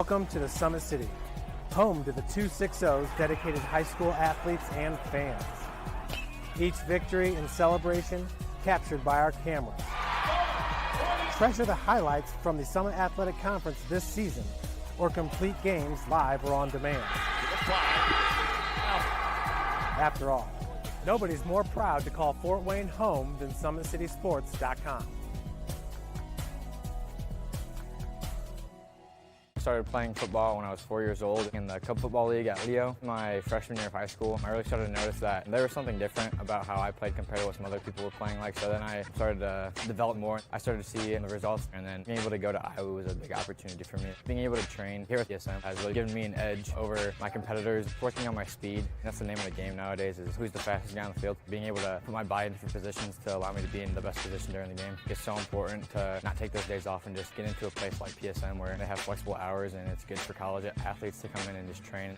Welcome to the Summit City, home to the 260's dedicated high school athletes and fans. Each victory and celebration captured by our cameras. Treasure the highlights from the Summit Athletic Conference this season, or complete games live or on demand. After all, nobody's more proud to call Fort Wayne home than SummitCitySports.com. I started playing football when I was 4 years old in the Cub Football League at Leo. My freshman year of high school, I really started to notice that there was something different about how I played compared to what some other people were playing like. So then I started to develop more. I started to see the results, and then being able to go to Iowa was a big opportunity for me. Being able to train here at PSM has really given me an edge over my competitors, working on my speed. And that's the name of the game nowadays, is who's the fastest guy on the field. Being able to put my body in different positions to allow me to be in the best position during the game. It's so important to not take those days off and just get into a place like PSM where they have flexible hours, and it's good for college athletes to come in and just train.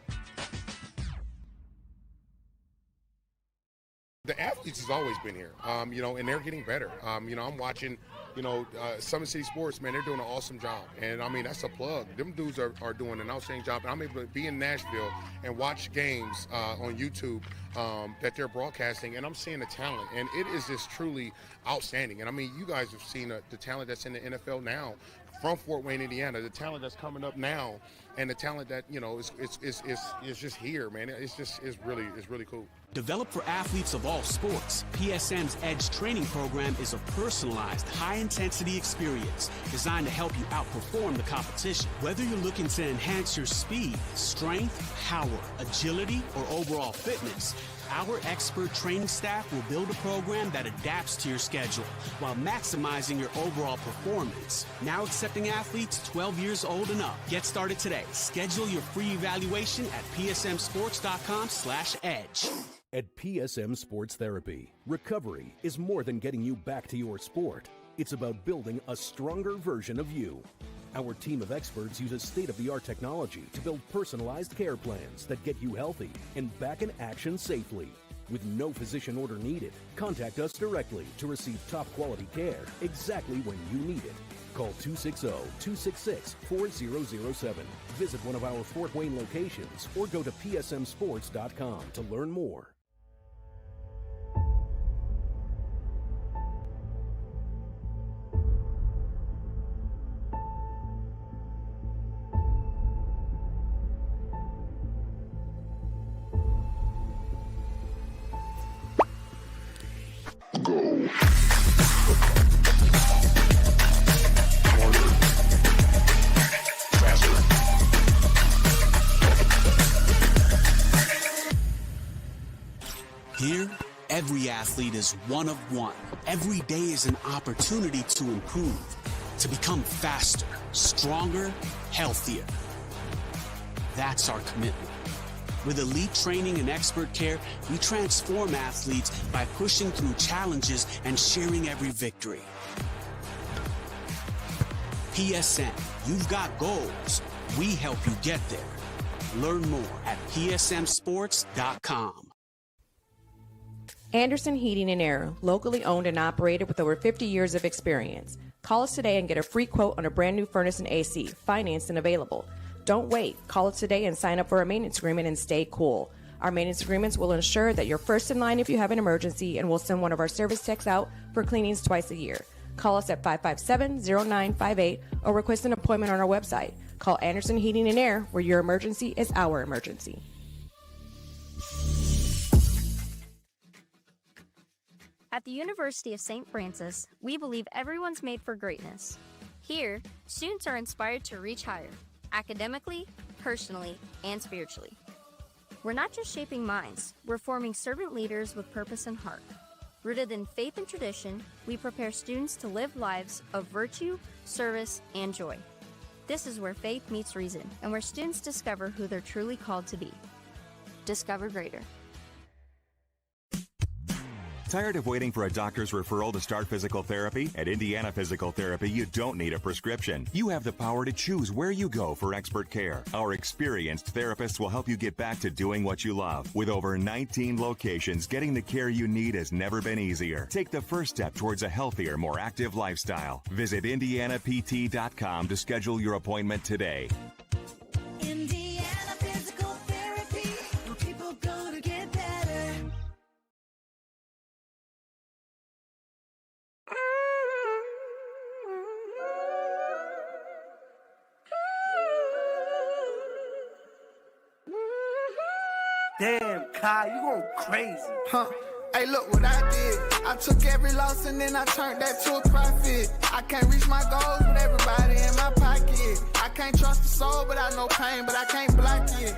The athletes has always been here, and they're getting better. I'm watching, Summit City Sports, man, they're doing an awesome job. And, that's a plug. Them dudes are doing an outstanding job. And I'm able to be in Nashville and watch games on YouTube that they're broadcasting, and I'm seeing the talent. And it is just truly outstanding. And, you guys have seen the talent that's in the NFL now from Fort Wayne, Indiana, the talent that's coming up now, and the talent that, is just here, man. It's really cool. Developed for athletes of all sports, PSM's Edge training program is a personalized, high-intensity experience designed to help you outperform the competition. Whether you're looking to enhance your speed, strength, power, agility, or overall fitness, our expert training staff will build a program that adapts to your schedule while maximizing your overall performance. Now accepting athletes 12 years old and up. Get started today. Schedule your free evaluation at psmsports.com/edge. At PSM Sports Therapy, recovery is more than getting you back to your sport. It's about building a stronger version of you. Our team of experts uses state-of-the-art technology to build personalized care plans that get you healthy and back in action safely. With no physician order needed, contact us directly to receive top-quality care exactly when you need it. Call 260-266-4007. Visit one of our Fort Wayne locations or go to psmsports.com to learn more. Go. Here, every athlete is one of one. Every day is an opportunity to improve, to become faster, stronger, healthier. That's our commitment. With elite training and expert care, we transform athletes by pushing through challenges and sharing every victory. PSM, you've got goals. We help you get there. Learn more at psmsports.com. Anderson Heating and Air, locally owned and operated with over 50 years of experience. Call us today and get a free quote on a brand new furnace and AC, financed and available. Don't wait. Call us today and sign up for a maintenance agreement and stay cool. Our maintenance agreements will ensure that you're first in line if you have an emergency, and we'll send one of our service techs out for cleanings twice a year. Call us at 557-0958 or request an appointment on our website. Call Anderson Heating and Air, where your emergency is our emergency. At the University of St. Francis, we believe everyone's made for greatness. Here, students are inspired to reach higher, academically, personally, and spiritually. We're not just shaping minds, we're forming servant leaders with purpose and heart. Rooted in faith and tradition, we prepare students to live lives of virtue, service, and joy. This is where faith meets reason, and where students discover who they're truly called to be. Discover greater. Tired of waiting for a doctor's referral to start physical therapy? At Indiana Physical Therapy, you don't need a prescription. You have the power to choose where you go for expert care. Our experienced therapists will help you get back to doing what you love. With over 19 locations, getting the care you need has never been easier. Take the first step towards a healthier, more active lifestyle. Visit IndianaPT.com to schedule your appointment today. Damn, Kai, you going crazy. Huh. Hey, look what I did. I took every loss and then I turned that to a profit. I can't reach my goals with everybody in my pocket. I can't trust the soul, but I know pain, but I can't block it.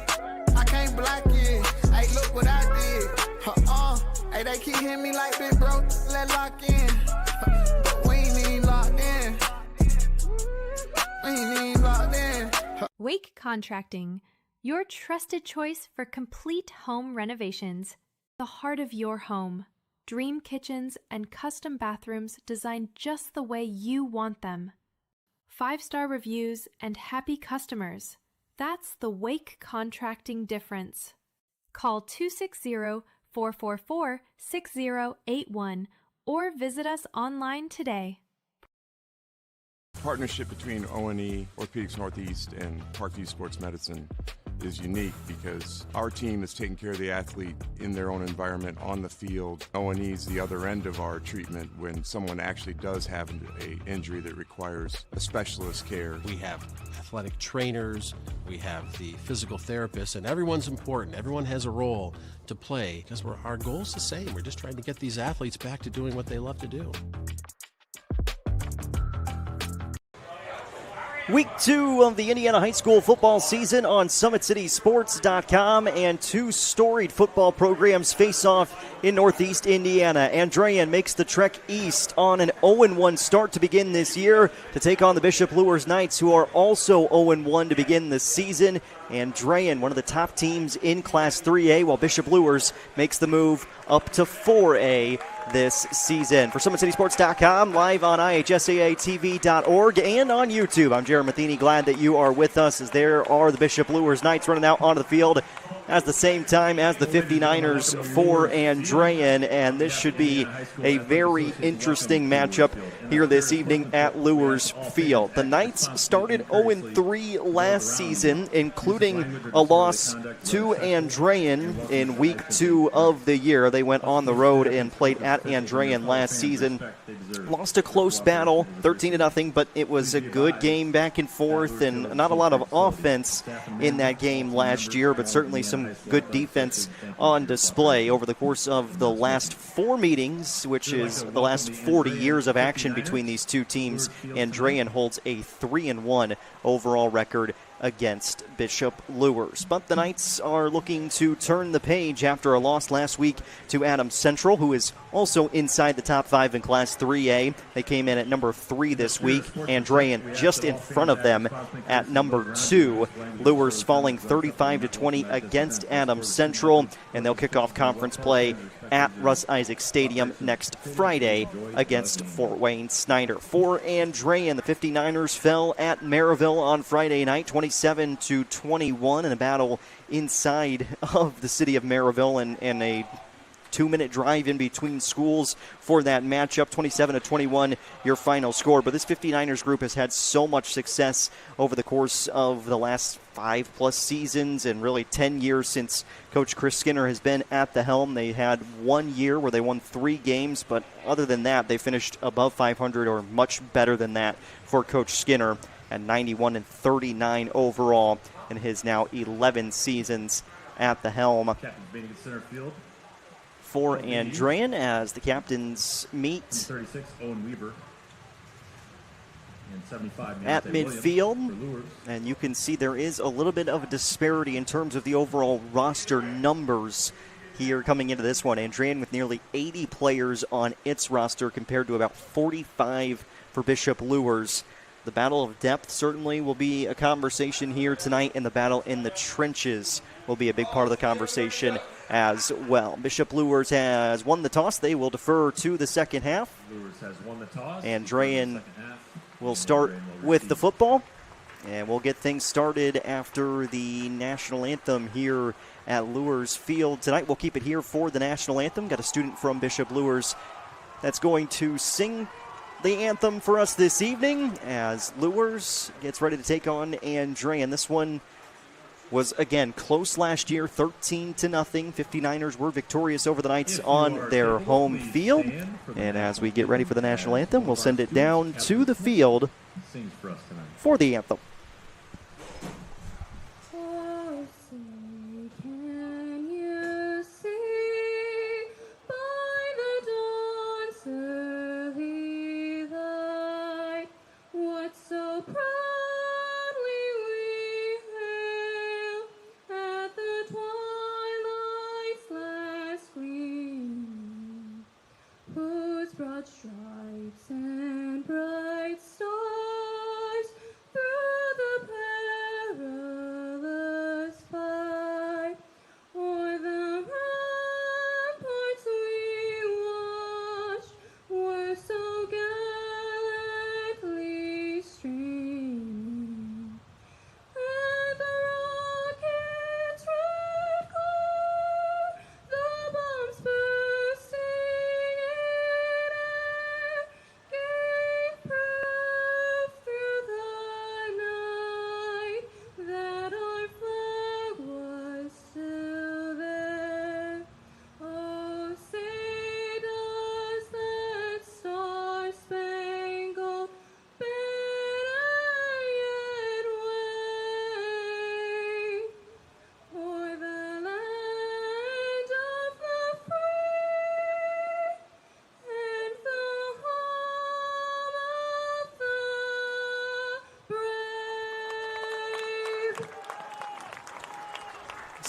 I can't block it. Hey, look what I did. Hey, they keep hitting me like big bro, let lock in. But we ain't even locked in. We ain't even locked in. Wake Contracting, your trusted choice for complete home renovations. The heart of your home. Dream kitchens and custom bathrooms designed just the way you want them. 5-star reviews and happy customers. That's the Wake Contracting difference. Call 260-444-6081 or visit us online today. Partnership between O&E, Orthopedics Northeast, and Parkview Sports Medicine is unique because our team is taking care of the athlete in their own environment on the field. O&E is the other end of our treatment when someone actually does have an injury that requires a specialist care. We have athletic trainers, we have the physical therapists, and everyone's important. Everyone has a role to play because our goal's the same. We're just trying to get these athletes back to doing what they love to do. Week 2 of the Indiana high school football season on SummitCitySports.com, and two storied football programs face off in Northeast Indiana. Andrean makes the trek east on an 0-1 start to begin this year to take on the Bishop Luers Knights, who are also 0-1 to begin the season. Andrean, one of the top teams in Class 3A, while Bishop Luers makes the move up to 4A this season. For SummitCitySports.com, live on IHSAATV.org and on YouTube, I'm Jared Matheny. Glad that you are with us as there are the Bishop Luers Knights running out onto the field at the same time as the 59ers for Andrean, and this should be a very interesting matchup here this evening at Luers Field. The Knights started 0-3 last season, including a loss to Andrean in week 2 of the year. They went on the road and played at Andrean last season. Lost a close battle, 13-0, but it was a good game back and forth, and not a lot of offense in that game last year, but certainly some good defense on display over the course of the last 4 meetings, which is the last 40 years of action between these two teams. Andrean holds a 3-1 overall record against Bishop Luers. But the Knights are looking to turn the page after a loss last week to Adams Central, who is also inside the top 5 in Class 3A. They came in at number 3 this week. Andrean just in front of them at number 2. Luers falling 35-20 against Adams Central, and they'll kick off conference play at Russ Isaac Stadium next Friday against Fort Wayne Snyder. For Andrean, the 59ers fell at Maryville on Friday night, 27-21, in a battle inside of the city of Maryville, and a 2-minute drive in between schools for that matchup. 27-21 your final score. But this 59ers group has had so much success over the course of the last 5+ seasons, and really 10 years since Coach Chris Skinner has been at the helm. They had 1 year where they won 3 games, but other than that, they finished above 500 or much better than that for Coach Skinner at 91-39 overall in his now 11 seasons at the helm. For Andrean, as the captains meet 36, Owen Weaver. And 75, at midfield, and you can see there is a little bit of a disparity in terms of the overall roster numbers here coming into this one. Andrean with nearly 80 players on its roster compared to about 45 for Bishop Luers. The battle of depth certainly will be a conversation here tonight, and the battle in the trenches will be a big part of the conversation as well. Bishop Luers has won the toss. They will defer to the second half. Luers has won the toss. Andrean will start with the football, and we'll get things started after the national anthem here at Luers Field tonight. We'll keep it here for the national anthem. Got a student from Bishop Luers that's going to sing the anthem for us this evening as Luers gets ready to take on Andrean. This one was, again, close last year, 13-0. 59ers were victorious over the Knights on their home field. And as we get ready for the national anthem, we'll send it down to the field for the anthem. Oh, say, can you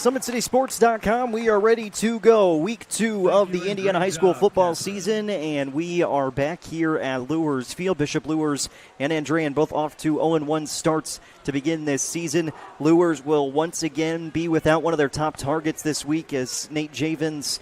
SummitCitySports.com. We are ready to go. Week 2 of the Indiana high school football season, and we are back here at Luers Field. Bishop Luers and Andrean both off to 0-1 starts to begin this season. Luers will once again be without one of their top targets this week as Nate Javins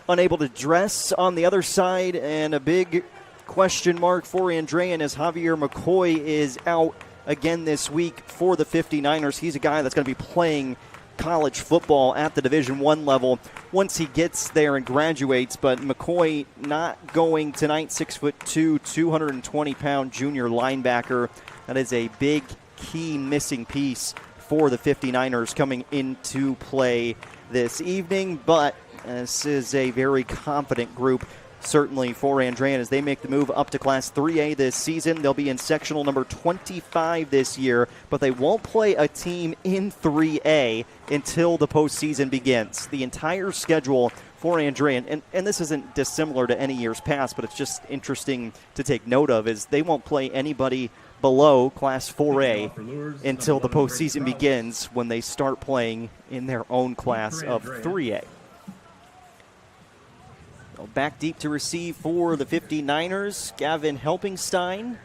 unable to dress on the other side, and a big question mark for Andrean as Javier McCoy is out again this week for the 59ers. He's a guy that's going to be playing college football at the Division I level once he gets there and graduates, but McCoy not going tonight. 6'2", 220-pound junior linebacker. That is a big key missing piece for the 59ers coming into play this evening, but this is a very confident group certainly for Andrean as they make the move up to Class 3A this season. They'll be in sectional number 25 this year, but they won't play a team in 3A until the postseason begins. The entire schedule for Andrean, and this isn't dissimilar to any years past, but it's just interesting to take note of, is they won't play anybody below Class 4A until the postseason begins, when they start playing in their own class of 3A. Back deep to receive for the 59ers, Gavin Helpingstein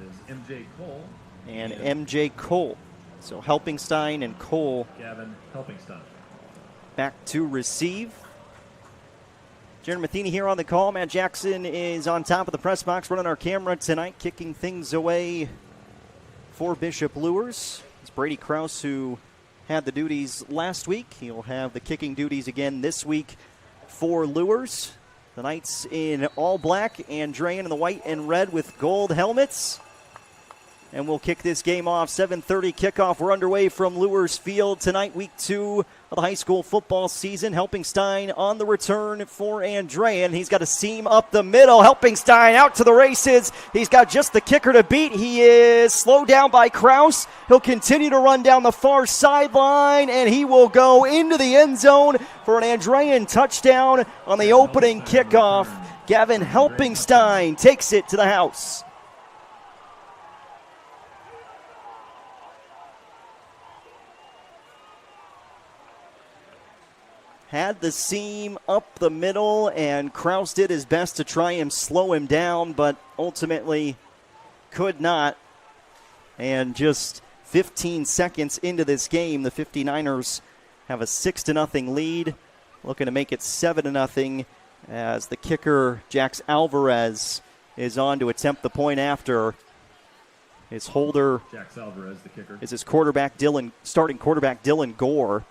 is MJ Cole and MJ Cole. So Helpingstein and Cole. Gavin Helpingstein. Back to receive. Jaron Matheny here on the call. Matt Jackson is on top of the press box running our camera tonight, kicking things away for Bishop Luers. It's Brady Krause who had the duties last week. He'll have the kicking duties again this week for Luers. The Knights in all black, Andrean in the white and red with gold helmets. And we'll kick this game off. 7:30 kickoff. We're underway from Luers Field tonight, week 2 of the high school football season. Helpingstein on the return for Andrean. He's got a seam up the middle. Helpingstein out to the races. He's got just the kicker to beat. He is slowed down by Krause. He'll continue to run down the far sideline, and he will go into the end zone for an Andrean touchdown on the opening kickoff. Gavin Helpingstein takes it to the house. Had the seam up the middle, and Krause did his best to try and slow him down, but ultimately could not. And just 15 seconds into this game, the 59ers have a 6-0 lead, looking to make it 7-0 as the kicker, Jax Alvarez, is on to attempt the point after. His holder, Jax Alvarez, the kicker, is his starting quarterback Dylan Gore.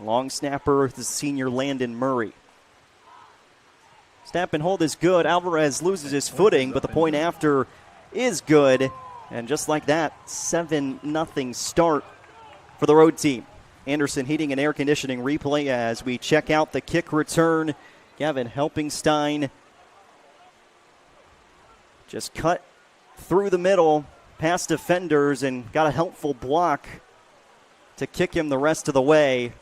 Long snapper, the senior Landon Murray. Snap and hold is good. Alvarez loses his footing, but the point after is good. And just like that, 7-0 start for the road team. Anderson Heating and Air Conditioning replay as we check out the kick return. Gavin Helpingstein just cut through the middle, past defenders, and got a helpful block to kick him the rest of the way.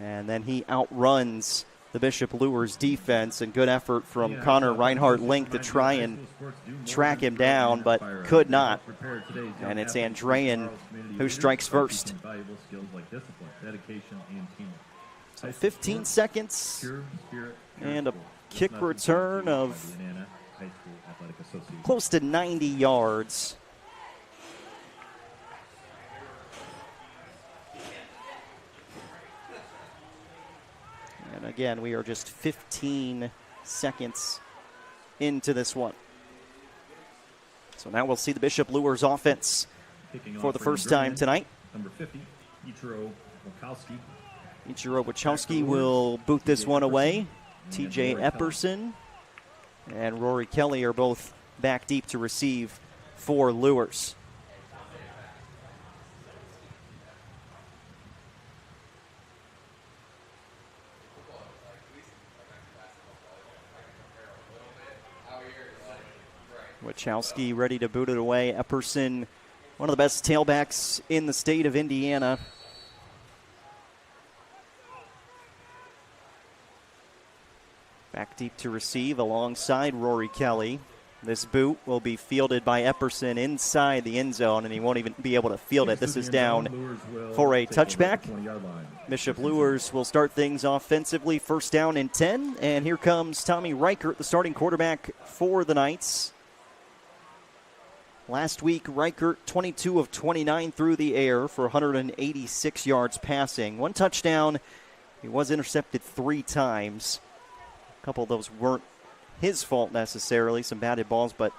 And then he outruns the Bishop Luers defense, and good effort from Connor Reinhardt-Link to try and track him down, but could not. And it's Andrean who strikes first. So 15 seconds and a kick return of close to 90 yards. And again, we are just 15 seconds into this one. So now we'll see the Bishop Luers offense for the first time tonight. Number 50, Ichiro Wachowski. Ichiro Wachowski will boot this one away. TJ Epperson and Rory Kelly are both back deep to receive for Luers. Wachowski ready to boot it away. Epperson, one of the best tailbacks in the state of Indiana. Back deep to receive alongside Rory Kelly. This boot will be fielded by Epperson inside the end zone, and he won't even be able to field it. This is down for a touchback. Bishop Luers will start things offensively, first down and 10. And here comes Tommy Reichert, the starting quarterback for the Knights. Last week, Reichert 22 of 29 through the air for 186 yards passing. One touchdown. He was intercepted 3 times. A couple of those weren't his fault necessarily, some batted balls, but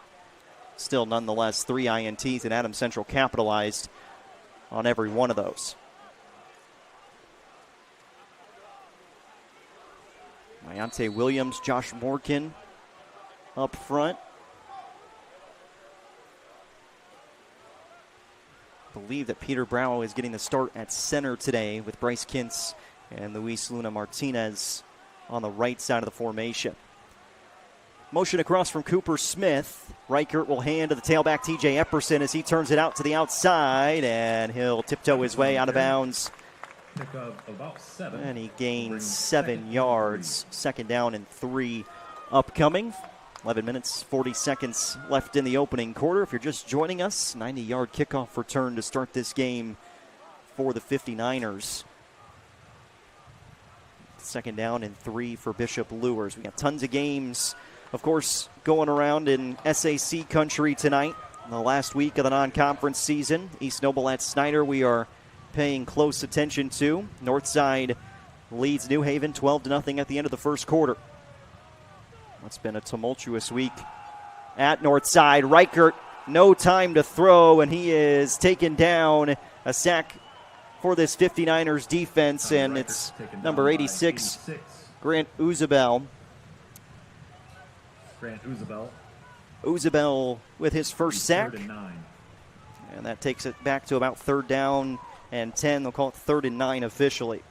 still nonetheless 3 INTs, and Adams Central capitalized on every one of those. Mayante Williams, Josh Morgan up front. I believe that Peter Brow is getting the start at center today with Bryce Kintz and Luis Luna Martinez on the right side of the formation. Motion across from Cooper Smith. Reichert will hand to the tailback TJ Epperson as he turns it out to the outside, and he'll tiptoe his way out of bounds. And he gains 7 yards. Second down and 3 upcoming. 11 minutes, 40 seconds left in the opening quarter. If you're just joining us, 90-yard kickoff return to start this game for the 59ers. Second down and 3 for Bishop Luers. We got tons of games, of course, going around in SAC country tonight. In the last week of the non-conference season, East Noble at Snyder we are paying close attention to. Northside leads New Haven 12-0 at the end of the first quarter. It's been a tumultuous week at Northside. Reichert, no time to throw, and he is taken down. A sack for this 59ers defense, and it's number 86, Grant Uzabel. Uzabel with his first sack. And that takes it back to about 3rd down and 10. They'll call it 3rd and 9 officially.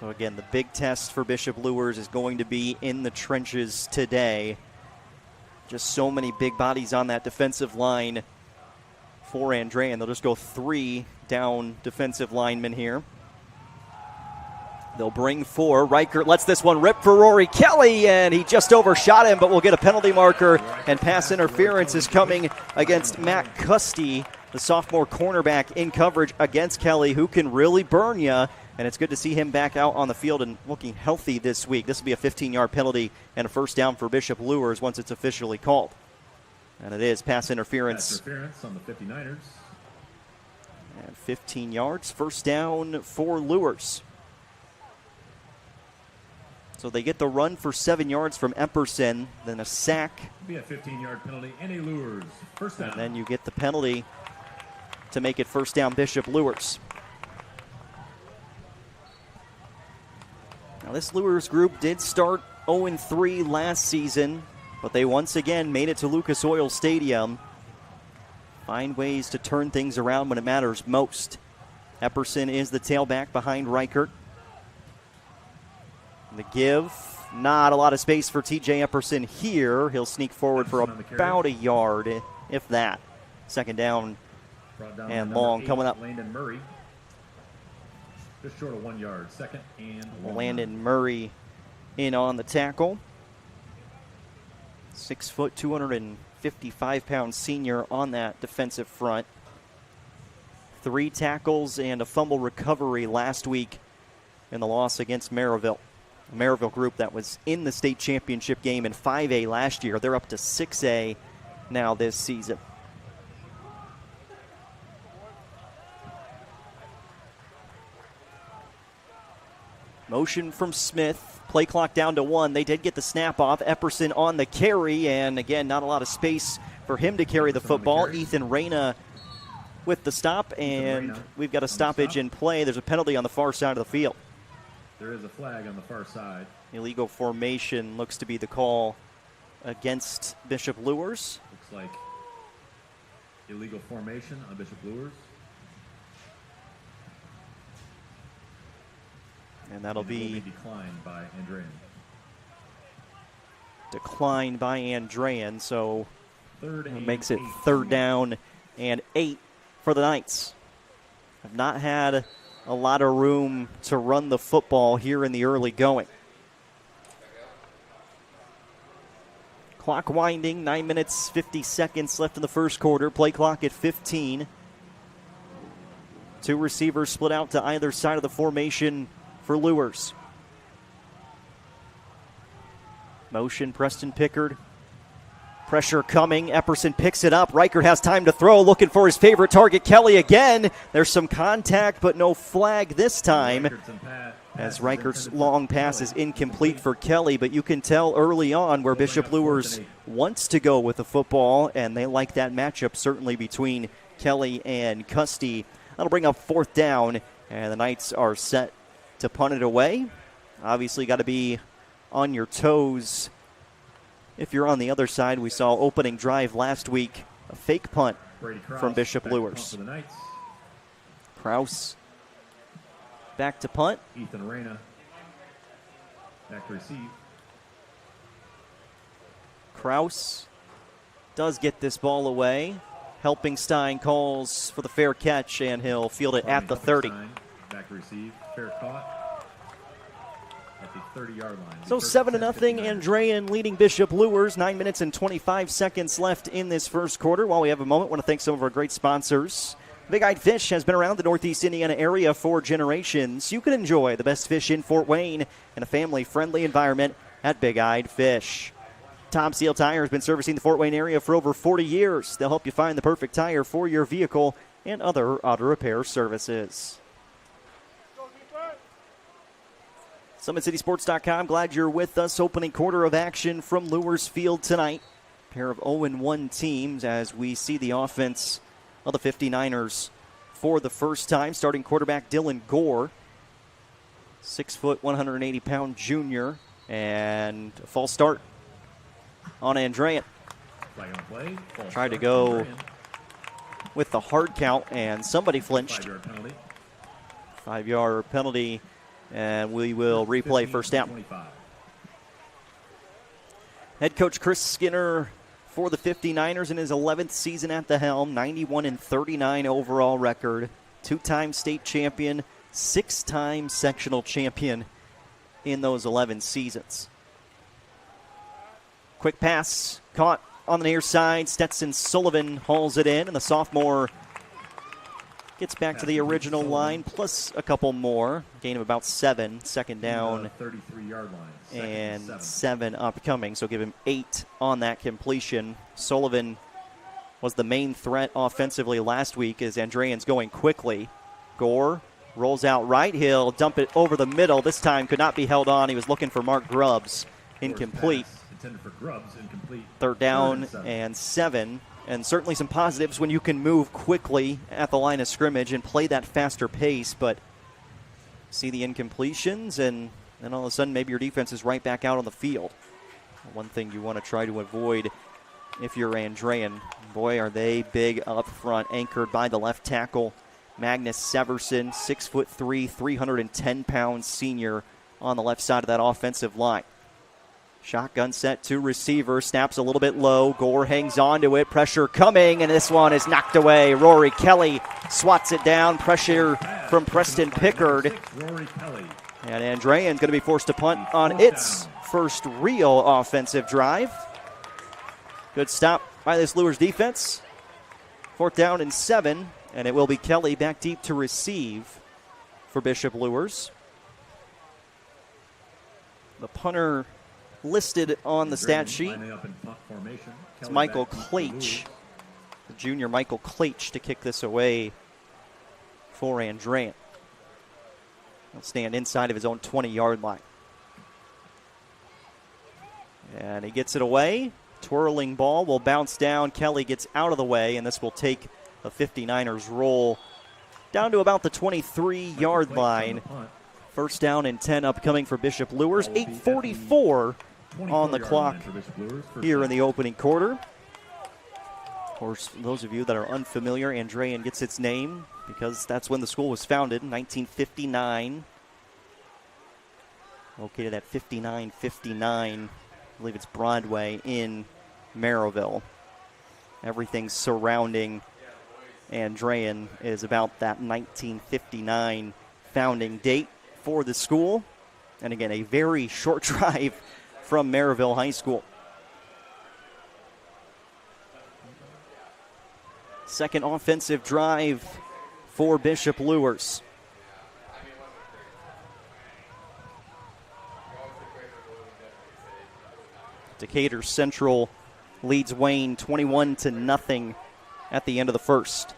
So again, the big test for Bishop Luers is going to be in the trenches today. Just so many big bodies on that defensive line for Andrean. They'll just go 3 down defensive linemen here. They'll bring 4. Reichert lets this one rip for Rory Kelly, and he just overshot him, but we'll get a penalty marker, and pass interference is coming against Matt Custy, the sophomore cornerback in coverage against Kelly, who can really burn you. And it's good to see him back out on the field and looking healthy this week. This will be a 15-yard penalty and a first down for Bishop Luers once it's officially called. And it is pass interference. Pass interference on the 59ers. And 15 yards, first down for Luers. So they get the run for 7 yards from Epperson, then a sack. Be a 15-yard penalty, any Luers. First down. And then you get the penalty to make it first down Bishop Luers. Now, this Luers group did start 0-3 last season, but they once again made it to Lucas Oil Stadium. Find ways to turn things around when it matters most. Epperson is the tailback behind Reichert. The give, not a lot of space for TJ Epperson here. He'll sneak forward for about a yard, if that. Second down and long coming up. Landon Murray. Just short of 1 yard. Second and long. Landon Murray in on the tackle. 6 foot, 255-pound senior on that defensive front. 3 tackles and a fumble recovery last week in the loss against Maryville. The Maryville group that was in the state championship game in 5A last year. They're up to 6A now this season. Motion from Smith. Play clock down to 1. They did get the snap off. Epperson on the carry, and again, not a lot of space for him to carry the football. Ethan Reyna with the stop, and we've got a stoppage in play. There's a penalty on the far side of the field. There is a flag on the far side. Illegal formation looks to be the call against Bishop Luers. Looks like illegal formation on Bishop Luers. And that'll be declined by Andrean. Declined by Andrean, so it makes it 3rd down and 8 for the Knights. Have not had a lot of room to run the football here in the early going. Clock winding, 9 minutes, 50 seconds left in the first quarter. Play clock at 15. Two receivers split out to either side of the formation for Luers. Motion, Preston Pickard. Pressure coming. Epperson picks it up. Reichert has time to throw, looking for his favorite target, Kelly again. There's some contact, but no flag this time, as Reichert's long pass is incomplete for Kelly. But you can tell early on where Bishop Luers wants to go with the football, and they like that matchup certainly between Kelly and Custy. That'll bring up 4th down, and the Knights are set to punt it away. Obviously got to be on your toes. If you're on the other side, we saw opening drive last week, a fake punt from Bishop Luers. Kraus back to punt. Ethan Reyna back to receive. Kraus does get this ball away. Helping Stein calls for the fair catch, and he'll field it at the 30. Back to receive, fair caught. At the 30-yard line. So 7-0, Andrean leading Bishop Luers. 9 minutes and 25 seconds left in this first quarter. While we have a moment, I want to thank some of our great sponsors. Big Eyed Fish has been around the Northeast Indiana area for generations. You can enjoy the best fish in Fort Wayne in a family-friendly environment at Big Eyed Fish. Tom Seal Tire has been servicing the Fort Wayne area for over 40 years. They'll help you find the perfect tire for your vehicle and other auto repair services. SummitCitySports.com. Glad you're with us. Opening quarter of action from Luers Field tonight. Pair of 0-1 teams as we see the offense of the 59ers for the first time. Starting quarterback Dylan Gore, 6 foot, 180-pound junior, and a false start on Andrean. Tried to go with the hard count, and somebody flinched. 5-yard penalty, and we will replay first down. Head coach Chris Skinner for the 59ers in his 11th season at the helm, 91-39 overall record, 2-time state champion, 6-time sectional champion in those 11 seasons. Quick pass, caught on the near side. Stetson Sullivan hauls it in, and the sophomore gets back to the original line, plus a couple more. Gain of about 7, second down. 33-yard line. And 7 upcoming, so give him 8 on that completion. Sullivan was the main threat offensively last week as Andrean's going quickly. Gore rolls out right. He'll dump it over the middle. This time could not be held on. He was looking for Mark Grubbs. Incomplete. Intended for Grubbs, incomplete. Third down and 7. And certainly some positives when you can move quickly at the line of scrimmage and play that faster pace. But see the incompletions, and then all of a sudden maybe your defense is right back out on the field. One thing you want to try to avoid if you're Andrean. Boy, are they big up front, anchored by the left tackle, Magnus Severson, 6'3", 310-pound senior on the left side of that offensive line. Shotgun set to receiver, snaps a little bit low. Gore hangs on to it, pressure coming, and this one is knocked away. Rory Kelly swats it down, pressure from Preston Pickard. And Andrean's going to be forced to punt on its first real offensive drive. Good stop by this Luers defense. 4th down and 7, and it will be Kelly back deep to receive for Bishop Luers. The punter listed on the stat sheet. It's Michael Claich, the junior Michael Claich, to kick this away for Andrean. He'll stand inside of his own 20-yard line. And he gets it away. Twirling ball will bounce down. Kelly gets out of the way, and this will take the 59ers roll down to about the 23-yard line. First down and 10 upcoming for Bishop Luers. 8:44 on the clock here in the opening quarter. Of course, those of you that are unfamiliar, Andrean gets its name because that's when the school was founded in 1959. Located at 5959, I believe it's Broadway in Merrillville. Everything surrounding Andrean is about that 1959 founding date for the school. And again, a very short drive from Maryville High School. Second offensive drive for Bishop Luers. Decatur Central leads Wayne 21-0 at the end of the first.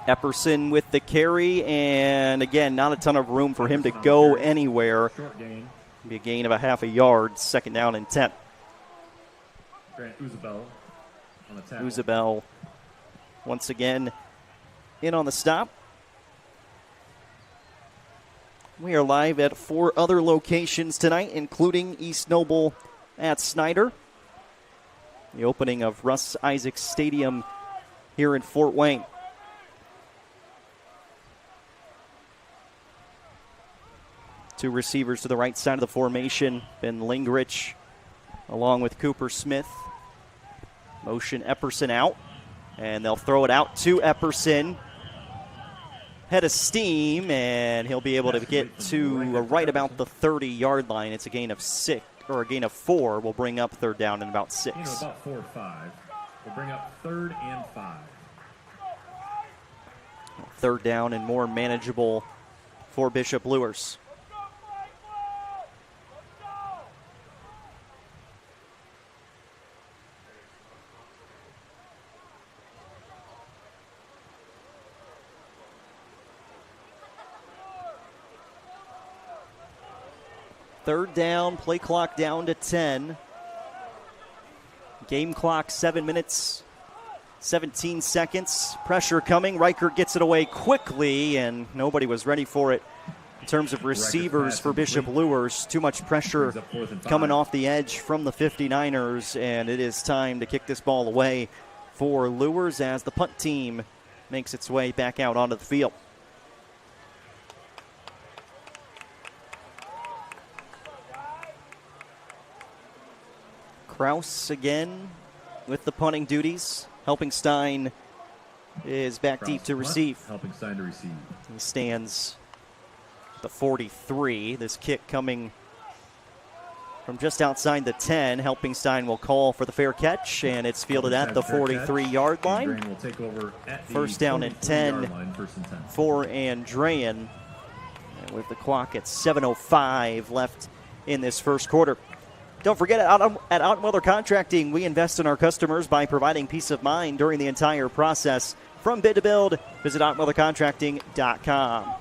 Epperson with the carry, and again, not a ton of room for him to go anywhere. Be a gain of a half a yard, second down and 10. Grant Uzabel on the tackle. Uzabel once again in on the stop. We are live at 4 other locations tonight, including East Noble at Snyder. The opening of Russ Isaacs Stadium here in Fort Wayne. Two receivers to the right side of the formation. Ben Lingrich along with Cooper Smith. Motion Epperson out. And they'll throw it out to Epperson. Head of steam, and he'll be able to get to right about the 30-yard line. It's a gain of 6, or a gain of 4. We'll bring up third down in about 6. About 4 or 5. We'll bring up 3rd and 5. Third down and more manageable for Bishop Luers. Third down, play clock down to 10. Game clock 7 minutes, 17 seconds. Pressure coming. Riker gets it away quickly, and nobody was ready for it in terms of receivers for Bishop Luers. Too much pressure coming off the edge from the 59ers, and it is time to kick this ball away for Luers as the punt team makes its way back out onto the field. Kraus again with the punting duties. Helpingstein is back deep to receive. Helpingstein to receive. He stands at the 43. This kick coming from just outside the 10. Helpingstein will call for the fair catch, and it's fielded at the 43-yard line. Andrean will take over at the First down and 10 line, 1st and 10. for Andrean. And with the clock at 7:05 left in this first quarter. Don't forget, at Ottweather Contracting, we invest in our customers by providing peace of mind during the entire process. From bid to build, visit OttweatherContracting.com.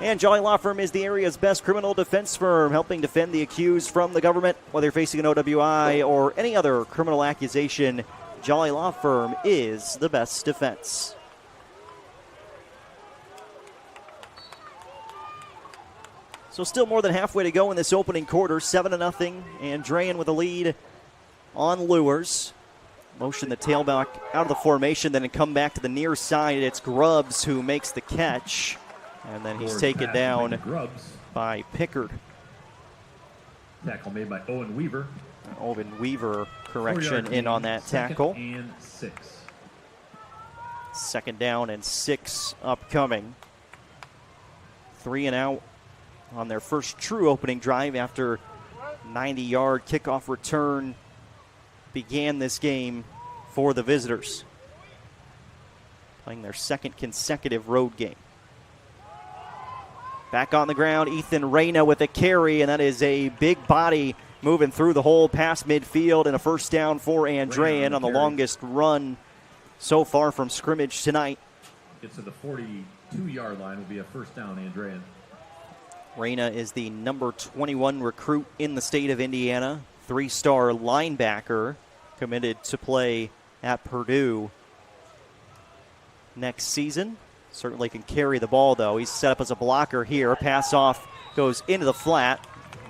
And Jolly Law Firm is the area's best criminal defense firm, helping defend the accused from the government. Whether you're facing an OWI or any other criminal accusation, Jolly Law Firm is the best defense. So still more than halfway to go in this opening quarter. 7-0. Andrean with a lead on Luers. Motion the tailback out of the formation, then come back to the near side. It's Grubbs who makes the catch. And then he's taken down by Pickard. Tackle made by Owen Weaver. Owen Weaver correction in on that tackle. 2nd and 6. 2nd down and 6 upcoming. 3 and out on their first true opening drive after 90-yard kickoff return began this game for the visitors. Playing their 2nd consecutive road game. Back on the ground, Ethan Reyna with a carry, and that is a big body moving through the hole past midfield, and a first down for Andrean on the longest run so far from scrimmage tonight. Gets to the 42-yard line, will be a first down, Andrean. Reyna is the number 21 recruit in the state of Indiana, 3-star linebacker, committed to play at Purdue next season. Certainly can carry the ball, though. He's set up as a blocker here. Pass off goes into the flat.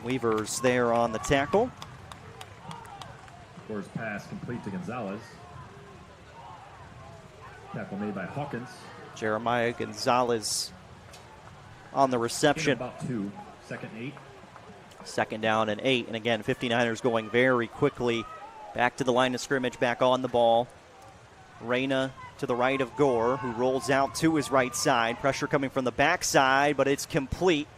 Weaver's there on the tackle. Force pass complete to Gonzalez. Tackle made by Hawkins. Jeremiah Gonzalez on the reception. About 2, 2nd and 8. 2nd down and 8. And again, 59ers going very quickly back to the line of scrimmage, back on the ball. Reyna to the right of Gore, who rolls out to his right side. Pressure coming from the backside, but it's complete.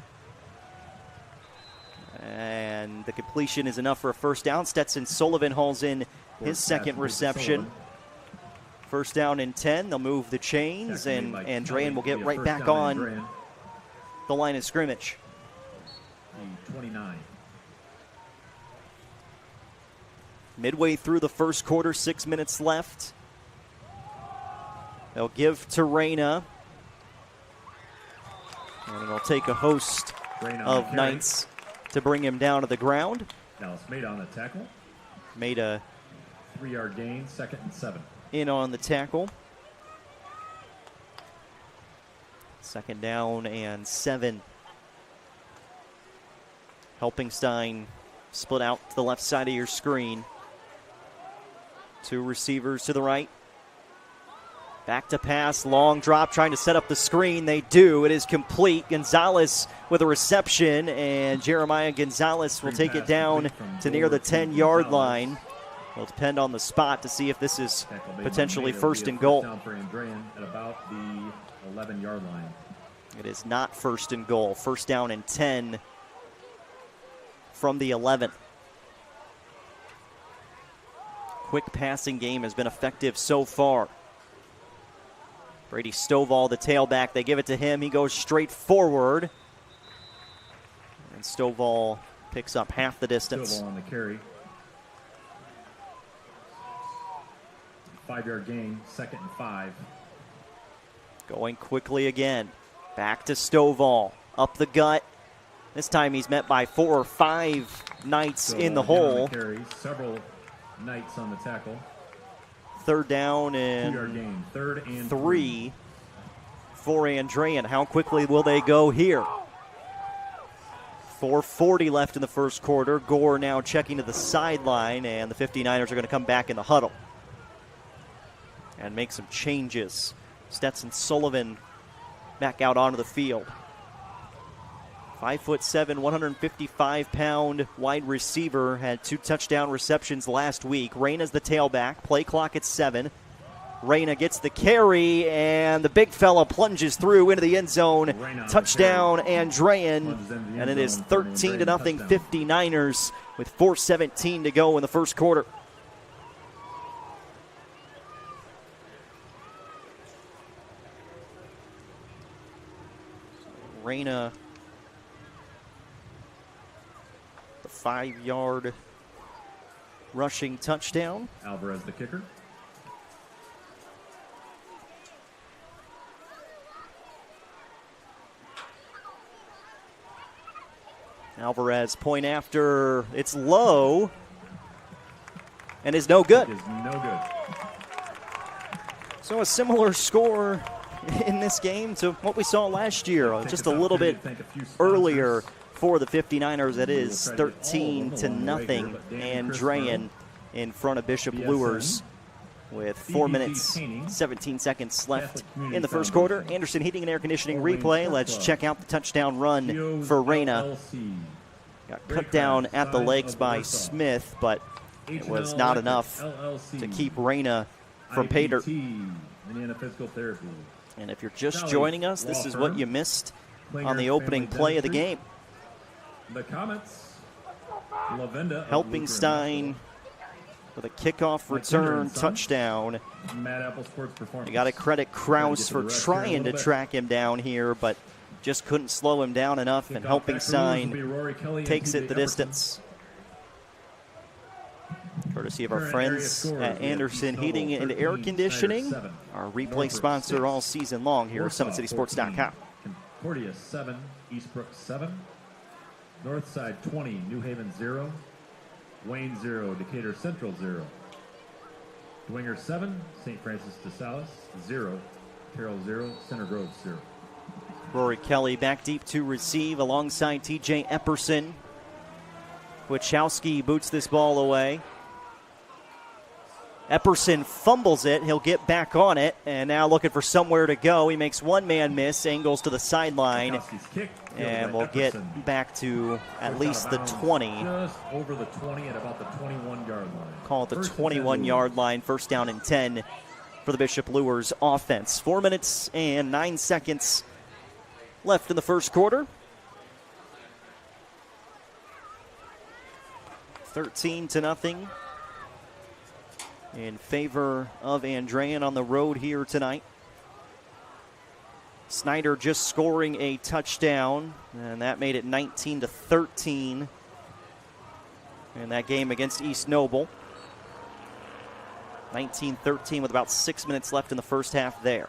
And the completion is enough for a first down. Stetson Sullivan hauls in his second reception. First down and 10. They'll move the chains, and Andrean will get right back on the line of scrimmage. 29. Midway through the first quarter, 6 minutes left. They'll give to Reyna. And it'll take a host of Knights to bring him down to the ground. Dallas made on the tackle. Made a 3-yard gain, 2nd and 7. In on the tackle. 2nd down and 7. Helpingstein split out to the left side of your screen. 2 receivers to the right. Back to pass, long drop, trying to set up the screen. They do. It is complete. Gonzalez with a reception, and Jeremiah Gonzalez will take it down to near the 10-yard line. It'll depend on the spot to see if this is potentially first and goal. Down for Andrean at about the 11-yard line. It is not first and goal. First down and 10 from the 11. Quick passing game has been effective so far. Brady Stovall, the tailback, they give it to him. He goes straight forward. And Stovall picks up half the distance. Stovall on the carry. 5-yard gain, 2nd and 5. Going quickly again. Back to Stovall. Up the gut. This time he's met by 4 or 5 Knights in the hole. Several Knights on the tackle. 3rd down and 2-yard gain, 3rd and 3 for Andrean. How quickly will they go here? 4:40 left in the first quarter. Gore now checking to the sideline, and the 59ers are going to come back in the huddle and make some changes. Stetson Sullivan back out onto the field. 5'7", 155-pound wide receiver, had 2 touchdown receptions last week. Reyna's the tailback. Play clock at 7. Reyna gets the carry, and the big fella plunges through into the end zone. Touchdown, Andrean, and it is 13-0 59ers with 4:17 to go in the first quarter. Reyna, the 5-yard rushing touchdown. Alvarez, the kicker. Alvarez, point after, it's low, and is no good. It is no good. So a similar score in this game to what we saw last year, just a little bit earlier for the 59ers. It is 13-0. Andrean in front of Bishop Luers with 4 minutes, 17 seconds left in the first quarter. Anderson Heating and Air Conditioning replay. Let's check out the touchdown run for Reyna. Got cut down at the legs by Smith, but it was not enough to keep Reyna from pay dirt. And if you're just joining us, this is what you missed on the opening play of the game. The Comets, Lavenda, Helpingstein with a kickoff return touchdown. You got to credit Krause for trying to track him down here, but just couldn't slow him down enough, and Helpingstein takes it the distance. Courtesy of our friends at Anderson Heating and Air Conditioning, our replay sponsor all season long here at SummitCitySports.com. Concordia 7, Eastbrook 7, Northside 20, New Haven 0, Wayne 0, Decatur Central 0, Dwenger 7, St. Francis de Sales 0, Carroll 0, Center Grove 0. Rory Kelly back deep to receive alongside TJ Epperson. Wachowski boots this ball away. Epperson fumbles it. He'll get back on it, and now looking for somewhere to go. He makes one man miss, angles to the sideline, and we'll get back to at least the 20. Just over the 20 at about the 21-yard line. Call it the 21-yard line, first down and 10 for the Bishop Luers offense. 4 minutes and 9 seconds left in the first quarter. 13-0 in favor of Andrean on the road here tonight. Snyder just scoring a touchdown, and that made it 19-13 in that game against East Noble. 19-13 with about 6 minutes left in the first half there.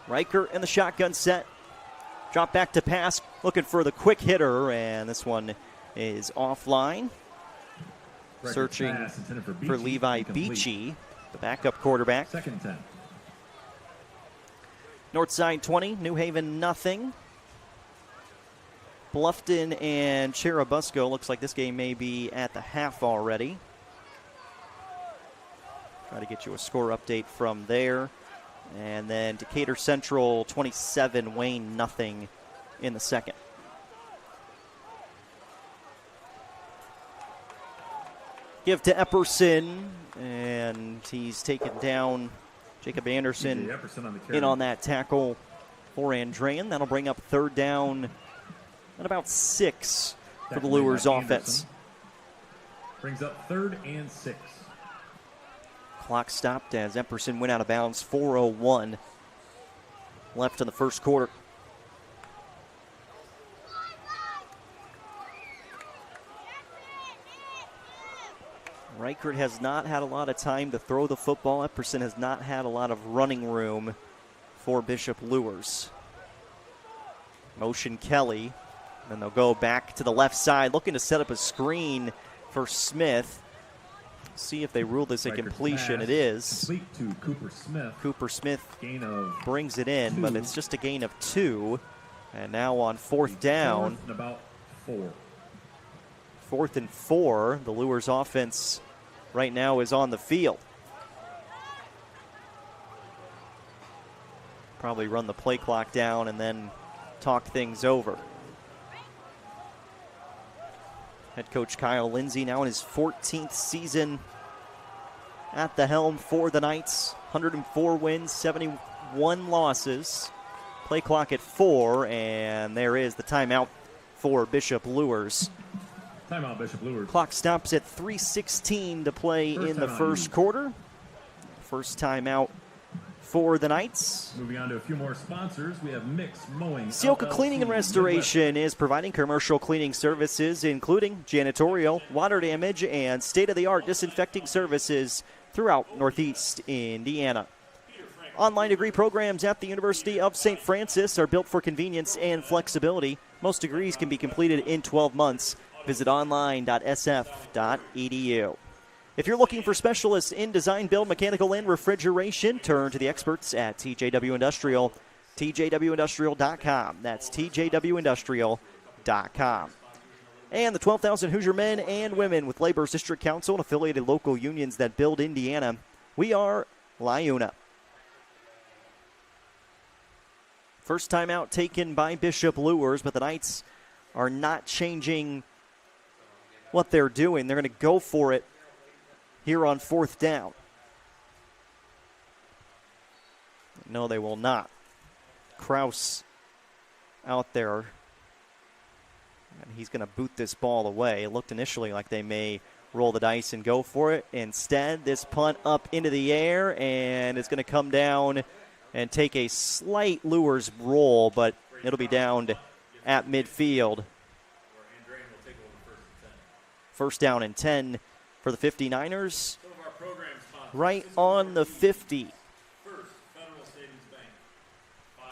Riker in the shotgun set. Drop back to pass, looking for the quick hitter, and this one is offline. Searching for Levi Beachy, the backup quarterback. Second 10. Northside 20, New Haven nothing. Bluffton and Cherubusco, looks like this game may be at the half already. Try to get you a score update from there. And then Decatur Central 27, Wayne nothing in the second. Give to Epperson, and he's taken down. Jacob Anderson in on that tackle for Andrean. That'll bring up third down at about 6 for the Luers offense. Brings up 3rd and 6. Clock stopped as Epperson went out of bounds. 4:01 left in the first quarter. Reichert has not had a lot of time to throw the football. Epperson has not had a lot of running room for Bishop Luers. Motion Kelly. Then they'll go back to the left side, looking to set up a screen for Smith. See if they rule this a completion. It is. Complete to Cooper Smith. Cooper Smith Gain of brings it in, 2. but it's just a gain of 2. And now on fourth down. And about 4. 4th and 4. The Luers offense right now is on the field. Probably run the play clock down and then talk things over. Head coach Kyle Lindsay now in his 14th season at the helm for the Knights. 104 wins, 71 losses. Play clock at 4, and there is the timeout for Bishop Luers. Timeout, Bishop Luers. Clock stops at 3:16 to play in the first quarter. First timeout for the Knights. Moving on to a few more sponsors, we have Mix Mowing. Sealka Cleaning and Restoration is providing commercial cleaning services, including janitorial, water damage, and state-of-the-art disinfecting services throughout Northeast Indiana. Online degree programs at the University of St. Francis are built for convenience and flexibility. Most degrees can be completed in 12 months. Visit online.sf.edu. If you're looking for specialists in design, build, mechanical, and refrigeration, turn to the experts at TJW Industrial, tjwindustrial.com. That's tjwindustrial.com. And the 12,000 Hoosier men and women with Labor's District Council and affiliated local unions that build Indiana. We are LIUNA. First timeout taken by Bishop Luers, but the Knights are not changing what they're doing. They're going to go for it here on fourth down. No, they will not. Kraus out there, and he's going to boot this ball away. It looked initially like they may roll the dice and go for it. Instead, this punt up into the air, and it's going to come down and take a slight Luers roll, but it'll be down at midfield. First down and 10 for the 59ers. Right on the 50.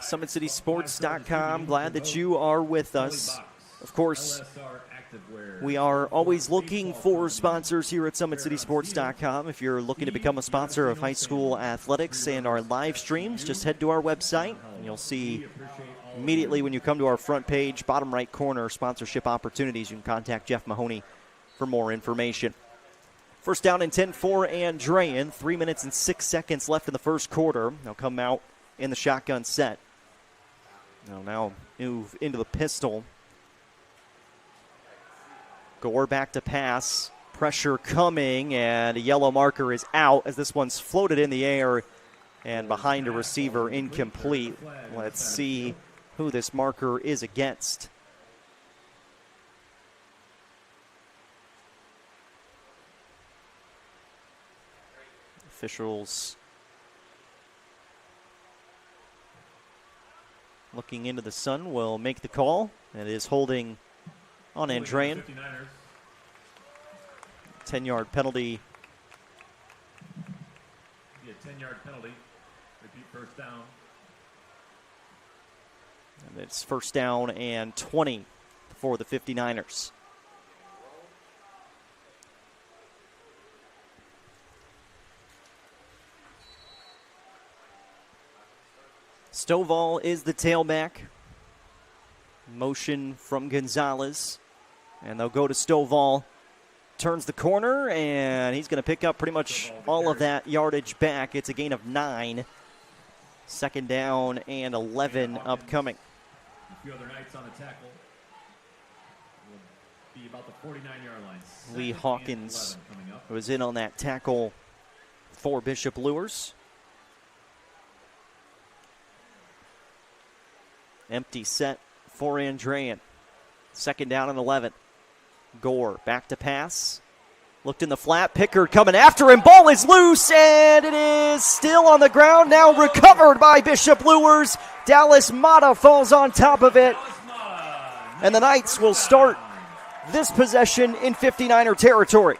SummitCitySports.com. Glad that you are with us. Of course, we are always looking for sponsors here at SummitCitySports.com. If you're looking to become a sponsor of high school athletics and our live streams, just head to our website, and you'll see immediately when you come to our front page, bottom right corner, sponsorship opportunities. You can contact Jeff Mahoney for more information. First down and 10 for Andrean. 3 minutes and 6 seconds left in the first quarter. They'll come out in the shotgun set. They'll now move into the pistol. Gore back to pass. Pressure coming, and a yellow marker is out as this one's floated in the air and behind a receiver, incomplete. Let's see who this marker is against. Officials looking into the sun will make the call. It is holding on Andrean. 10-yard penalty. Be a 10-yard penalty. Repeat first down. And it's first down and 20 for the 59ers. Stovall is the tailback. Motion from Gonzalez. And they'll go to Stovall. Turns the corner, and he's going to pick up pretty much all of that yardage back. It's a gain of 9. Second down and 11 upcoming. A few other Knights on the tackle. Will be about the 49-yard line. Lee Hawkins was in on that tackle for Bishop Luers. Empty set for Andrean. Second down and 11. Gore back to pass. Looked in the flat. Pickard coming after him. Ball is loose, and it is still on the ground. Now recovered by Bishop Luers. Dallas Mata falls on top of it. And the Knights will start this possession in 59er territory.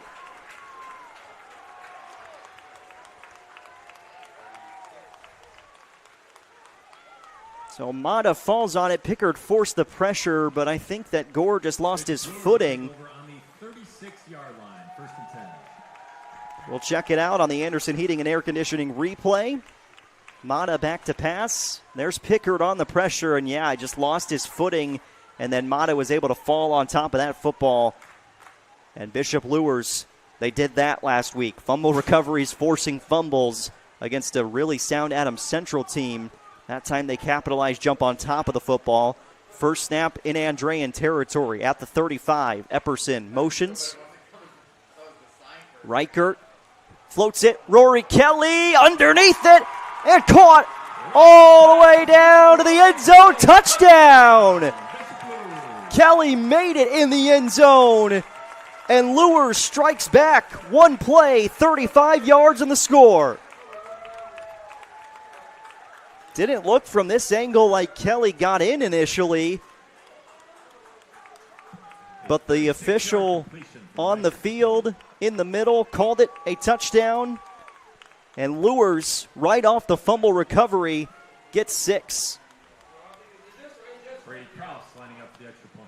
So Mata falls on it. Pickard forced the pressure, but I think that Gore just lost his footing. On the 36-yard line, first and 10. We'll check it out on the Anderson Heating and Air Conditioning replay. Mata back to pass. There's Pickard on the pressure, and yeah, just lost his footing, and then Mata was able to fall on top of that football. And Bishop Luers, they did that last week. Fumble recoveries, forcing fumbles against a really sound Adams Central team. That time they capitalized, jump on top of the football. First snap in Andrean territory at the 35. Epperson motions. Reichert floats it. Rory Kelly underneath it and caught all the way down to the end zone. Touchdown! Kelly made it in the end zone, and Luers strikes back. One play, 35 yards in the score. Didn't look from this angle like Kelly got in initially, but the official on the field in the middle called it a touchdown, and Luers, right off the fumble recovery, gets 6. Brady Krause lining up the extra point.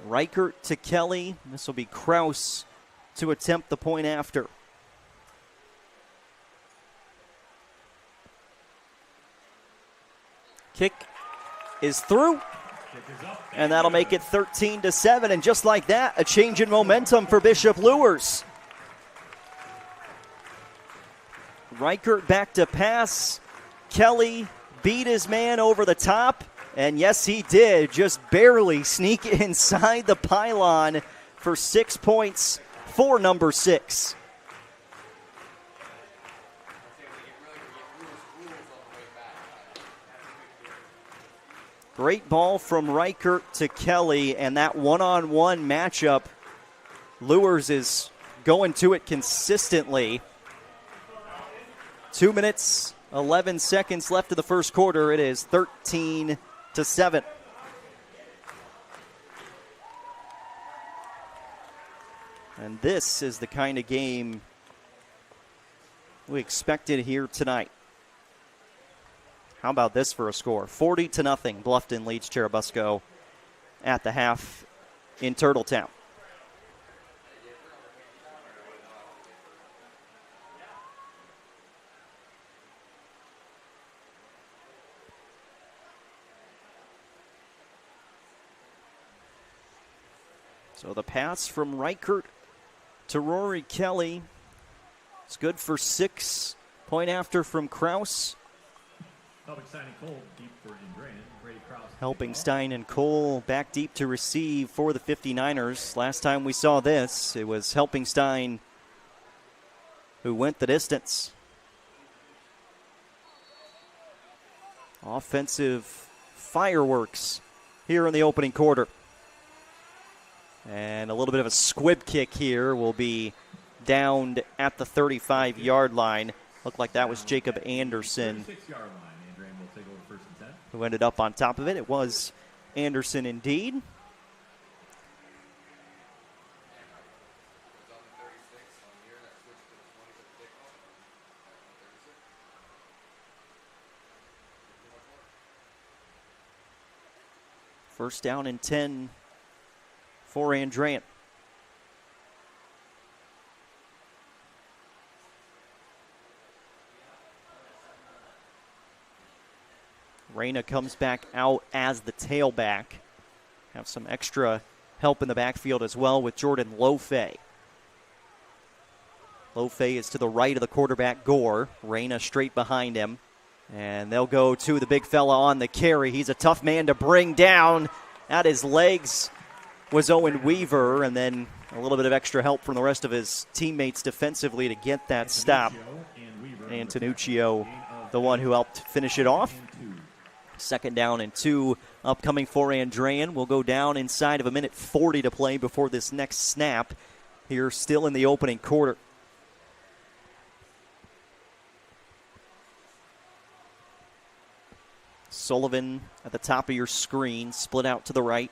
Reichert to Kelly. This will be Krause to attempt the point after. Kick is through, and that'll make it 13-7. And just like that, a change in momentum for Bishop Luers. Reichert back to pass. Kelly beat his man over the top, and yes, he did, just barely sneak inside the pylon for 6 points for number 6. Great ball from Reichert to Kelly, and that one-on-one matchup, Luers is going to it consistently. 2 minutes, 11 seconds left of the first quarter. It is 13-7. And this is the kind of game we expected here tonight. How about this for a score? 40-0. Bluffton leads Cherubusco at the half in Turtletown. So the pass from Reichert to Rory Kelly. It's good for 6. Point after from Krause. Public signing cold, deep for Andrean. Helpingstein and Cole back deep to receive for the 59ers. Last time we saw this, it was Helpingstein who went the distance. Offensive fireworks here in the opening quarter. And a little bit of a squib kick here will be downed at the 35-yard line. Looked like that was Jacob Anderson who ended up on top of it. It was Anderson indeed. First down and 10 for Andrean. Reyna comes back out as the tailback. Have some extra help in the backfield as well with Jordan Lofay. Lofay is to the right of the quarterback, Gore. Reyna straight behind him. And they'll go to the big fella on the carry. He's a tough man to bring down. At his legs was Owen Weaver, and then a little bit of extra help from the rest of his teammates defensively to get that stop. And Tanuccio, the one who helped finish it off. Second down and 2 upcoming for Andrean. We'll go down inside of 1:40 to play before this next snap here still in the opening quarter. Sullivan at the top of your screen, split out to the right.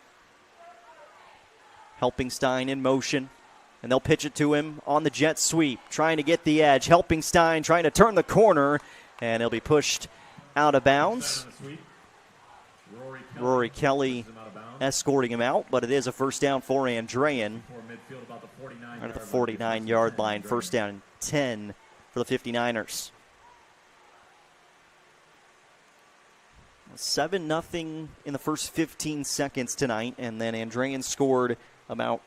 Helpingstein in motion, and they'll pitch it to him on the jet sweep, trying to get the edge. Helpingstein trying to turn the corner, and he'll be pushed out of bounds. Rory Kelly escorting him out, but it is a first down for Andrean. Right at the 49-yard line, first down and 10 for the 59ers. 7-0 in the first 15 seconds tonight, and then Andrean scored about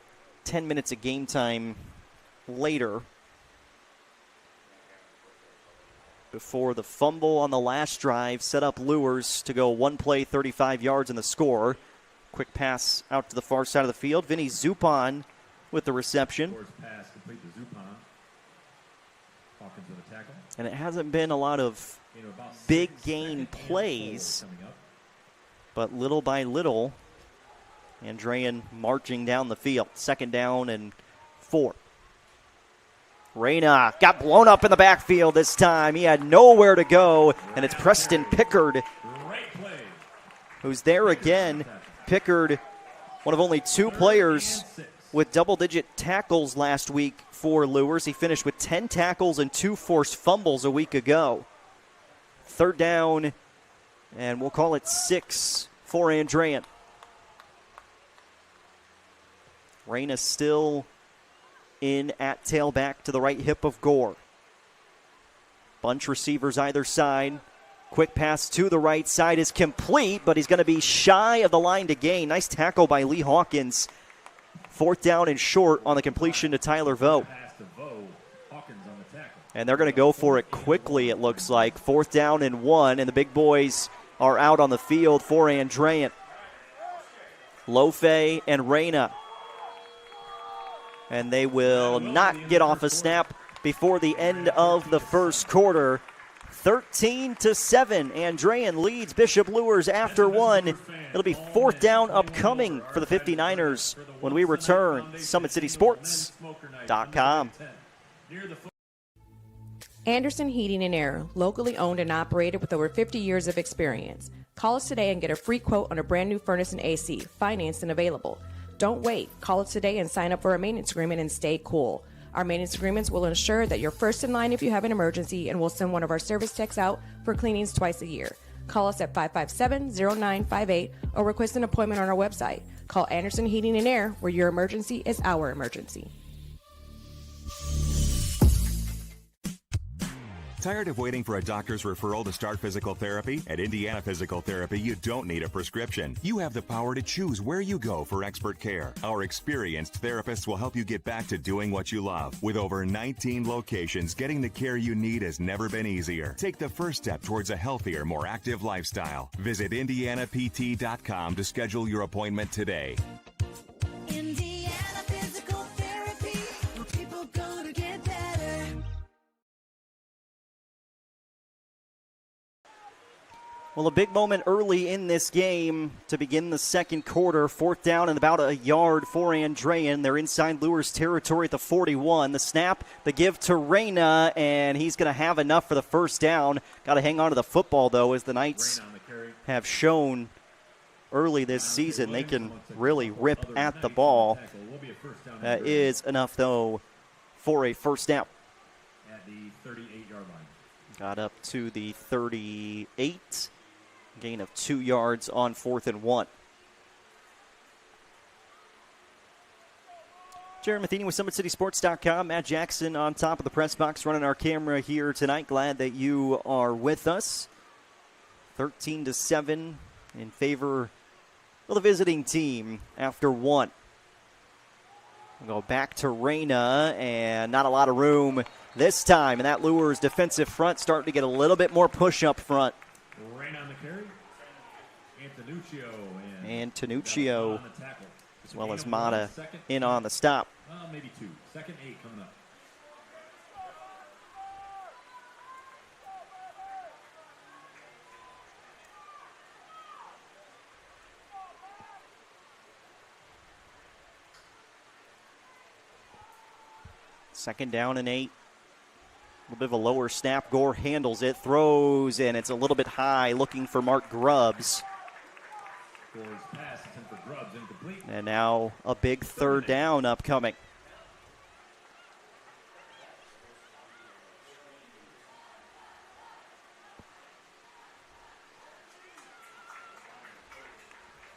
10 minutes of game time later before the fumble on the last drive set up Luers to go one play, 35 yards in the score. Quick pass out to the far side of the field. Vinny Zupon with the reception. And it hasn't been a lot of big gain plays, but little by little, Andrean marching down the field. Second down and 4. Reyna got blown up in the backfield this time. He had nowhere to go, and it's Preston Pickard who's there again. Pickard, one of only 2 players with double-digit tackles last week for Luers. He finished with 10 tackles and 2 forced fumbles a week ago. Third down, and we'll call it 6 for Andrean. Reyna still in at tailback to the right hip of Gore. Bunch receivers either side. Quick pass to the right side is complete, but he's going to be shy of the line to gain. Nice tackle by Lee Hawkins. Fourth down and short on the completion to Tyler Vogt. And they're going to go for it quickly, it looks like. Fourth down and 1, and the big boys are out on the field for Andrean. Lofay and Reyna. And they will not get off a snap before the end of the first quarter. 13-7. Andrean leads Bishop Luers after 1. It'll be fourth down upcoming for the 59ers when we return. SummitCitySports.com. Anderson Heating and Air, locally owned and operated with over 50 years of experience. Call us today and get a free quote on a brand new furnace and AC, financed and available. Don't wait. Call us today and sign up for a maintenance agreement and stay cool. Our maintenance agreements will ensure that you're first in line if you have an emergency, and we'll send one of our service techs out for cleanings twice a year. Call us at 557-0958 or request an appointment on our website. Call Anderson Heating and Air, where your emergency is our emergency. Tired of waiting for a doctor's referral to start physical therapy? At Indiana Physical Therapy, you don't need a prescription. You have the power to choose where you go for expert care. Our experienced therapists will help you get back to doing what you love. With over 19 locations, getting the care you need has never been easier. Take the first step towards a healthier, more active lifestyle. Visit IndianaPT.com to schedule your appointment today. Indiana Physical Therapy, where people go to get better. Well, a big moment early in this game to begin the second quarter. 4th down and about a yard for Andrean. They're inside Luers territory at the 41. The snap, the give to Reyna, and he's going to have enough for the first down. Got to hang on to the football, though, as the Knights have shown early this season. They can really rip at the ball. That is enough, though, for a first down. At the 38-yard line. Got up to the 38. Gain of 2 yards on 4th and 1. Jared Matheny with SummitCitySports.com. Matt Jackson on top of the press box running our camera here tonight. Glad that you are with us. 13-7 in favor of the visiting team after 1. We'll go back to Reyna, and not a lot of room this time. And that Luers defensive front starting to get a little bit more push up front. Reyna on the carry. Antonuccio, as well as Mata in on the stop. Maybe 2. 2nd 8 coming up. Second down and 8. A little bit of a lower snap. Gore handles it, throws, and it's a little bit high, looking for Mark Grubbs. And now a big 3rd down upcoming.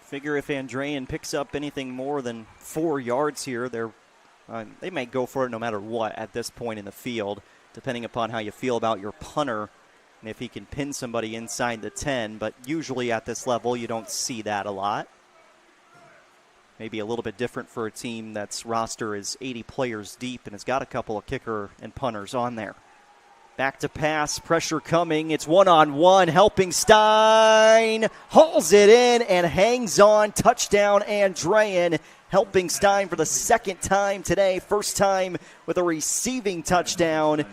Figure if Andrean picks up anything more than 4 yards here, they may go for it no matter what at this point in the field, depending upon how you feel about your punter and if he can pin somebody inside the 10. But usually at this level, you don't see that a lot. Maybe a little bit different for a team that's roster is 80 players deep and has got a couple of kicker and punters on there. Back to pass, pressure coming. It's one-on-one, helping Stein. Hauls it in and hangs on. Touchdown, Andrean. Helping Stein for the 2nd time today. First time with a receiving touchdown.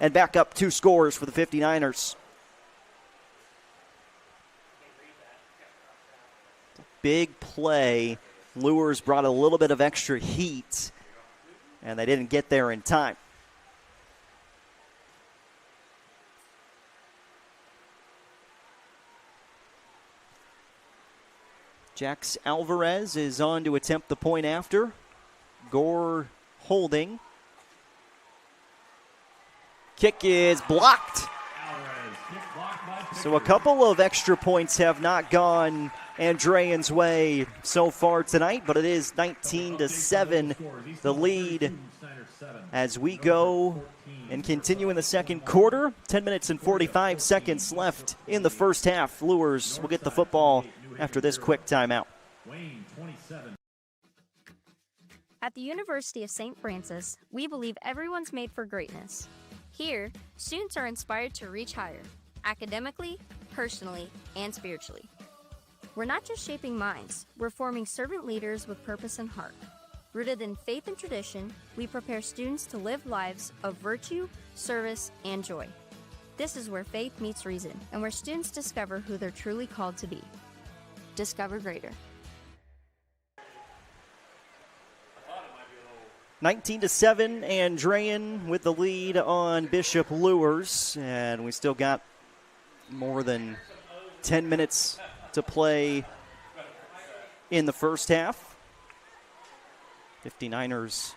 And back up 2 scores for the 59ers. Big play. Luers brought a little bit of extra heat, and they didn't get there in time. Jax Alvarez is on to attempt the point after. Gore holding. Kick is blocked. So a couple of extra points have not gone Andrean's way so far tonight, but it is 19-7 the lead as we go and continue in the second quarter. 10 minutes and 45 seconds left in the first half. Luers will get the football after this quick timeout. At the University of St. Francis, we believe everyone's made for greatness. Here, students are inspired to reach higher, academically, personally, and spiritually. We're not just shaping minds, we're forming servant leaders with purpose and heart. Rooted in faith and tradition, we prepare students to live lives of virtue, service, and joy. This is where faith meets reason, and where students discover who they're truly called to be. Discover greater. 19-7, Andrean with the lead on Bishop Luers, and we still got more than 10 minutes to play in the first half. 59ers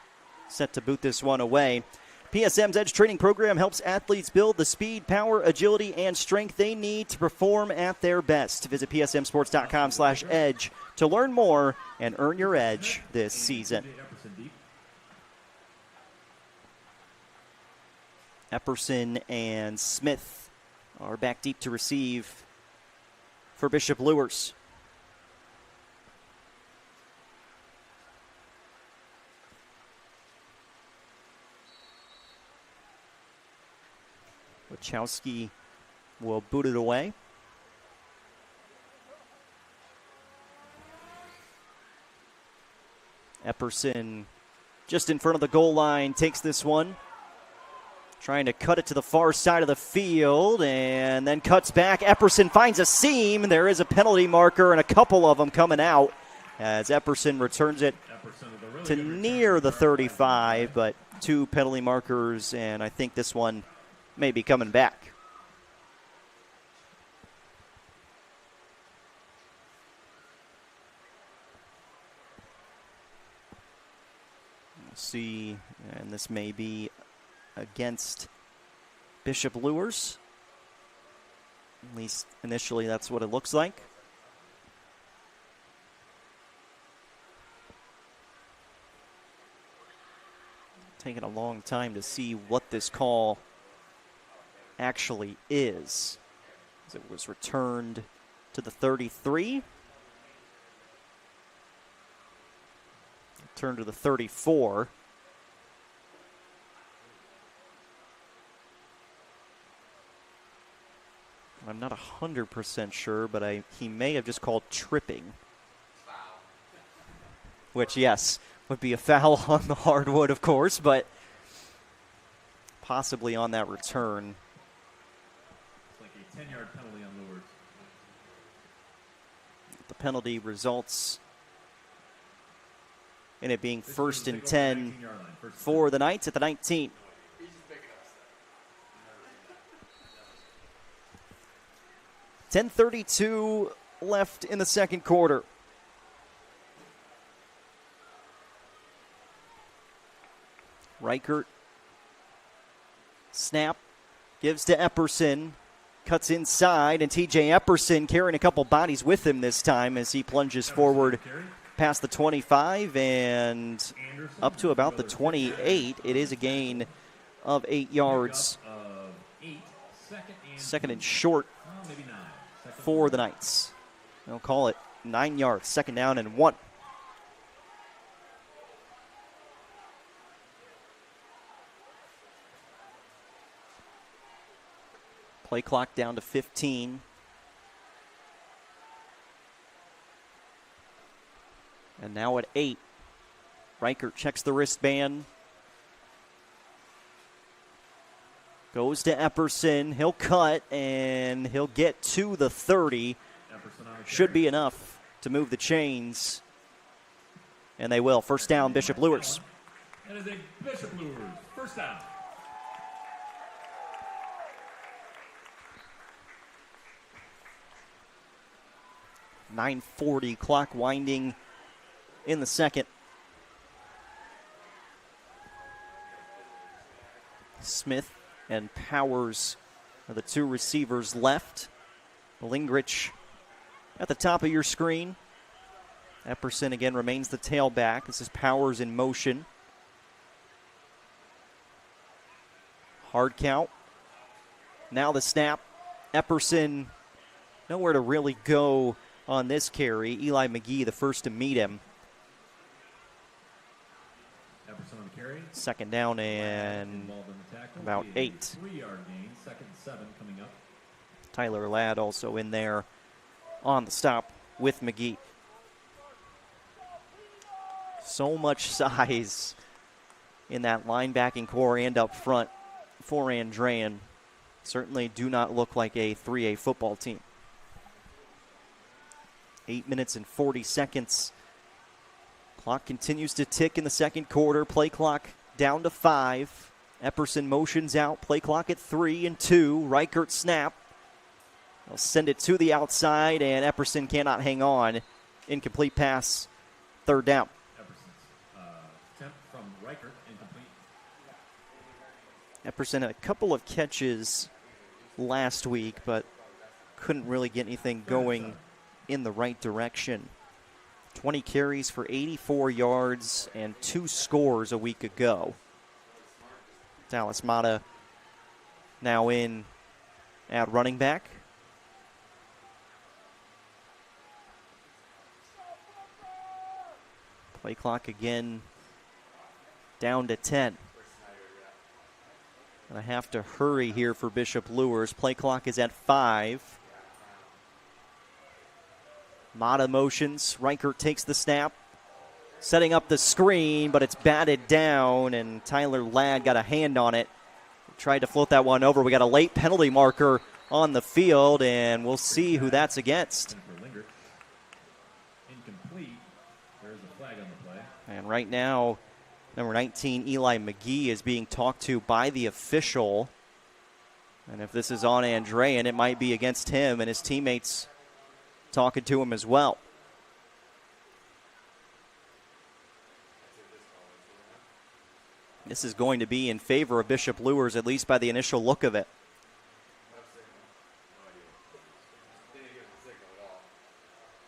set to boot this one away. PSM's Edge training program helps athletes build the speed, power, agility, and strength they need to perform at their best. Visit psmsports.com/edge to learn more and earn your edge this season. Epperson and Smith are back deep to receive for Bishop Luers. Wachowski will boot it away. Epperson just in front of the goal line takes this one. Trying to cut it to the far side of the field and then cuts back. Epperson finds a seam. There is a penalty marker and a couple of them coming out as Epperson returns it to near the 35, but 2 penalty markers, and I think this one may be coming back. We'll see, and this may be against Bishop Luers. At least initially that's what it looks like. Taking a long time to see what this call actually is. As it was returned to the 33. Returned to the 34. I'm not 100% sure, but he may have just called tripping. Which, yes, would be a foul on the hardwood, of course, but possibly on that return. It's like a 10-yard penalty on Luers. The penalty results in it being 1st and 10 for the Knights at the 19. .10:32 left in the second quarter. Reichert, snap, gives to Epperson, cuts inside, and TJ Epperson carrying a couple bodies with him this time as he plunges forward past the 25 and up to about the 28. It is a gain of 8 yards. Second and short for the Knights. They'll call it 9 yards, 2nd down and 1. Play clock down to 15. And now at 8. Reichert checks the wristband. Goes to Epperson. He'll cut, and he'll get to the 30. Should be enough to move the chains. And they will. First down, Bishop Luers. That is a Bishop Luers. First down. .940 clock winding in the second. Smith and Powers are the 2 receivers left. Lingrich at the top of your screen. Epperson again remains the tailback. This is Powers in motion. Hard count. Now the snap. Epperson nowhere to really go on this carry. Eli McGee the first to meet him. Epperson on the carry. 2nd down and about 8. 3-yard gain. 2nd and 7 coming up. Tyler Ladd also in there on the stop with McGee. So much size in that linebacking core and up front for Andrean. Certainly do not look like a 3A football team. 8 minutes and 40 seconds. Clock continues to tick in the second quarter. Play clock down to 5. Epperson motions out. Play clock at 3 and 2. Reichert snap. They'll send it to the outside, and Epperson cannot hang on. Incomplete pass. 3rd down. Epperson's attempt from Reichert, incomplete. Epperson had a couple of catches last week, but couldn't really get anything going in the right direction. 20 carries for 84 yards and 2 scores a week ago. Dallas Mata now in at running back. Play clock again down to 10. And I have to hurry here for Bishop Luers. Play clock is at 5. Mata motions. Reichert takes the snap. Setting up the screen, but it's batted down, and Tyler Ladd got a hand on it. Tried to float that one over. We got a late penalty marker on the field, and we'll see who that's against. Incomplete. There's a flag on the play. And right now, number 19, Eli McGee, is being talked to by the official. And if this is on Andrean, it might be against him, and his teammates talking to him as well. This is going to be in favor of Bishop Luers, at least by the initial look of it.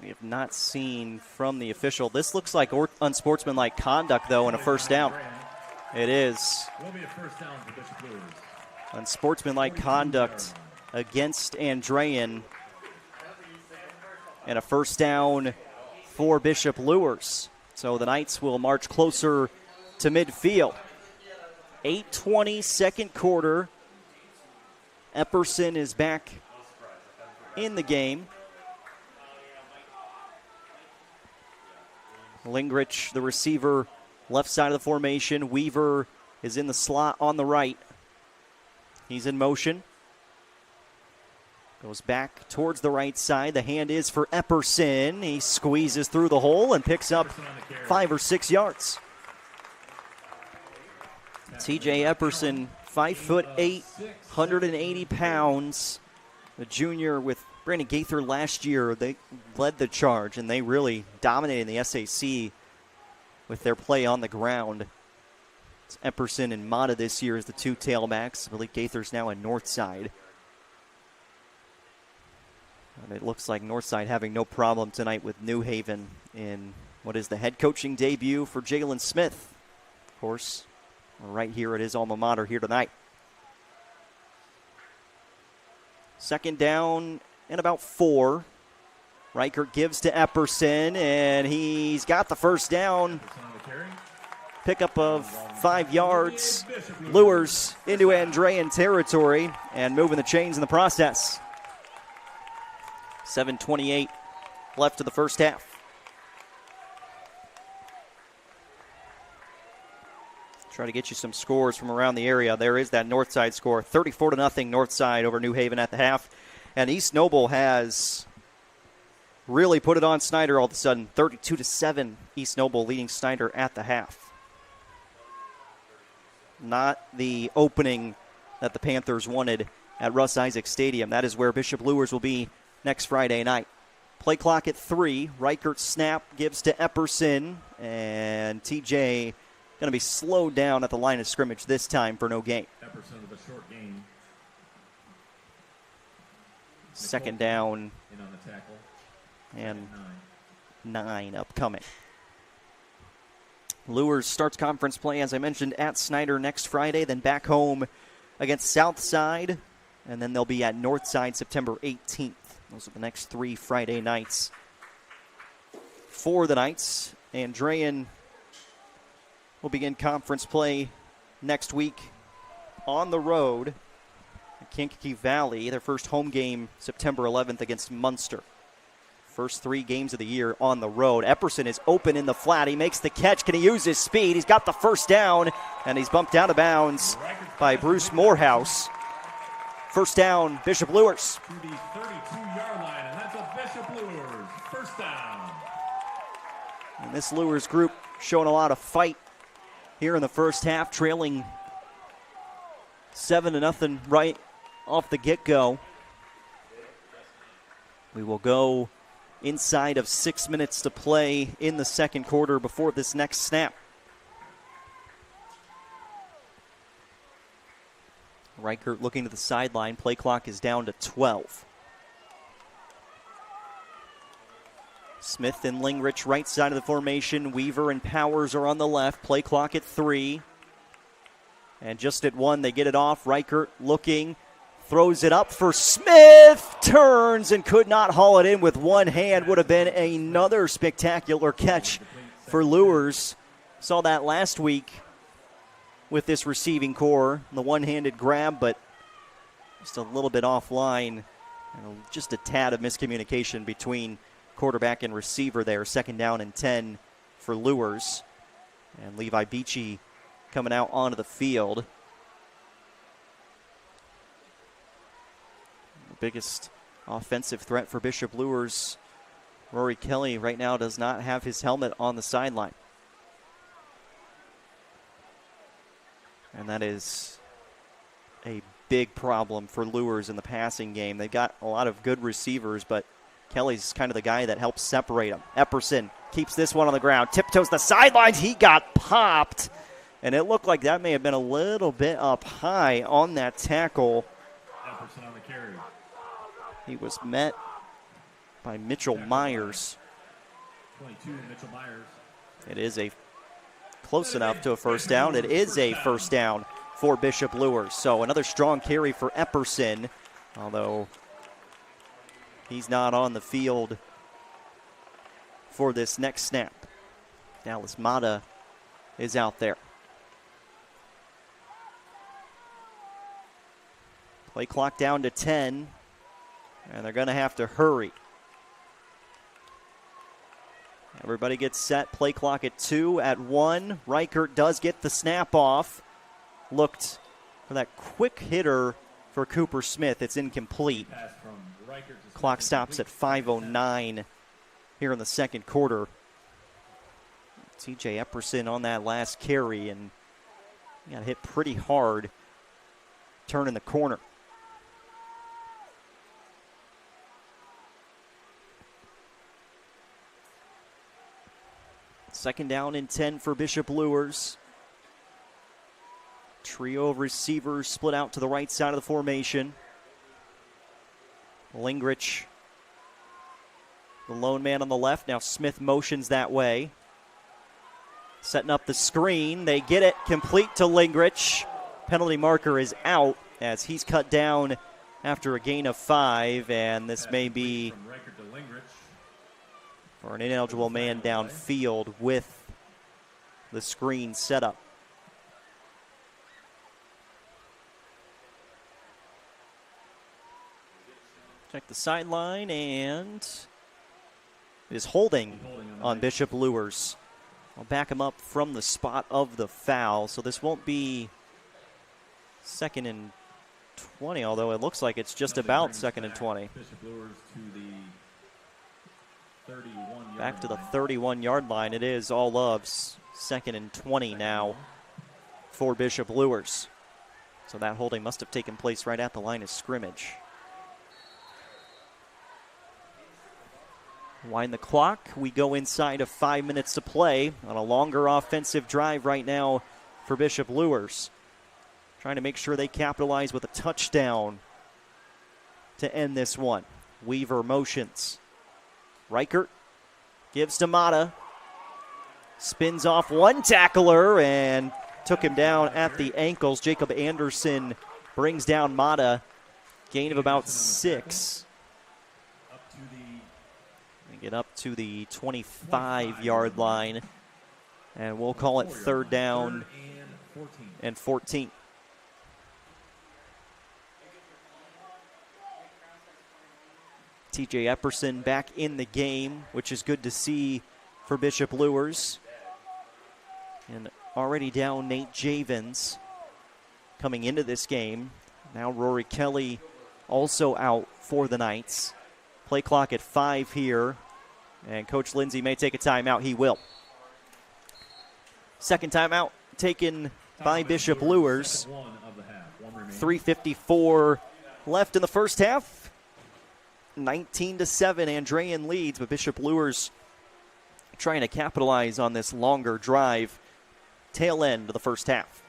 We have not seen from the official. This looks like unsportsmanlike conduct, though, and a first down. It is. Will be a first down for Bishop Luers. Unsportsmanlike conduct against Andrean, and a first down for Bishop Luers. So the Knights will march closer to midfield. 8:20 second quarter. Epperson is back in the game. Lingrich, the receiver, left side of the formation. Weaver is in the slot on the right. He's in motion. Goes back towards the right side. The hand is for Epperson. He squeezes through the hole and picks up 5 or 6 yards. TJ Epperson, 5'8", 180 pounds. A junior with Brandon Gaither last year. They led the charge, and they really dominated the SAC with their play on the ground. It's Epperson and Mata this year as the two tailbacks. I believe Gaither's now in Northside. And it looks like Northside having no problem tonight with New Haven in what is the head coaching debut for Jalen Smith. Of course, right here at his alma mater here tonight. Second down and about 4. Reichert gives to Epperson, and he's got the first down. Pickup of 5 yards. Luers into Andrean territory and moving the chains in the process. 7:28 left of the first half. Try to get you some scores from around the area. There is that Northside score, 34-0 Northside over New Haven at the half. And East Noble has really put it on Snyder all of a sudden. 32-7 East Noble leading Snyder at the half. Not the opening that the Panthers wanted at Russ Isaac Stadium. That is where Bishop Luers will be next Friday night. Play clock at 3. Reichert snap gives to Epperson, and TJ going to be slowed down at the line of scrimmage this time for no gain. Epperson with a short gain. Second down In on the tackle. and 9 upcoming. Luers starts conference play, as I mentioned, at Snyder next Friday, then back home against Southside, and then they'll be at Northside September 18th. Those are the next 3 Friday nights for the Knights. Andrean will begin conference play next week on the road at Kankakee Valley. Their first home game September 11th against Munster. First 3 games of the year on the road. Epperson is open in the flat. He makes the catch. Can he use his speed? He's got the first down, and he's bumped out of bounds by Bruce Morehouse. First down, Bishop Luers. To the 32-yard line, and that's a Bishop Luers. First down. And this Luers group showing a lot of fight here in the first half, trailing 7-0 right off the get-go. We will go inside of 6 minutes to play in the second quarter before this next snap. Reichert looking to the sideline. Play clock is down to 12. Smith and Lingrich right side of the formation. Weaver and Powers are on the left. Play clock at 3. And just at 1, they get it off. Reichert looking, Throws it up for Smith. Turns and could not haul it in with one hand. Would have been another spectacular catch for Luers. Saw that last week with this receiving core. The one-handed grab, but just a little bit offline. Just a tad of miscommunication between quarterback and receiver there. 2nd down and 10 for Luers. And Levi Beachy coming out onto the field. The biggest offensive threat for Bishop Luers, Rory Kelly, right now does not have his helmet on the sideline. And that is a big problem for Luers in the passing game. They've got a lot of good receivers, but Kelly's kind of the guy that helps separate them. Epperson keeps this one on the ground, tiptoes the sidelines. He got popped, and it looked like that may have been a little bit up high on that tackle. Epperson on the carry. He was met by Mitchell Myers. 22, Mitchell Myers. It is a close enough to a first down. It is a first down for Bishop Luers. So another strong carry for Epperson, although he's not on the field for this next snap. Dallas Mata is out there. Play clock down to 10, and they're going to have to hurry. Everybody gets set. Play clock at 2, at 1. Reichert does get the snap off. Looked for that quick hitter for Cooper Smith. It's incomplete. Clock stops at 5:09 here in the second quarter. TJ Epperson on that last carry, and he got hit pretty hard turning the corner. Second down and 10 for Bishop Luers. Trio of receivers split out to the right side of the formation. Lingrich, the lone man on the left. Now Smith motions that way. Setting up the screen. They get it complete to Lingrich. Penalty marker is out as he's cut down after a gain of 5, and this may be for an ineligible man downfield with the screen set up. Check the sideline, and it is holding on Bishop Luers. I'll back him up from the spot of the foul, so this won't be 2nd and 20, although it looks like it's just about 2nd and 20. Bishop Luers to the 31-yard Back to the 31-yard line. It is all of 2nd and 20 now for Bishop Luers. So that holding must have taken place right at the line of scrimmage. Wind the clock. We go inside of 5 minutes to play on a longer offensive drive right now for Bishop Luers. Trying to make sure they capitalize with a touchdown to end this one. Weaver motions. Reichert gives to Mata. Spins off one tackler and took him down at the ankles. Jacob Anderson brings down Mata. Gain of about 6. They get up to the 25-yard line. And we'll call it 3rd down and 14. TJ Epperson back in the game, which is good to see for Bishop Luers. And already down Nate Javins coming into this game. Now Rory Kelly also out for the Knights. Play clock at 5 here. And Coach Lindsay may take a timeout. He will. Second timeout taken by Bishop Luers. 3:54 left in the first half. 19-7, Andrean leads, but Bishop Luers trying to capitalize on this longer drive. Tail end of the first half.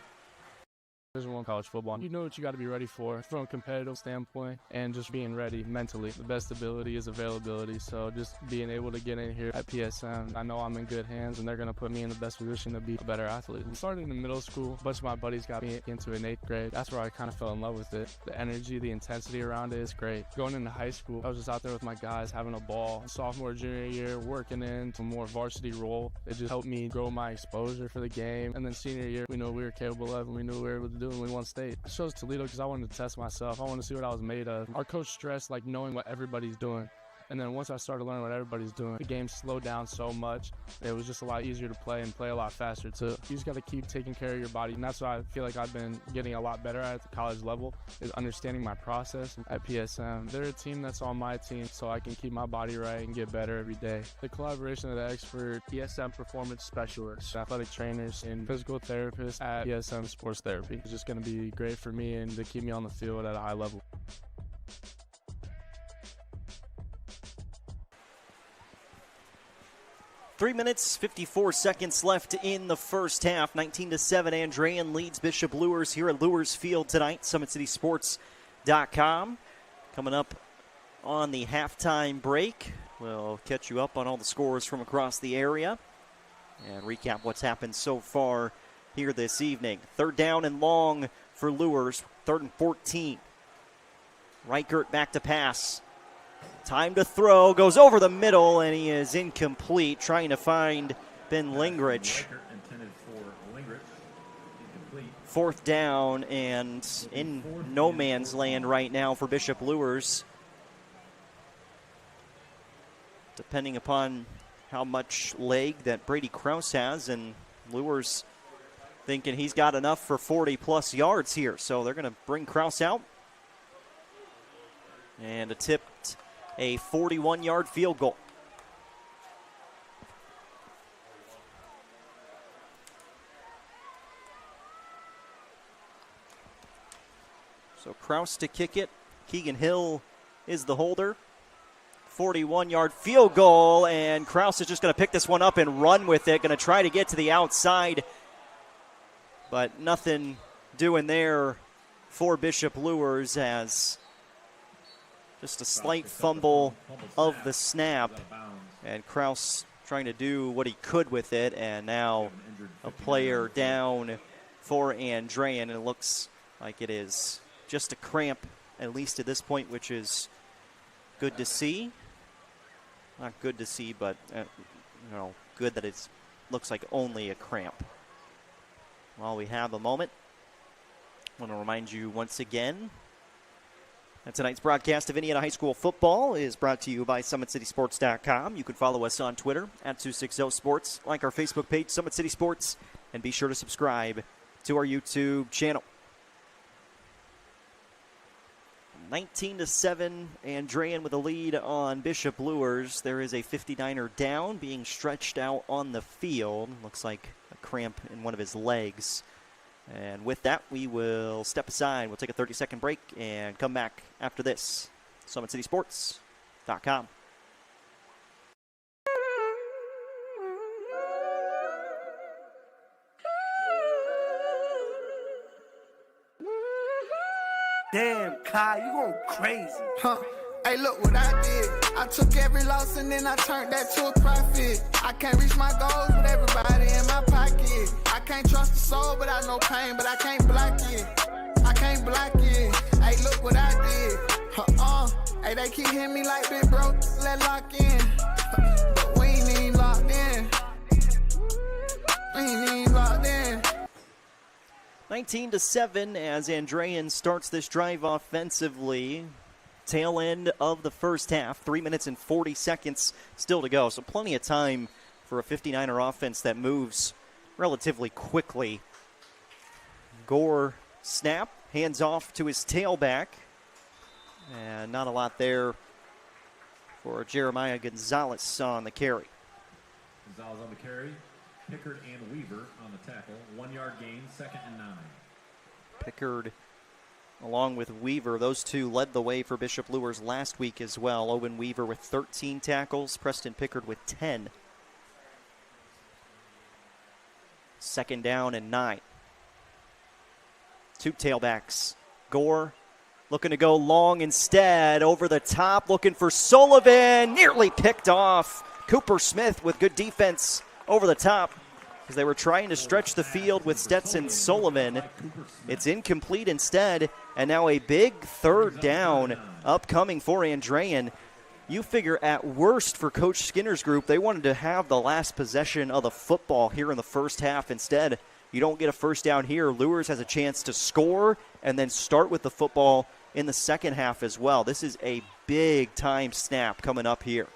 Division I college football. You know what you got to be ready for from a competitive standpoint and just being ready mentally. The best ability is availability, so just being able to get in here at PSM, I know I'm in good hands and they're going to put me in the best position to be a better athlete. I started in middle school. A bunch of my buddies got me into in 8th grade. That's where I kind of fell in love with it. The energy, the intensity around it is great. Going into high school, I was just out there with my guys having a ball. Sophomore, junior year, working into a more varsity role. It just helped me grow my exposure for the game. And then senior year, we know we were capable of and we knew we were able to do it and we won state. I chose Toledo because I wanted to test myself. I wanted to see what I was made of. Our coach stressed like knowing what everybody's doing. And then once I started learning what everybody's doing, the game slowed down so much. It was just a lot easier to play and play a lot faster too. You just got to keep taking care of your body. And that's what I feel like I've been getting a lot better at the college level, is understanding my process at PSM. They're a team that's on my team, so I can keep my body right and get better every day. The collaboration of the expert PSM performance specialists, athletic trainers, and physical therapists at PSM Sports Therapy is just going to be great for me and to keep me on the field at a high level. 3 minutes, 54 seconds left in the first half. 19-7, Andrean leads Bishop Luers here at Luers Field tonight. SummitCitySports.com. Coming up on the halftime break, we'll catch you up on all the scores from across the area and recap what's happened so far here this evening. 3rd down and long for Luers, 3rd and 14. Reichert back to pass. Time to throw, goes over the middle, and he is incomplete, trying to find Ben Lingrich. 4th down and in no man's land right now for Bishop Luers. Depending upon how much leg that Brady Krause has, and Luers thinking he's got enough for 40-plus yards here. So they're going to bring Krause out. And attempt a 41-yard field goal. So Krause to kick it. Keegan Hill is the holder. 41-yard field goal, and Krause is just going to pick this one up and run with it. Going to try to get to the outside, but nothing doing there for Bishop Luers, as just a slight fumble of the snap, and Krause trying to do what he could with it, and now a player down for Andrean, and it looks like it is just a cramp, at least at this point, which is good to see. Not good to see, but good that it looks like only a cramp. While we have a moment, I want to remind you once again that tonight's broadcast of Indiana High School football is brought to you by SummitCitySports.com. You can follow us on Twitter at 260Sports, like our Facebook page, Summit City Sports, and be sure to subscribe to our YouTube channel. 19-7, Andrean with a lead on Bishop Luers. There is a 59er down being stretched out on the field. Looks like a cramp in one of his legs. And with that, we will step aside. We'll take a 30-second break and come back after this. SummitCitySports.com. Damn, Kai, you going crazy. Huh. Hey, look what I did. I took every loss and then I turned that to a profit. I can't reach my goals with everybody in my pocket. I can't trust the soul, but I know pain, but I can't block it. I can't block it. Hey, look what I did. Hey, they keep hitting me like big bro, let lock in. But we ain't even locked in. We ain't even locked in. 19-7 as Andrean starts this drive offensively. Tail end of the first half. 3 minutes and 40 seconds still to go. So plenty of time for a 59er offense that moves relatively quickly. Gore snap, hands off to his tailback. And not a lot there for Jeremiah Gonzalez on the carry. Gonzalez on the carry. Pickard and Weaver on the tackle. 1 yard gain, 2nd and 9. Pickard along with Weaver, those two led the way for Bishop Luers last week as well. Owen Weaver with 13 tackles, Preston Pickard with 10. 2nd down and 9. Two tailbacks. Gore looking to go long instead. Over the top, looking for Sullivan. Nearly picked off. Cooper Smith with good defense over the top as they were trying to stretch the field with Stetson Sullivan. It's incomplete instead, and now a big third down upcoming for Andrean. You figure at worst for Coach Skinner's group, they wanted to have the last possession of the football here in the first half. Instead, you don't get a first down here. Luers has a chance to score and then start with the football in the second half as well. This is a big-time snap coming up here.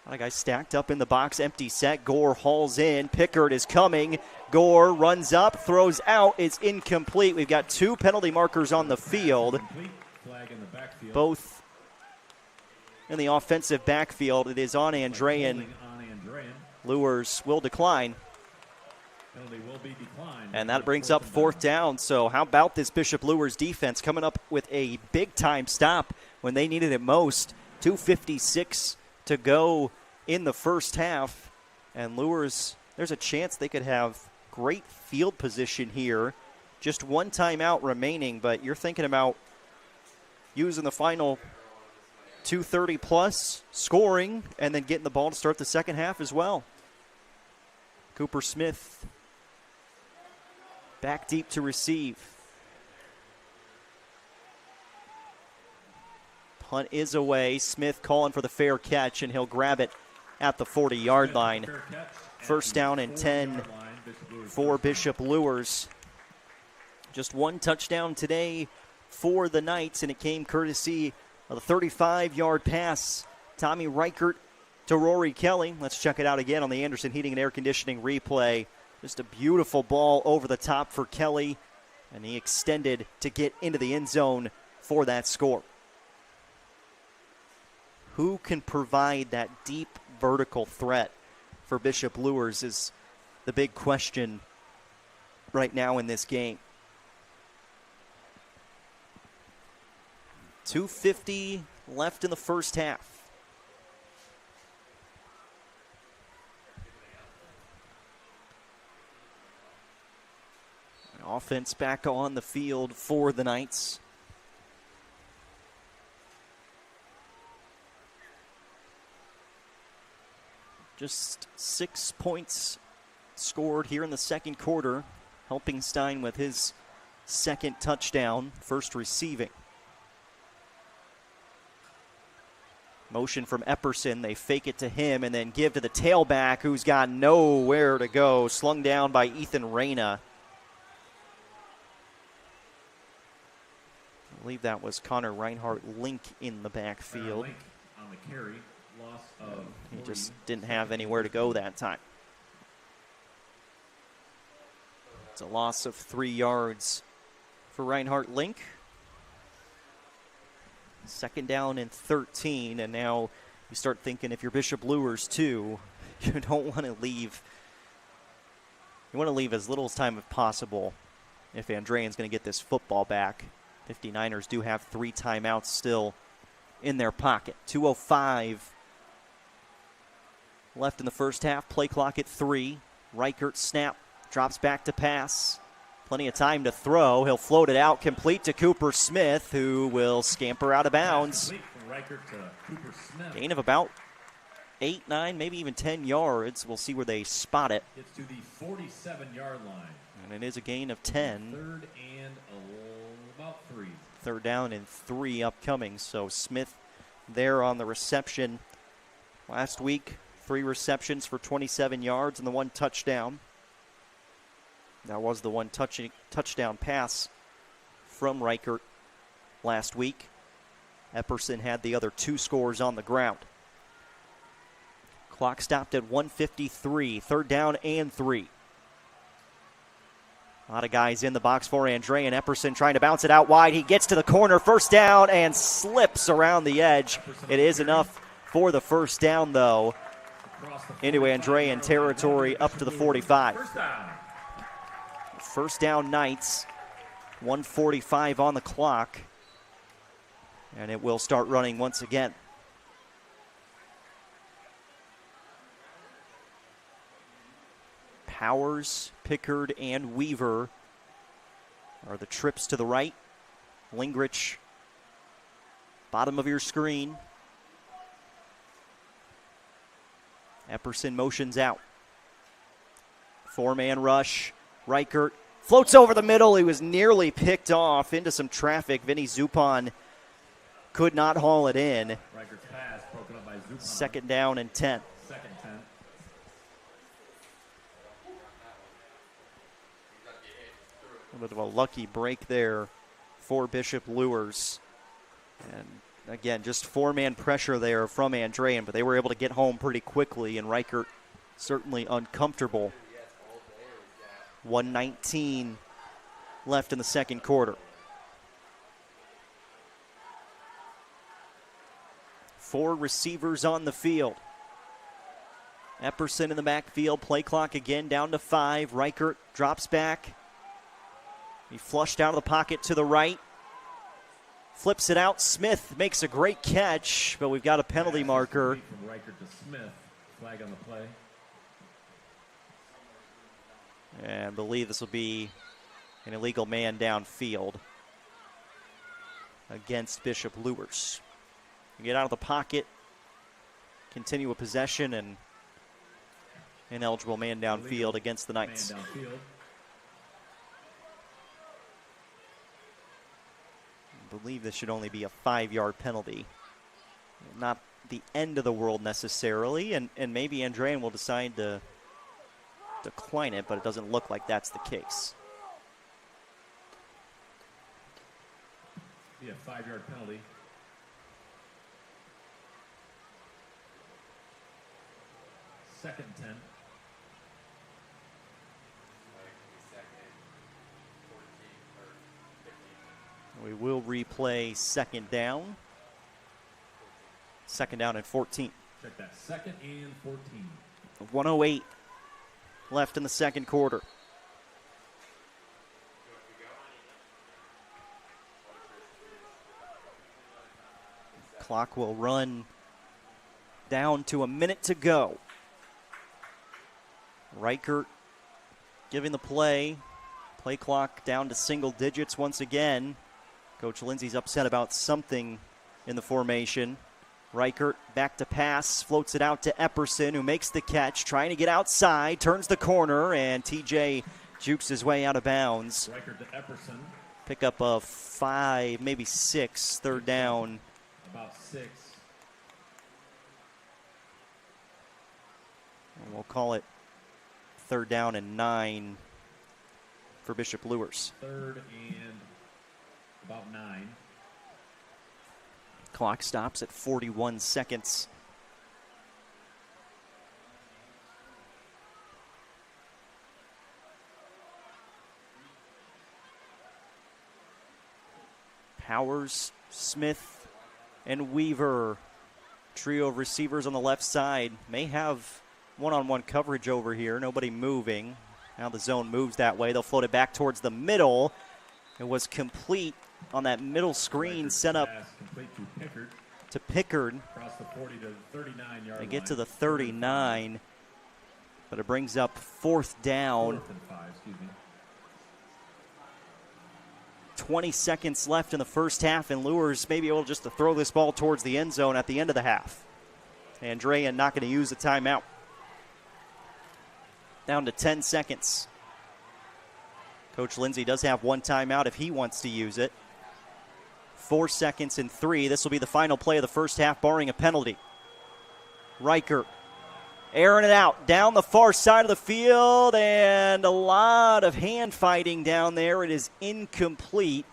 A lot of guys stacked up in the box, empty set. Gore hauls in. Pickard is coming. Gore runs up, throws out. It's incomplete. We've got two penalty markers on the field. Both in the offensive backfield. It is on Andrean. Luers will decline. And that brings up fourth down. So how about this Bishop Luers defense coming up with a big-time stop when they needed it most. 2:56 to go in the first half. And Luers, there's a chance they could have great field position here. Just one timeout remaining, but you're thinking about using the final 2:30 plus, scoring, and then getting the ball to start the second half as well. Cooper Smith back deep to receive. Punt is away. Smith calling for the fair catch, and he'll grab it at the 40-yard line. First down and 10 for Bishop Luers. Just one touchdown today for the Knights, and it came courtesy of the 35-yard pass. Tommy Reichert to Rory Kelly. Let's check it out again on the Anderson Heating and Air Conditioning replay. Just a beautiful ball over the top for Kelly, and he extended to get into the end zone for that score. Who can provide that deep vertical threat for Bishop Luers is the big question right now in this game. 2:50 left in the first half. Offense back on the field for the Knights. Just 6 points scored here in the second quarter. Helpingstein with his second touchdown, first receiving. Motion from Epperson. They fake it to him and then give to the tailback who's got nowhere to go. Slung down by Ethan Reyna. I believe that was Connor Reinhardt-Link in the backfield. On the carry, loss of he just didn't have anywhere to go that time. It's a loss of 3 yards for Reinhardt-Link. Second down and 13, and now you start thinking if you're Bishop Luers too, you don't want to leave. You want to leave as little as time as possible if Andrean's going to get this football back. 59ers do have 3 timeouts still in their pocket. 2:05 left in the first half. Play clock at 3. Reichert snap, drops back to pass. Plenty of time to throw. He'll float it out, complete to Cooper Smith, who will scamper out of bounds. Gain of about 8, 9, maybe even 10 yards. We'll see where they spot it. It's to the 47-yard line. And it is a gain of 10. Third and about 3. Third down and 3 upcoming. So Smith there on the reception. Last week, 3 receptions for 27 yards and the 1 touchdown. That was the 1 touchdown pass from Reichert last week. Epperson had the other 2 scores on the ground. Clock stopped at 1:53. Third down and 3. A lot of guys in the box for Andrean. Epperson trying to bounce it out wide. He gets to the corner, first down, and slips around the edge. It is enough for the first down, though. Into Andrean territory up to the 45. First down Knights. 1:45 on the clock. And it will start running once again. Powers, Pickard, and Weaver are the trips to the right. Lingrich, bottom of your screen. Epperson motions out. 4-man rush. Reichert floats over the middle. He was nearly picked off into some traffic. Vinny Zupon could not haul it in. Reichert's pass broken up by Zupon. 2nd down and 10. Second 10. A bit of a lucky break there for Bishop Luers. And again, just 4-man pressure there from Andrean, but they were able to get home pretty quickly, and Reichert certainly uncomfortable. 1:19 left in the second quarter. 4 receivers on the field. Epperson in the backfield. Play clock again down to 5. Reichert drops back. He flushed out of the pocket to the right. Flips it out. Smith makes a great catch, but we've got a penalty marker. From Reichert to Smith. Flag on the play. And I believe this will be an illegal man downfield against Bishop Luers. Get out of the pocket, continue a possession, and ineligible man downfield against the Knights. Man downfield. I believe this should only be a 5-yard penalty. Not the end of the world necessarily, and maybe Andrean will decide to decline it, but it doesn't look like that's the case. Be a 5-yard penalty. Second 10. We will replay 2nd down. 2nd down and 14. Check that. 2nd and 14. 1:08 left in the second quarter. Clock will run down to a minute to go. Reichert giving the play. Play clock down to single digits once again. Coach Lindsay's upset about something in the formation. Reichert back to pass, floats it out to Epperson, who makes the catch, trying to get outside, turns the corner, and TJ jukes his way out of bounds. Reichert to Epperson. Pick up a 5, maybe 6, 3rd down. About 6. And we'll call it 3rd down and 9 for Bishop Luers. 3rd and about 9. Clock stops at 41 seconds. Powers, Smith, and Weaver. Trio of receivers on the left side. May have one-on-one coverage over here. Nobody moving. Now the zone moves that way. They'll float it back towards the middle. It was complete on that middle screen, set up to Pickard. Across the 40 to 39 yard They get line. to the 39, but it brings up 4th down. 4th and 5, excuse me. 20 seconds left in the first half, and Luers may be able just to throw this ball towards the end zone at the end of the half. Andrean not going to use the timeout. Down to 10 seconds. Coach Lindsay does have one timeout if he wants to use it. 4 seconds and 3. This will be the final play of the first half, barring a penalty. Reichert airing it out down the far side of the field, and a lot of hand fighting down there. It is incomplete,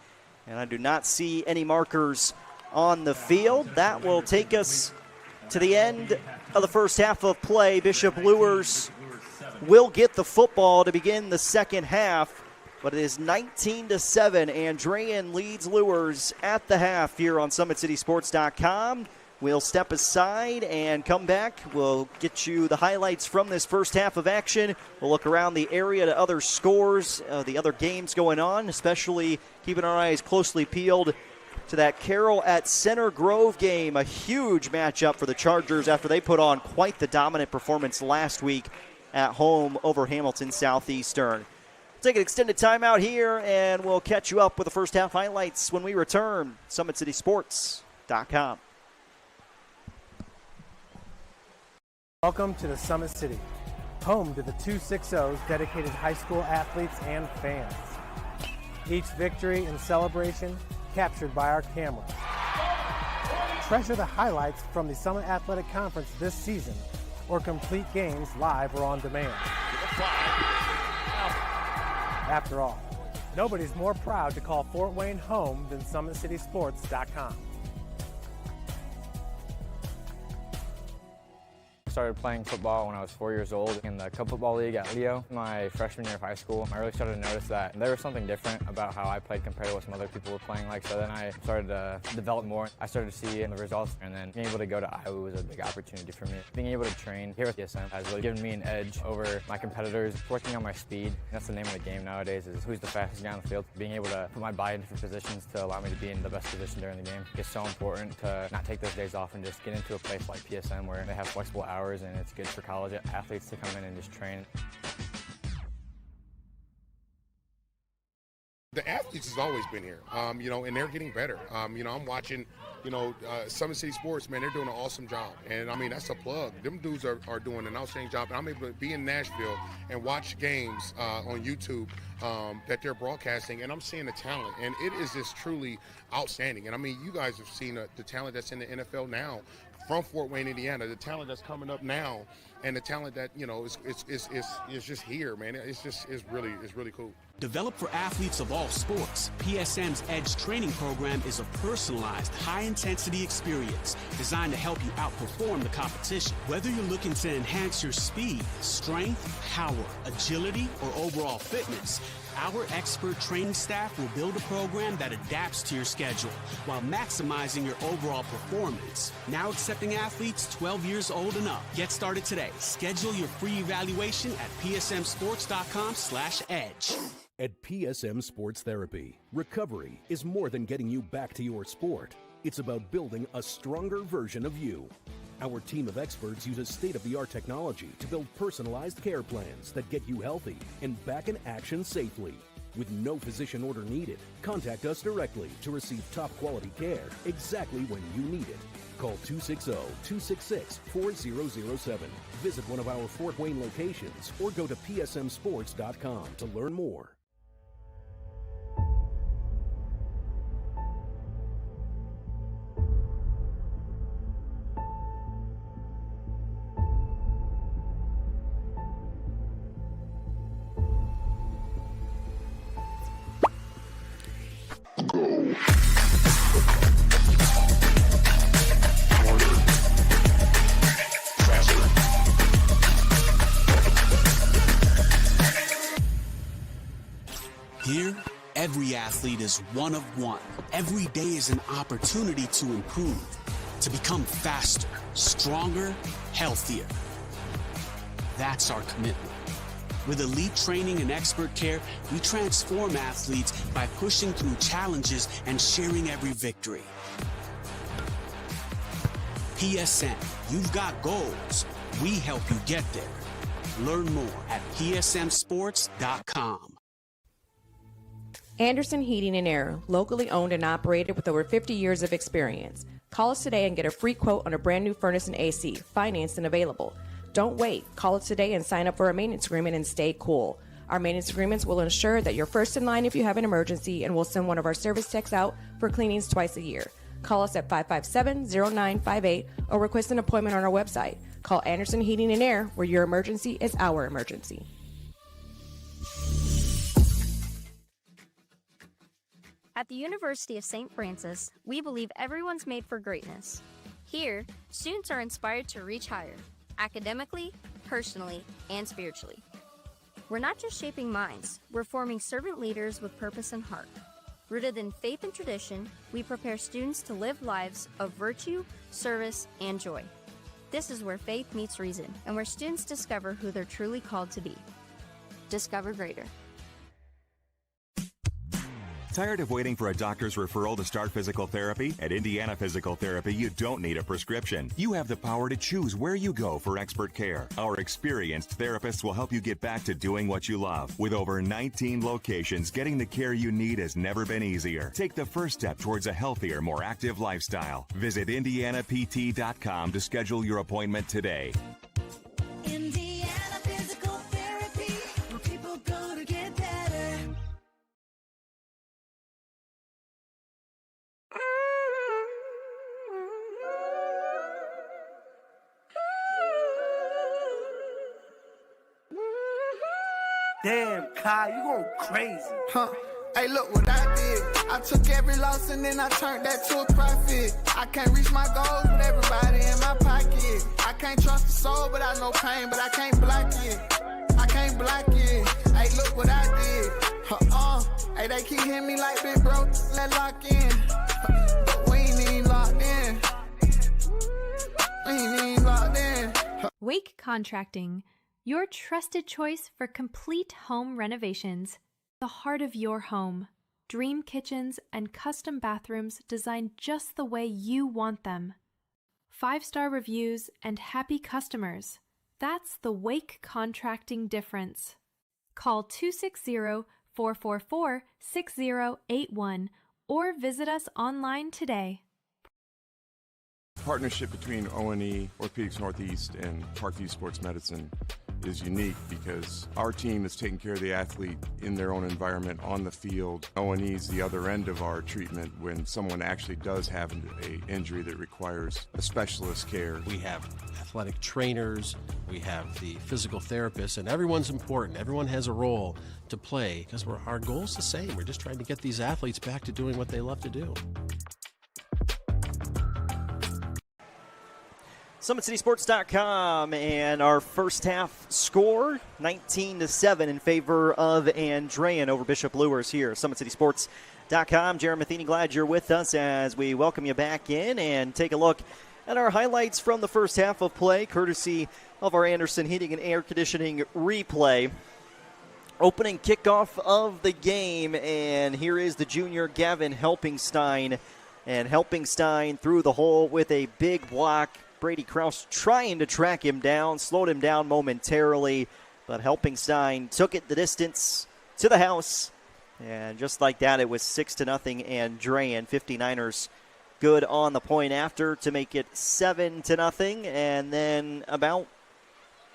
and I do not see any markers on the field. That will take us to the end of the first half of play. Bishop Luers will get the football to begin the second half, but it is 19-7. Andrean leads Luers at the half here on SummitCitySports.com. We'll step aside and come back. We'll get you the highlights from this first half of action. We'll look around the area to other scores, the other games going on, especially keeping our eyes closely peeled to that Carroll at Center Grove game. A huge matchup for the Chargers after they put on quite the dominant performance last week at home over Hamilton Southeastern. Take an extended timeout here, and we'll catch you up with the first half highlights when we return. SummitCitySports.com. Welcome to the Summit City, home to the 260's dedicated high school athletes and fans. Each victory and celebration captured by our cameras. Treasure the highlights from the Summit Athletic Conference this season, or complete games live or on demand. After all, nobody's more proud to call Fort Wayne home than SummitCitySports.com. Started playing football when I was 4 years old in the Cup Football League at Leo. My freshman year of high school, I really started to notice that there was something different about how I played compared to what some other people were playing like. So then I started to develop more. I started to see the results, and then being able to go to Iowa was a big opportunity for me. Being able to train here with PSM has really given me an edge over my competitors. Working on my speed, that's the name of the game nowadays, is who's the fastest guy on the field. Being able to put my body in different positions to allow me to be in the best position during the game. It's so important to not take those days off and just get into a place like PSM where they have flexible hours, and it's good for college athletes to come in and just train. The athletes has always been here, and they're getting better. I'm watching, Summit City Sports, man, they're doing an awesome job. And, that's a plug. Them dudes are doing an outstanding job. And I'm able to be in Nashville and watch games on YouTube that they're broadcasting, and I'm seeing the talent. And it is just truly outstanding. And, you guys have seen the talent that's in the NFL now from Fort Wayne, Indiana, the talent that's coming up now, and the talent that, is just here, man. It's really cool. Developed for athletes of all sports, PSM's Edge training program is a personalized, high-intensity experience designed to help you outperform the competition. Whether you're looking to enhance your speed, strength, power, agility, or overall fitness, our expert training staff will build a program that adapts to your schedule while maximizing your overall performance. Now accepting athletes 12 years old and up. Get started today. Schedule your free evaluation at psmsports.com/edge. At PSM Sports Therapy, recovery is more than getting you back to your sport. It's about building a stronger version of you. Our team of experts uses state-of-the-art technology to build personalized care plans that get you healthy and back in action safely. With no physician order needed, contact us directly to receive top-quality care exactly when you need it. Call 260-266-4007. Visit one of our Fort Wayne locations or go to psmsports.com to learn more. Here, every athlete is one of one. Every day is an opportunity to improve, to become faster, stronger, healthier. That's our commitment. With elite training and expert care, we transform athletes by pushing through challenges and sharing every victory. PSM, you've got goals. We help you get there. Learn more at psmsports.com. Anderson Heating and Air, locally owned and operated with over 50 years of experience. Call us today and get a free quote on a brand new furnace and AC, financed and available. Don't wait. Call us today and sign up for a maintenance agreement and stay cool. Our maintenance agreements will ensure that you're first in line if you have an emergency, and we'll send one of our service techs out for cleanings twice a year. Call us at 557-0958 or request an appointment on our website. Call Anderson Heating and Air, where your emergency is our emergency. At the University of St. Francis, we believe everyone's made for greatness. Here, students are inspired to reach higher, academically, personally, and spiritually. We're not just shaping minds, we're forming servant leaders with purpose and heart. Rooted in faith and tradition, we prepare students to live lives of virtue, service, and joy. This is where faith meets reason, and where students discover who they're truly called to be. Discover greater. Tired of waiting for a doctor's referral to start physical therapy? At Indiana Physical Therapy, you don't need a prescription. You have the power to choose where you go for expert care. Our experienced therapists will help you get back to doing what you love. With over 19 locations, getting the care you need has never been easier. Take the first step towards a healthier, more active lifestyle. Visit IndianaPT.com to schedule your appointment today. Indiana Physical Therapy, where people go to get better. Damn, Kai, you going crazy. Huh. Hey, look what I did. I took every loss and then I turned that to a profit. I can't reach my goals with everybody in my pocket. I can't trust the soul, but I know pain, but I can't block it. I can't block it. Hey, look what I did. Hey, they keep hitting me like big bro, let lock in. But we ain't even locked in. We ain't even locked in. Wake Contracting, your trusted choice for complete home renovations. The heart of your home. Dream kitchens and custom bathrooms designed just the way you want them. 5-star reviews and happy customers. That's the Wake Contracting difference. Call 260-444-6081 or visit us online today. Partnership between O&E, Orthopedics Northeast, and Parkview Sports Medicine is unique because our team is taking care of the athlete in their own environment on the field. O&E is the other end of our treatment when someone actually does have an injury that requires a specialist care. We have athletic trainers, we have the physical therapists, and everyone's important. Everyone has a role to play because our goal is the same. We're just trying to get these athletes back to doing what they love to do. SummitCitySports.com, and our first half score, 19-7 in favor of Andrean over Bishop Luers here. SummitCitySports.com. Jared Matheny, glad you're with us as we welcome you back in and take a look at our highlights from the first half of play, courtesy of our Anderson Heating and Air Conditioning replay. Opening kickoff of the game, and here is the junior Gavin Helpingstein. And Helpingstein through the hole with a big block. Brady Krause trying to track him down, slowed him down momentarily, but Helpingstein took it the distance to the house. And just like that, it was 6-0 Andrean. 59ers good on the point after to make it 7-0. And then about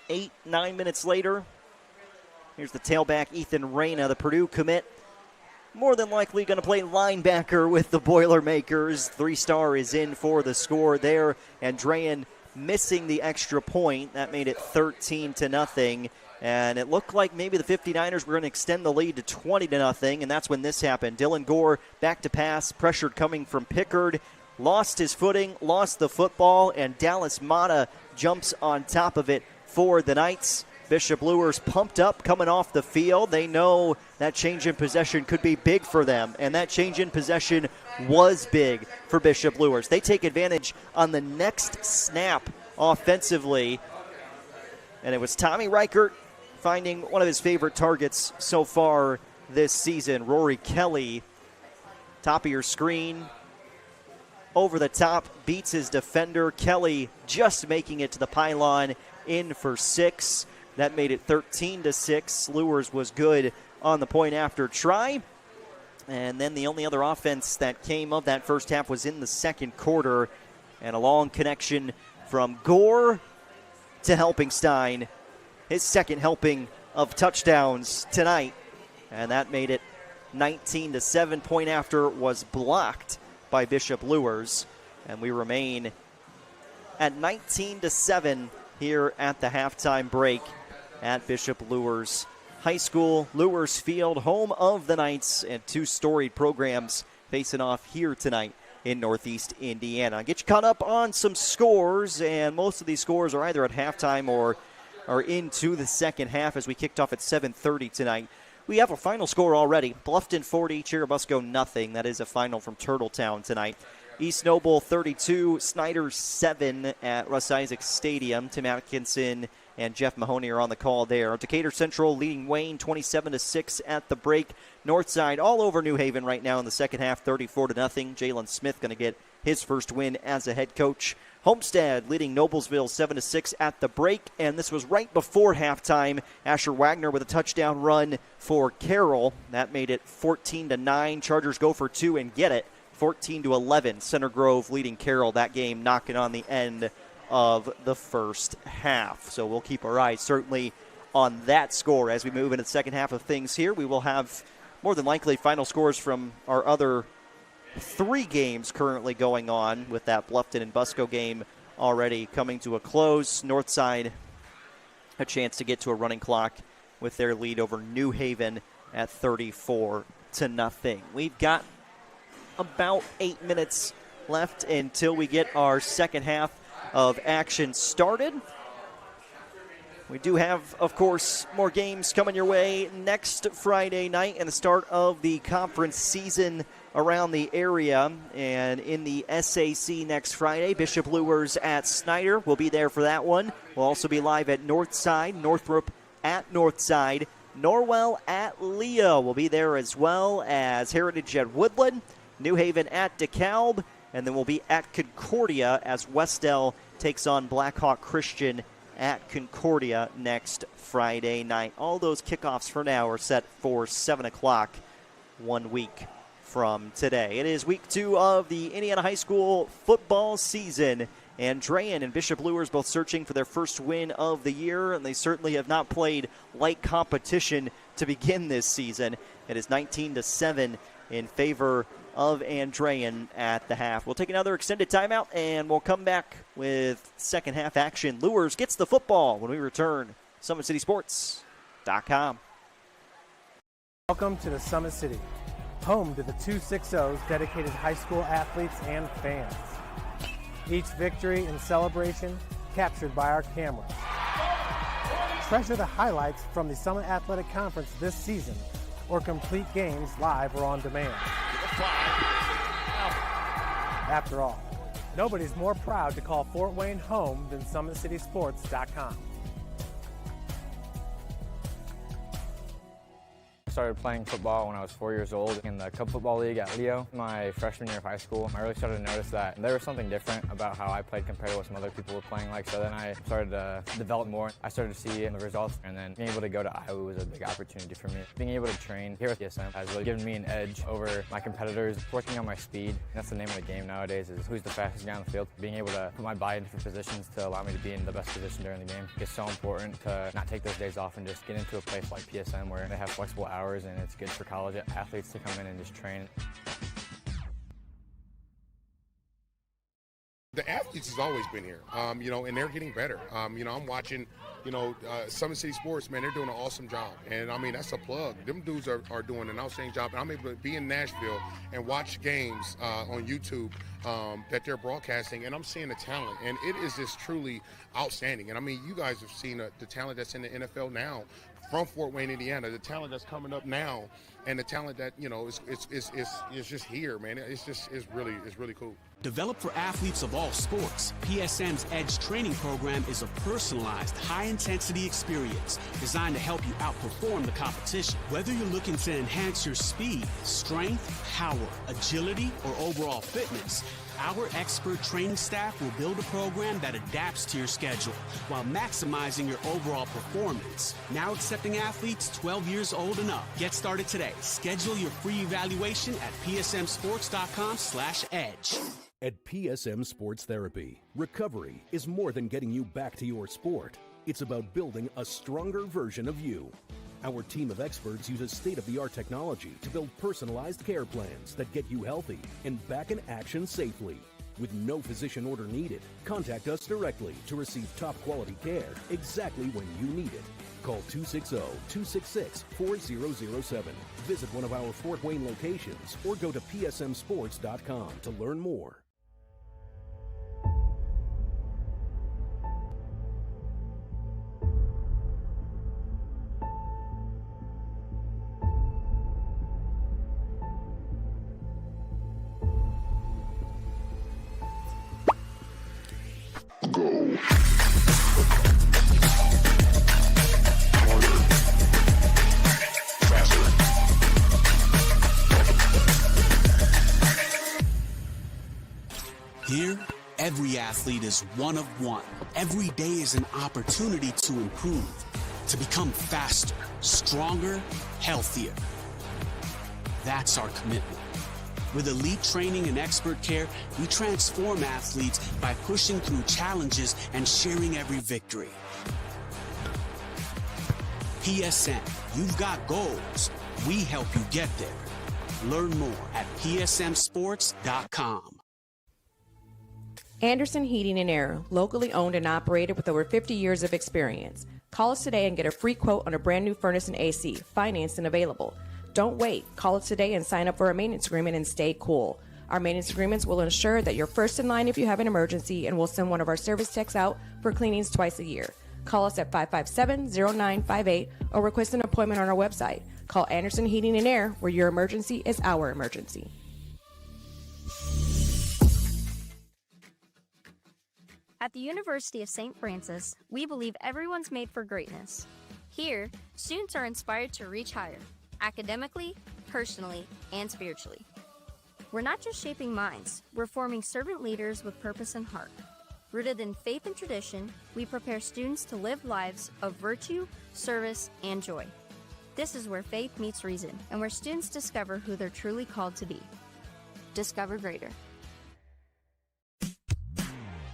8-9 minutes later, here's the tailback, Ethan Reyna, the Purdue commit. More than likely going to play linebacker with the Boilermakers. 3-star is in for the score there. Andrean missing the extra point. That made it 13-0. And it looked like maybe the 59ers were going to extend the lead to 20-0. And that's when this happened. Dylan Gore back to pass. Pressured coming from Pickard. Lost his footing, lost the football. And Dallas Mata jumps on top of it for the Knights. Bishop Luers pumped up coming off the field. They know that change in possession could be big for them, and that change in possession was big for Bishop Luers. They take advantage on the next snap offensively, and it was Tommy Reichert finding one of his favorite targets so far this season. Rory Kelly, top of your screen, over the top, beats his defender. Kelly just making it to the pylon, in for 6. That made it 13-6. Luers was good on the point after try. And then the only other offense that came of that first half was in the second quarter. And a long connection from Gore to Helpingstein. His second helping of touchdowns tonight. And that made it 19-7. Point after was blocked by Bishop Luers. And we remain at 19-7 here at the halftime break at Bishop Luers High School. Luers Field, home of the Knights, and two storied programs facing off here tonight in Northeast Indiana. I'll get you caught up on some scores, and most of these scores are either at halftime or are into the second half as we kicked off at 7:30 tonight. We have a final score already. Bluffton 40, Churubusco nothing. That is a final from Turtletown tonight. East Noble 32, Snyder 7 at Russ Isaac Stadium. Tim Atkinson and Jeff Mahoney are on the call there. Decatur Central leading Wayne 27-6 at the break. Northside all over New Haven right now in the second half, 34-0. Jalen Smith going to get his first win as a head coach. Homestead leading Noblesville 7-6 at the break, and this was right before halftime. Asher Wagner with a touchdown run for Carroll. That made it 14-9. Chargers go for 2 and get it. 14-11. Center Grove leading Carroll. That game knocking on the end of the first half. So we'll keep our eyes certainly on that score as we move into the second half of things here. We will have more than likely final scores from our other 3 games currently going on, with that Bluffton and Busco game already coming to a close. Northside a chance to get to a running clock with their lead over New Haven at 34-0. We've got about 8 minutes left until we get our second half of action started. We do have, of course, more games coming your way next Friday night and the start of the conference season around the area. And in the SAC next Friday, Bishop Luers at Snyder. We'll be there for that one. We'll also be live at Northside, Northrop at Northside, Norwell at Leo. We'll be there, as well as Heritage at Woodland, New Haven at DeKalb, and then we'll be at Concordia as Westell takes on Blackhawk Christian at Concordia next Friday night. All those kickoffs for now are set for 7 o'clock 1 week from today. It is week 2 of the Indiana High School football season. Andrean and Bishop Luers both searching for their first win of the year, and they certainly have not played light competition to begin this season. It is 19-7 in favor of Andrean at the half. We'll take another extended timeout, and we'll come back with second half action. Luers gets the football when we return. SummitCitySports.com. Welcome to the Summit City, home to the 260's dedicated high school athletes and fans. Each victory and celebration captured by our cameras. Treasure the highlights from the Summit Athletic Conference this season, or complete games live or on demand. After all, nobody's more proud to call Fort Wayne home than SummitCitySports.com. I started playing football when I was 4 years old in the Cub Football League at Leo. My freshman year of high school, I really started to notice that there was something different about how I played compared to what some other people were playing like. So then I started to develop more. I started to see the results, and then being able to go to Iowa was a big opportunity for me. Being able to train here at PSM has really given me an edge over my competitors. Working on my speed, that's the name of the game nowadays, is who's the fastest guy on the field. Being able to put my body in different positions to allow me to be in the best position during the game. It's so important to not take those days off and just get into a place like PSM where they have flexible hours, and it's good for college athletes to come in and just train. The athletes has always been here, and they're getting better. I'm watching, Summit City Sports, man, they're doing an awesome job. And, that's a plug. Them dudes are doing an outstanding job. And I'm able to be in Nashville and watch games on YouTube that they're broadcasting, and I'm seeing the talent. And it is just truly outstanding. And, you guys have seen the talent that's in the NFL now from Fort Wayne, Indiana, the talent that's coming up now, and the talent that, is just here, man. It's really cool. Developed for athletes of all sports, PSM's Edge training program is a personalized, high-intensity experience designed to help you outperform the competition. Whether you're looking to enhance your speed, strength, power, agility, or overall fitness, our expert training staff will build a program that adapts to your schedule while maximizing your overall performance. Now accepting athletes 12 years old and up. Get started today. Schedule your free evaluation at psmsports.com/edge. At PSM Sports Therapy, recovery is more than getting you back to your sport. It's about building a stronger version of you. Our team of experts uses state-of-the-art technology to build personalized care plans that get you healthy and back in action safely. With no physician order needed, contact us directly to receive top-quality care exactly when you need it. Call 260-266-4007. Visit one of our Fort Wayne locations or go to psmsports.com to learn more. Here, every athlete is one of one. Every day is an opportunity to improve, to become faster, stronger, healthier. That's our commitment. With elite training and expert care, we transform athletes by pushing through challenges and sharing every victory. PSN, you've got goals. We help you get there. Learn more at psmsports.com. Anderson Heating and Air, locally owned and operated with over 50 years of experience. Call us today and get a free quote on a brand new furnace and AC, financed and available. Don't wait. Call us today and sign up for a maintenance agreement and stay cool. Our maintenance agreements will ensure that you're first in line if you have an emergency, and we'll send one of our service techs out for cleanings twice a year. Call us at 557-0958 or request an appointment on our website. Call Anderson Heating and Air, where your emergency is our emergency. At the University of St. Francis, we believe everyone's made for greatness. Here, students are inspired to reach higher, academically, personally, and spiritually. We're not just shaping minds, we're forming servant leaders with purpose and heart. Rooted in faith and tradition, we prepare students to live lives of virtue, service, and joy. This is where faith meets reason, and where students discover who they're truly called to be. Discover greater.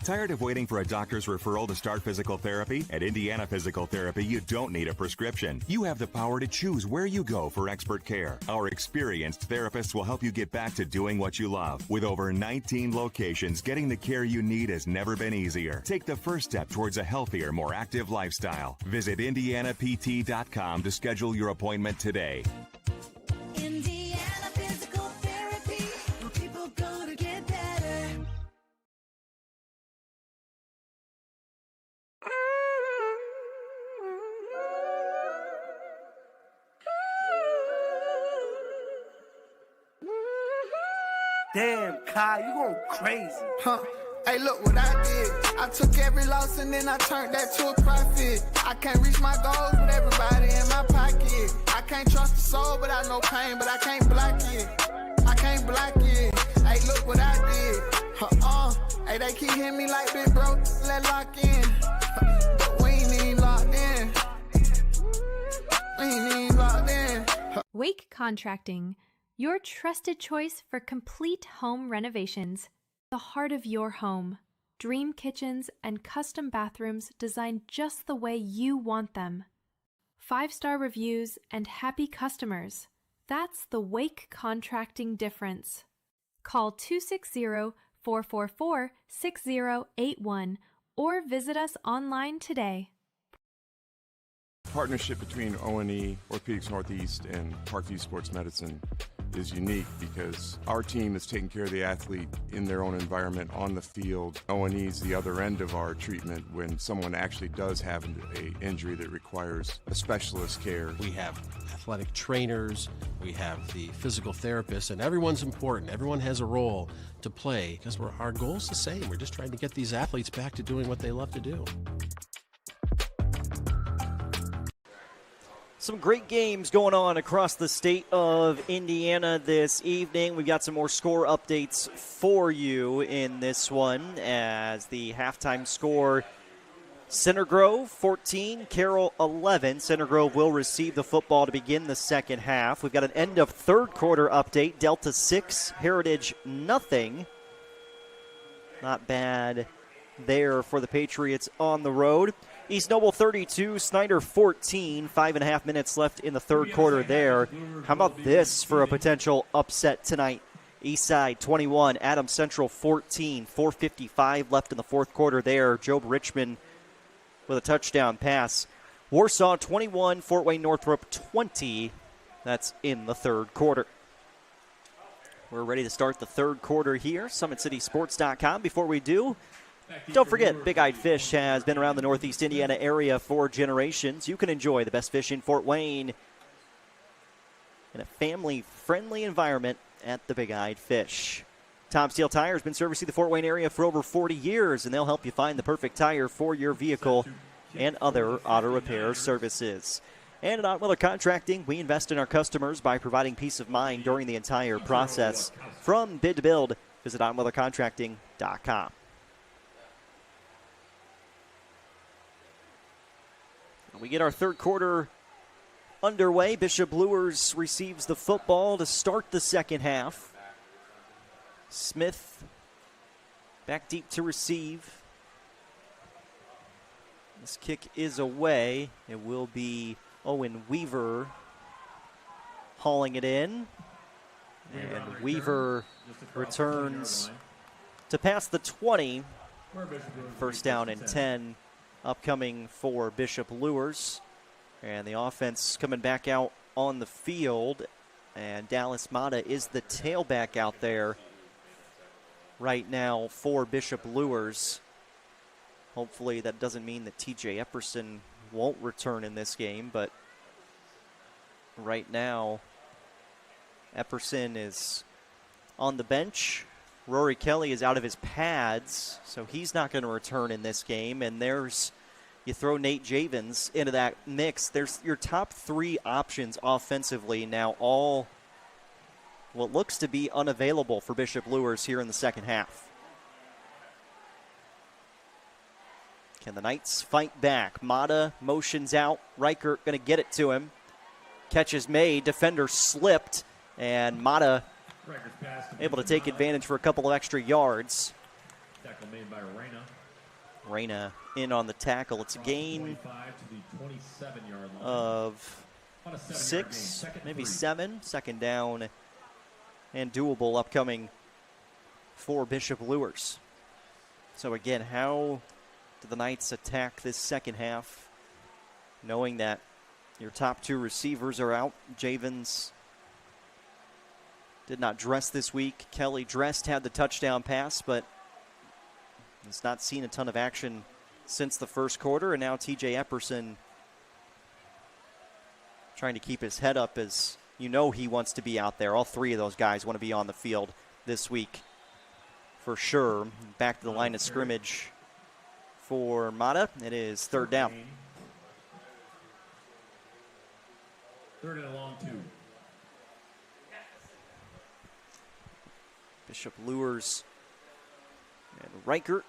Tired of waiting for a doctor's referral to start physical therapy? At Indiana Physical Therapy, you don't need a prescription. You have the power to choose where you go for expert care. Our experienced therapists will help you get back to doing what you love. With over 19 locations, getting the care you need has never been easier. Take the first step towards a healthier, more active lifestyle. Visit IndianaPT.com to schedule your appointment today. Indiana Physical Therapy, where people go to get better. Damn, Kai, you going crazy. Huh. Hey, look what I did. I took every loss and then I turned that to a profit. I can't reach my goals with everybody in my pocket. I can't trust the soul, but I know pain, but I can't block it. I can't block it. Hey, look what I did. Hey, they keep hitting me like big bro, let lock in. But we ain't even locked in. We ain't even locked in. Wake Contracting, your trusted choice for complete home renovations. The heart of your home. Dream kitchens and custom bathrooms designed just the way you want them. 5-star reviews and happy customers. That's the Wake Contracting difference. Call 260-444-6081 or visit us online today. Partnership between O&E, Orthopedics Northeast, and Parkview Sports Medicine is unique because our team is taking care of the athlete in their own environment on the field. O&E is the other end of our treatment when someone actually does have an injury that requires a specialist care. We have athletic trainers, we have the physical therapists, and everyone's important. Everyone has a role to play because our goal is the same. We're just trying to get these athletes back to doing what they love to do. Some great games going on across the state of Indiana this evening. We've got some more score updates for you in this one as the halftime score, Center Grove 14, Carroll 11. Center Grove will receive the football to begin the second half. We've got an end of third quarter update, Delta 6, Heritage nothing. Not bad there for the Patriots on the road. East Noble 32, Snyder 14, 5.5 minutes left in the third quarter there. How about this for a potential upset tonight? Eastside 21, Adams Central 14, 4:55 left in the fourth quarter there. Job Richmond with a touchdown pass. Warsaw 21, Fort Wayne Northrop 20. That's in the third quarter. We're ready to start the third quarter here. SummitCitySports.com. Before we do, don't forget, Big Eyed Fish has been around the Northeast Indiana area for generations. You can enjoy the best fish in Fort Wayne in a family-friendly environment at the Big Eyed Fish. Tom Steel Tire has been servicing the Fort Wayne area for over 40 years, and they'll help you find the perfect tire for your vehicle and other auto repair services. And at Ottweiler Contracting, we invest in our customers by providing peace of mind during the entire process. From bid to build, Visit onweathercontracting.com. We get our third quarter underway. Bishop Luers receives the football to start the second half. Smith back deep to receive. This kick is away. It will be Owen Weaver hauling it in. And Weaver returns to pass the 20. First down and 10 upcoming for Bishop Luers. And the offense coming back out on the field. And Dallas Mata is the tailback out there right now for Bishop Luers. Hopefully that doesn't mean that TJ Epperson won't return in this game, but right now Epperson is on the bench. Rory Kelly is out of his pads, so he's not going to return in this game. And you throw Nate Javins into that mix. There's your top three options offensively now, all what looks to be unavailable for Bishop Luers here in the second half. Can the Knights fight back? Mata motions out. Reichert going to get it to him. Catch is made. Defender slipped. And Mata able to take advantage for a couple of extra yards. Tackle made by Reyna in on the tackle. It's a gain of 6, maybe 7. Second down and doable upcoming for Bishop Luers. So again, how do the Knights attack this second half, knowing that your top two receivers are out? Javins did not dress this week. Kelly dressed, had the touchdown pass, but has not seen a ton of action since the first quarter. And now TJ Epperson trying to keep his head up, as you know he wants to be out there. All three of those guys want to be on the field this week for sure. Back to the line of scrimmage for Mata. It is third down. Third and a long 2. Bishop Luers and Reichert.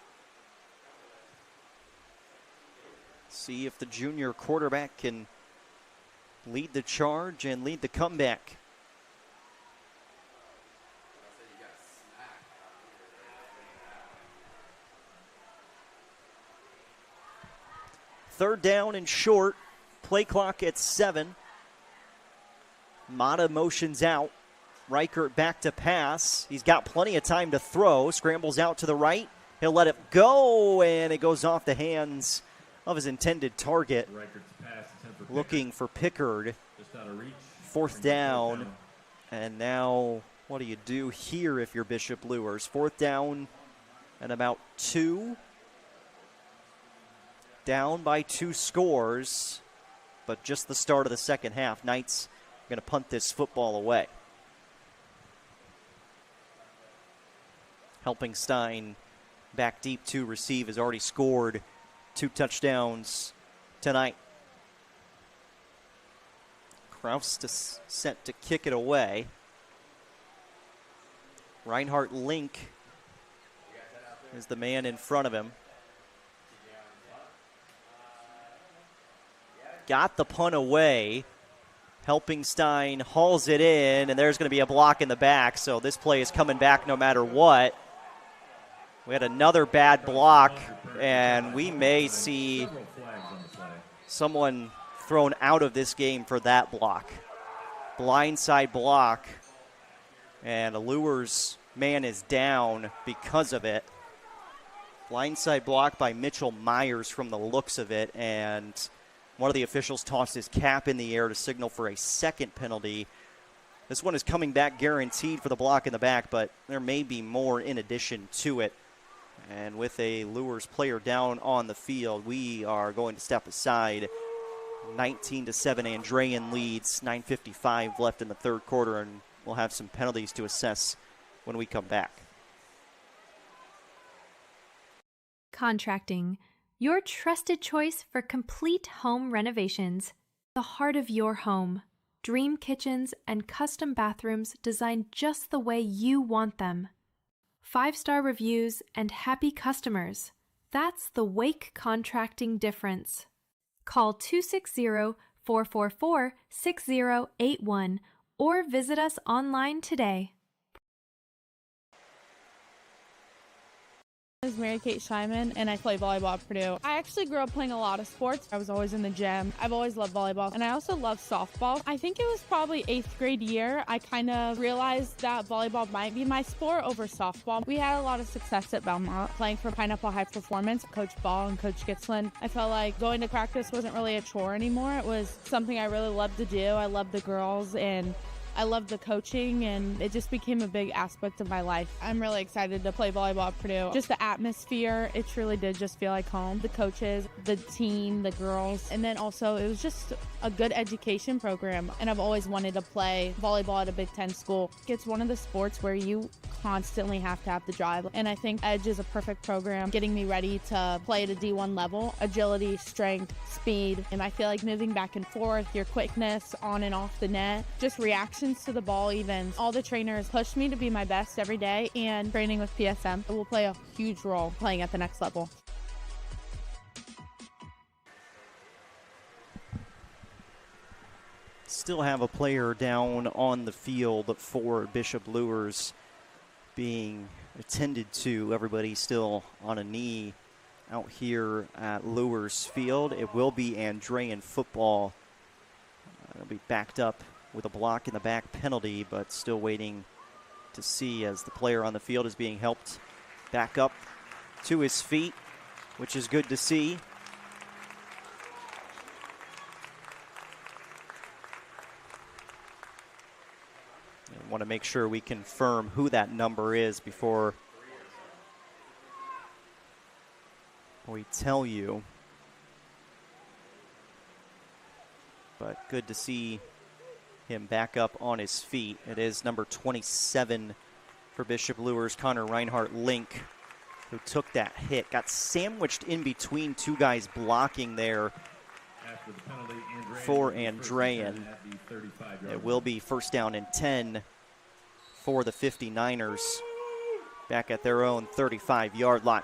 See if the junior quarterback can lead the charge and lead the comeback. Third down and short. Play clock at 7. Mata motions out. Reichert back to pass. He's got plenty of time to throw. Scrambles out to the right. He'll let it go, and it goes off the hands of his intended target. Looking for Pickard. Fourth down. And now, what do you do here if you're Bishop Luers? Fourth down and about 2. Down by 2 scores, but just the start of the second half. Knights are going to punt this football away. Helping Stein back deep to receive, has already scored 2 touchdowns tonight. Kraus set to kick it away. Reinhard Link is the man in front of him. Got the punt away. Helping Stein hauls it in, and there's going to be a block in the back, so this play is coming back no matter what. We had another bad block, and we may see someone thrown out of this game for that block. Blindside block, and a Luers man is down because of it. Blindside block by Mitchell Myers from the looks of it, and one of the officials tossed his cap in the air to signal for a second penalty. This one is coming back guaranteed for the block in the back, but there may be more in addition to it. And with a Luers player down on the field, we are going to step aside. 19-7, Andrean leads. 9:55 left in the third quarter, and we'll have some penalties to assess when we come back. Contracting, your trusted choice for complete home renovations. The heart of your home. Dream kitchens and custom bathrooms designed just the way you want them. 5-star reviews, and happy customers. That's the Wake Contracting difference. Call 260-444-6081 or visit us online today. My name is Mary Kate Scheinman, and I play volleyball at Purdue. I actually grew up playing a lot of sports. I was always in the gym. I've always loved volleyball, and I also love softball. I think it was probably 8th grade year I kind of realized that volleyball might be my sport over softball. We had a lot of success at Belmont playing for Pineapple High Performance, Coach Ball and Coach Gitzlin. I felt like going to practice wasn't really a chore anymore. It was something I really loved to do. I loved the girls, and I loved the coaching, and it just became a big aspect of my life. I'm really excited to play volleyball at Purdue. Just the atmosphere, it truly did just feel like home. The coaches, the team, the girls, and then also it was just a good education program. And I've always wanted to play volleyball at a Big Ten school. It's one of the sports where you constantly have to have the drive. And I think Edge is a perfect program, getting me ready to play at a D1 level. Agility, strength, speed. And I feel like moving back and forth, your quickness on and off the net, just reactions to the ball even. All the trainers push me to be my best every day, and training with PSM will play a huge role playing at the next level. Still have a player down on the field for Bishop Luers being attended to. Everybody still on a knee out here at Luers Field. It will be Andrean football. It'll be backed up with a block in the back penalty, but still waiting to see as the player on the field is being helped back up to his feet, which is good to see. I want to make sure we confirm who that number is before we tell you. But good to see him back up on his feet. It is number 27 for Bishop Luers, Connor Reinhardt Link, who took that hit. Got sandwiched in between two guys blocking there for Andrean. It will be first down and 10 for the 59ers back at their own 35-yard line.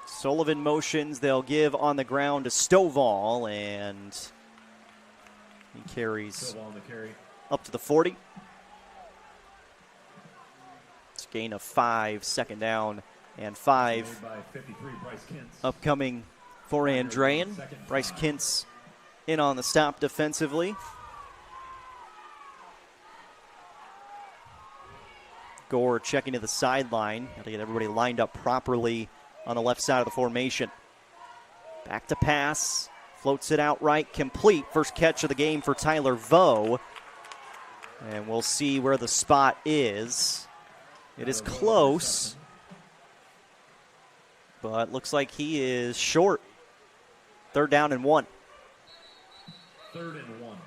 Sullivan motions. They'll give on the ground to Stovall, and he carries up to the 40. It's a gain of 5, second down and 5. Upcoming for Andrean. Bryce Kintz in on the stop defensively. Gore checking to the sideline. Got to get everybody lined up properly on the left side of the formation. Back to pass. Floats it out right, complete. First catch of the game for Tyler Vo. And we'll see where the spot is. It is close, but looks like he is short. Third down and 1. 3rd and 1.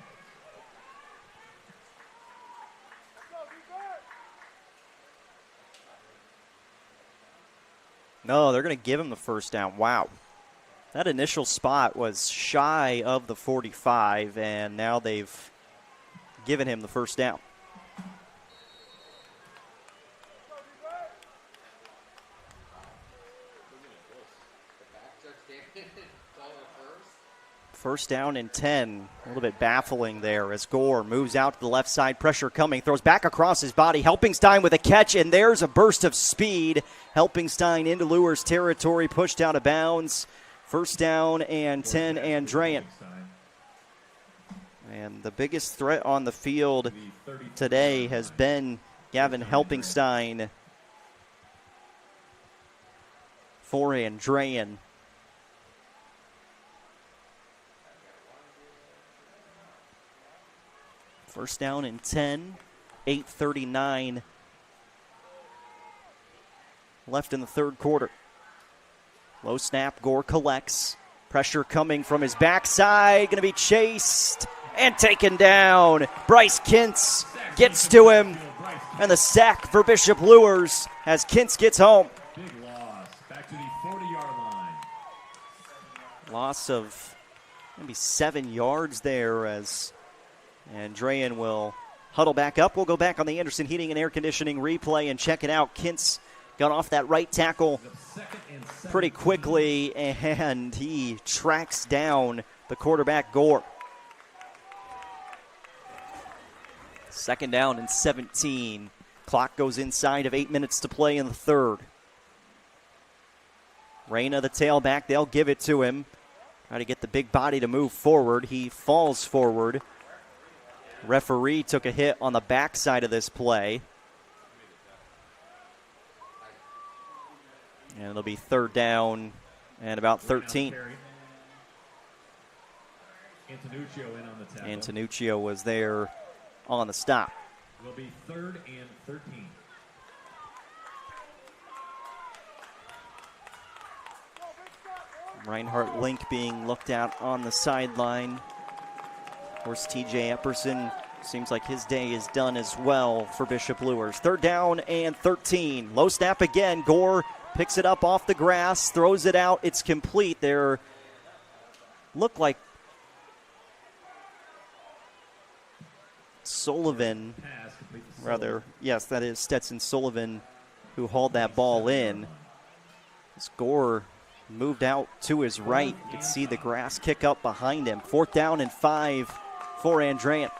No, they're going to give him the first down. Wow. That initial spot was shy of the 45, and now they've given him the first down. First down and 10. A little bit baffling there as Gore moves out to the left side. Pressure coming. Throws back across his body. Helpingstein with a catch, and there's a burst of speed. Helpingstein into Luers territory. Pushed out of bounds. First down and 10, Andrean. And the biggest threat on the field today has been Gavin Helpingstein for Andrean. First down and 10, 8:39 left in the third quarter. Low snap, Gore collects. Pressure coming from his backside, going to be chased and taken down. Bryce Kintz gets to him, and the sack for Bishop Luers as Kintz gets home. Big loss, back to the 40-yard line. Loss of maybe 7 yards there as Andrean will huddle back up. We'll go back on the Anderson Heating and Air Conditioning replay and check it out. Kintz got off that right tackle pretty quickly, and he tracks down the quarterback, Gore. 2nd down and 17. Clock goes inside of 8 minutes to play in the third. Reyna, the tailback, they'll give it to him. Try to get the big body to move forward. He falls forward. Referee took a hit on the backside of this play. And it'll be 3rd down and about 13. Antonuccio was there on the stop. Will be 3rd and 13. Reinhardt Link being looked at on the sideline. Of course, TJ Epperson seems like his day is done as well for Bishop Luers. 3rd down and 13. Low snap again. Gore picks it up off the grass, throws it out. It's complete. There looked like Sullivan, rather, yes, that is Stetson Sullivan who hauled that ball in. As Gore moved out to his right. You can see the grass kick up behind him. 4th down and 5 for Andrean.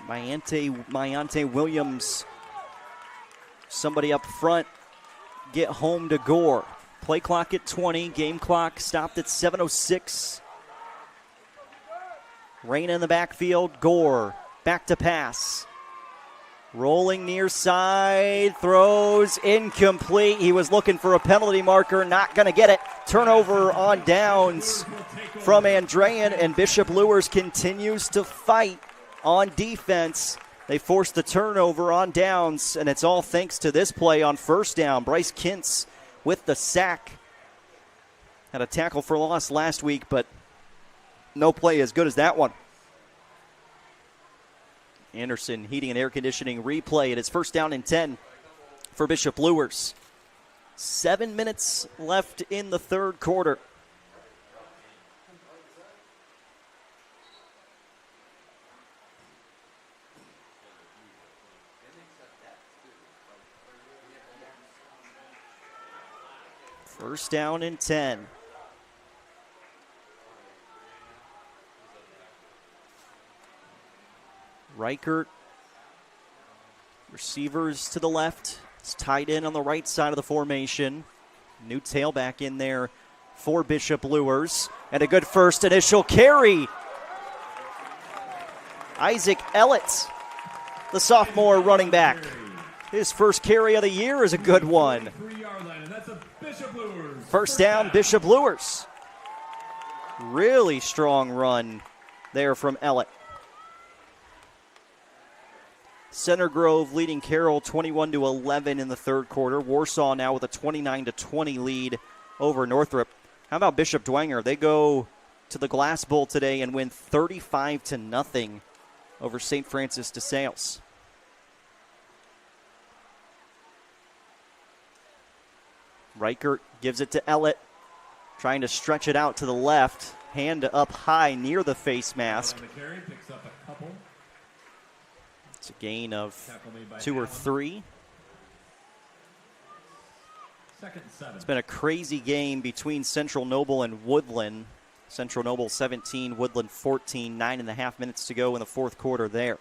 Mayante Williams, somebody up front, get home to Gore. Play clock at 20, game clock stopped at 7:06. Reyna in the backfield, Gore back to pass. Rolling near side, throws incomplete. He was looking for a penalty marker, not going to get it. Turnover on downs from Andrean, and Bishop Luers continues to fight on defense. They forced the turnover on downs, and it's all thanks to this play on 1st down. Bryce Kintz with the sack. Had a tackle for loss last week, but no play as good as that one. Anderson Heating and Air Conditioning replay. It is 1st down and 10 for Bishop Luers. 7 minutes left in the 3rd quarter. First down and 10. Reichert, receivers to the left. It's tight end on the right side of the formation. New tailback in there for Bishop Luers. And a good first initial carry. Isaac Ellett, the sophomore running back. His first carry of the year is a good one. 3-yard line, and that's a Bishop Luers. First down, Bishop Luers. Really strong run there from Ellett. Center Grove leading Carroll 21-11 in the 3rd quarter. Warsaw now with a 29-20 lead over Northrop. How about Bishop Dwenger? They go to the Glass Bowl today and win 35-0 over St. Francis de Sales. Reichert gives it to Ellett, trying to stretch it out to the left. Hand up high near the face mask. It's a gain of 2 or 3. It's been a crazy game between Central Noble and Woodland. Central Noble 17, Woodland 14, 9.5 minutes to go in the 4th quarter there.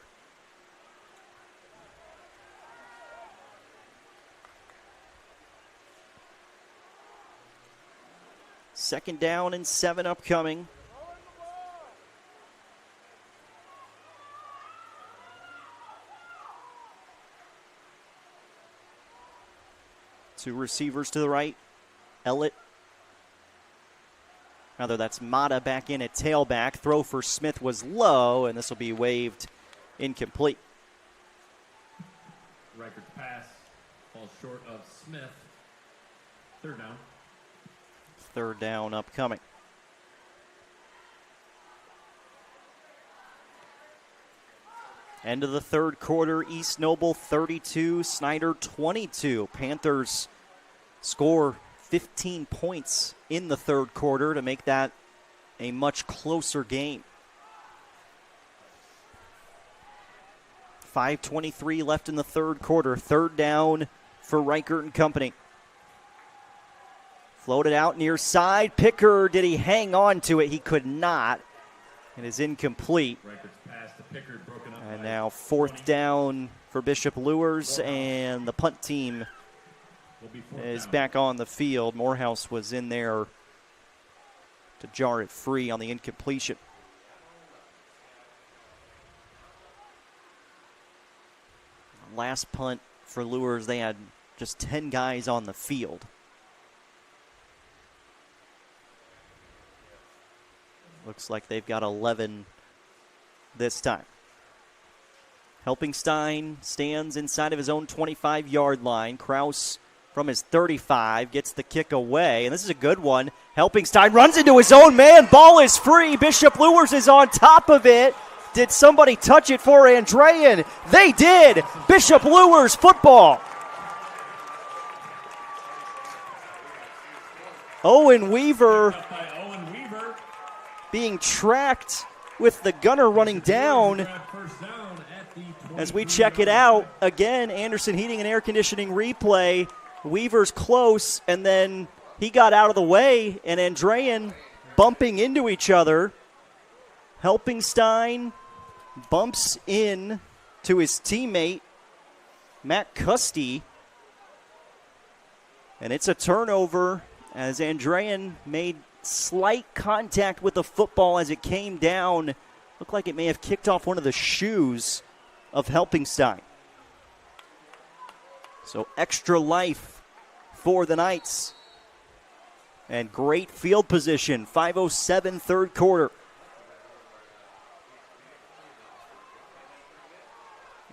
Second down and 7 upcoming. Two receivers to the right. Ellett. Rather, that's Mata back in at tailback. Throw for Smith was low, and this will be waved incomplete. Reichert's pass falls short of Smith. 3rd down. 3rd down upcoming. End of the 3rd quarter, East Noble 32, Snyder 22. Panthers score 15 points in the 3rd quarter to make that a much closer game. 5:23 left in the third quarter. Third down for Reichert and company. Floated out near side. Picker, did he hang on to it? He could not. It is incomplete. And now fourth down for Bishop Luers, and the punt team is back on the field. Morehouse was in there to jar it free on the incompletion. Last punt for Luers, they had just 10 guys on the field. Looks like they've got 11 this time. Helpingstein stands inside of his own 25-yard line. Kraus from his 35 gets the kick away, and this is a good one. Helpingstein runs into his own man. Ball is free. Bishop Luers is on top of it. Did somebody touch it for Andrean? They did. Bishop Luers football. Owen Weaver being tracked with the gunner running down. As we check it out, again, Anderson Heating and Air Conditioning replay. Weaver's close, and then he got out of the way, and Andrean bumping into each other. Helpingstein bumps in to his teammate, Matt Custy. And it's a turnover as Andrean made slight contact with the football as it came down. Looked like it may have kicked off one of the shoes of Helpingstein. So extra life for the Knights. And great field position. 5:07 third quarter.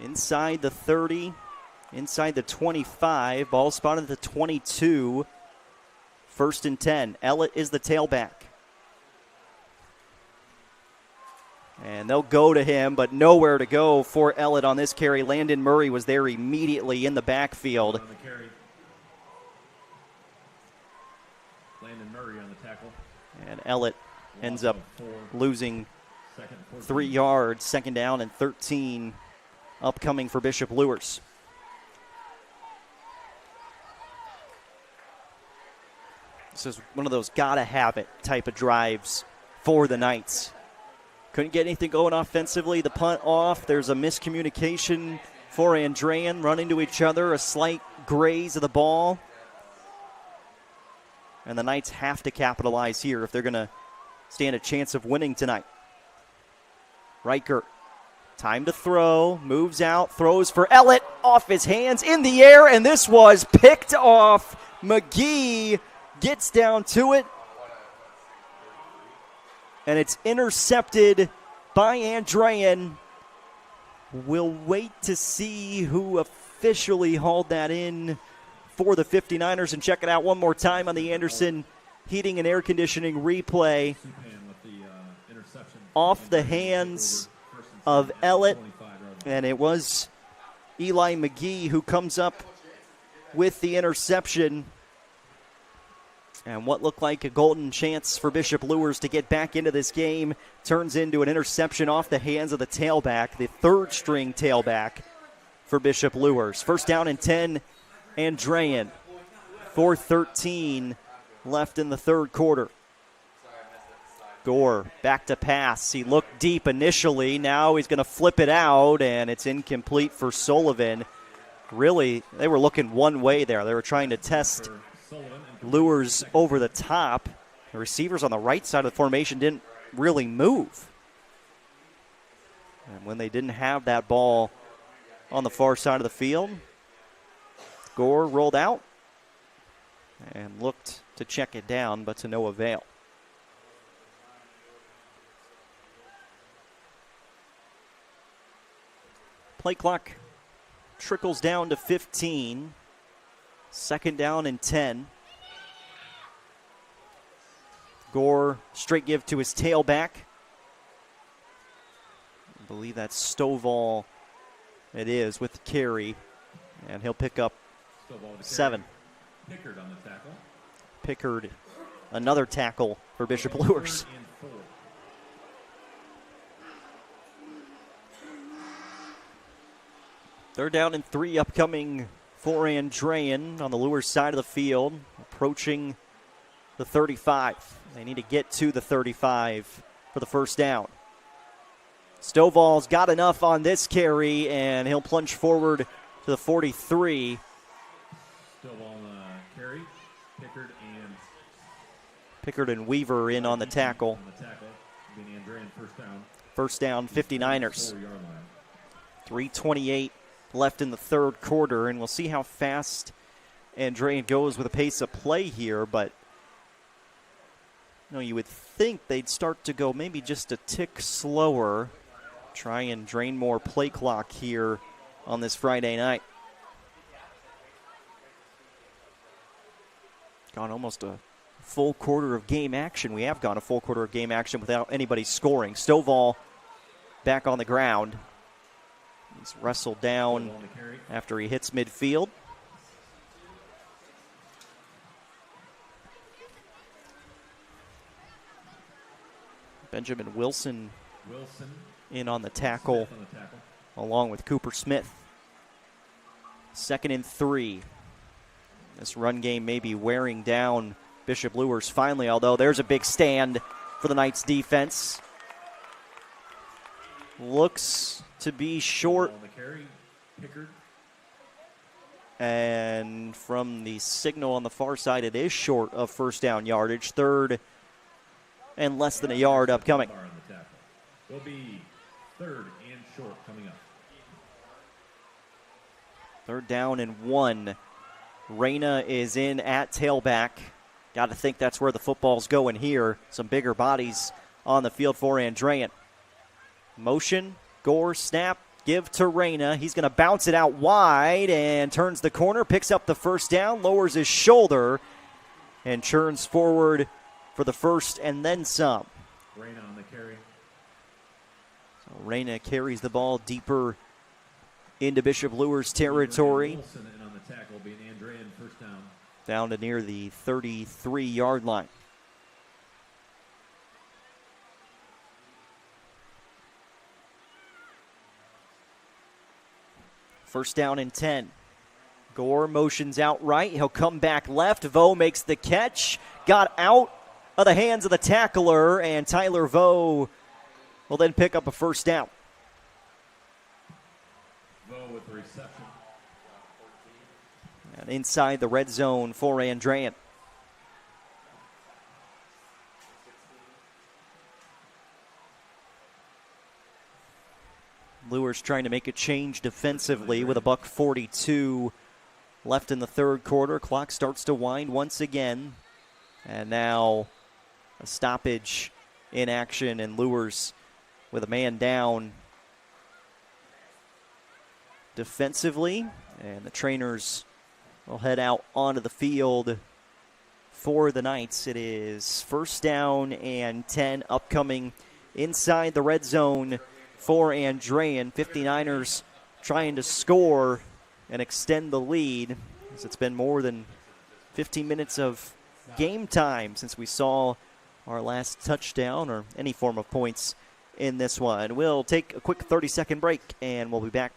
Inside the 30, inside the 25. Ball spotted at the 22. First and 10. Ellett is the tailback. And they'll go to him, but nowhere to go for Ellett on this carry. Landon Murray was there immediately in the backfield. Landon Murray on the tackle. And Ellett ends up losing 3 yards. Second down and 13 upcoming for Bishop Luers. This is one of those gotta-have-it type of drives for the Knights. Couldn't get anything going offensively. The punt off. There's a miscommunication for Andrean. Run into each other. A slight graze of the ball. And the Knights have to capitalize here if they're going to stand a chance of winning tonight. Reichert. Time to throw. Moves out. Throws for Ellett. Off his hands. In the air. And this was picked off. McGee gets down to it. And it's intercepted by Andrean. We'll wait to see who officially hauled that in for the 59ers and check it out one more time on the Anderson Heating and Air Conditioning replay. Off the hands of Ellett, and it was Eli McGee who comes up with the interception. And what looked like a golden chance for Bishop Luers to get back into this game turns into an interception off the hands of the tailback, the third-string tailback for Bishop Luers. First down and 10, Andrean. 4:13 left in the third quarter. Gore back to pass. He looked deep initially. Now he's going to flip it out, and it's incomplete for Sullivan. Really, they were looking one way there. They were trying to test Luers over the top. The receivers on the right side of the formation didn't really move. And when they didn't have that ball on the far side of the field, Gore rolled out and looked to check it down, but to no avail. Play clock trickles down to 15. Second down and 10. Gore, straight give to his tailback. I believe that's Stovall. It is with the carry. And he'll pick up 7. Pickard on the tackle. Pickard, another tackle for Bishop Luers. Third down and 3 upcoming for Andrean on the Luers side of the field, approaching the 35. They need to get to the 35 for the first down. Stovall's got enough on this carry, and he'll plunge forward to the 43. Stovall carry. Pickard and Weaver in on the tackle. First down, 59ers. 3:28 left in the third quarter, and we'll see how fast Andrean goes with a pace of play here, but you would think they'd start to go maybe just a tick slower, try and drain more play clock here on this Friday night. Gone almost a full quarter of game action. We have gone a full quarter of game action without anybody scoring. Stovall back on the ground. He's wrestled down after he hits midfield. Benjamin Wilson in on the tackle, along with Cooper Smith. 2nd and 3. This run game may be wearing down Bishop Luers finally, although there's a big stand for the Knights defense. Looks to be short. And from the signal on the far side, it is short of first down yardage. 3rd and less than a yard upcoming. Will be 3rd and short coming up. 3rd down and 1. Reyna is in at tailback. Got to think that's where the football's going here. Some bigger bodies on the field for Andrean. Motion, Gore, snap, give to Reyna. He's going to bounce it out wide and turns the corner, picks up the first down, lowers his shoulder, and churns forward for the first and then some. Reyna on the carry. So Reyna carries the ball deeper into Bishop Luers territory. Wilson in on the tackle, being Andrean, first down. Down to near the 33-yard line. First down and 10. Gore motions out right. He'll come back left. Vo makes the catch. Got out of the hands of the tackler, and Tyler Vo will then pick up a first down. Vo with the reception. And inside the red zone for Andrean. Luers trying to make a change defensively with a $1:42 left in the third quarter. Clock starts to wind once again. And now a stoppage in action, and Luers with a man down defensively. And the trainers will head out onto the field for the Knights. It is first down and 10 upcoming inside the red zone for Andrean. 59ers trying to score and extend the lead, as it's been more than 15 minutes of game time since we saw our last touchdown or any form of points in this one. We'll take a quick 30-second break, and we'll be back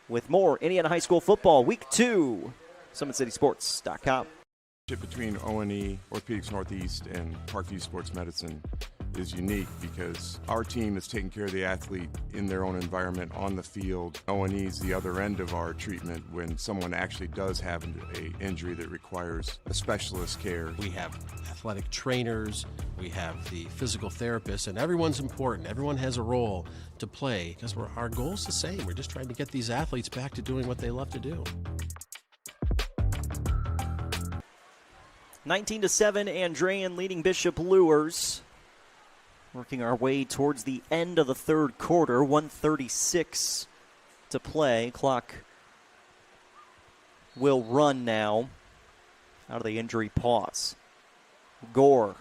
with more Indiana High School football Week 2. SummitCitySports.com. Between O&E, Orthopedics Northeast, and Parkview Sports Medicine is unique because our team is taking care of the athlete in their own environment on the field. O&E is the other end of our treatment when someone actually does have an injury that requires a specialist care. We have athletic trainers, we have the physical therapists, and everyone's important. Everyone has a role to play because our goal is the same. We're just trying to get these athletes back to doing what they love to do. 19-7, Andrean leading Bishop Luers. Working our way towards the end of the third quarter. 1:36 to play. Clock will run now out of the injury pause. Gore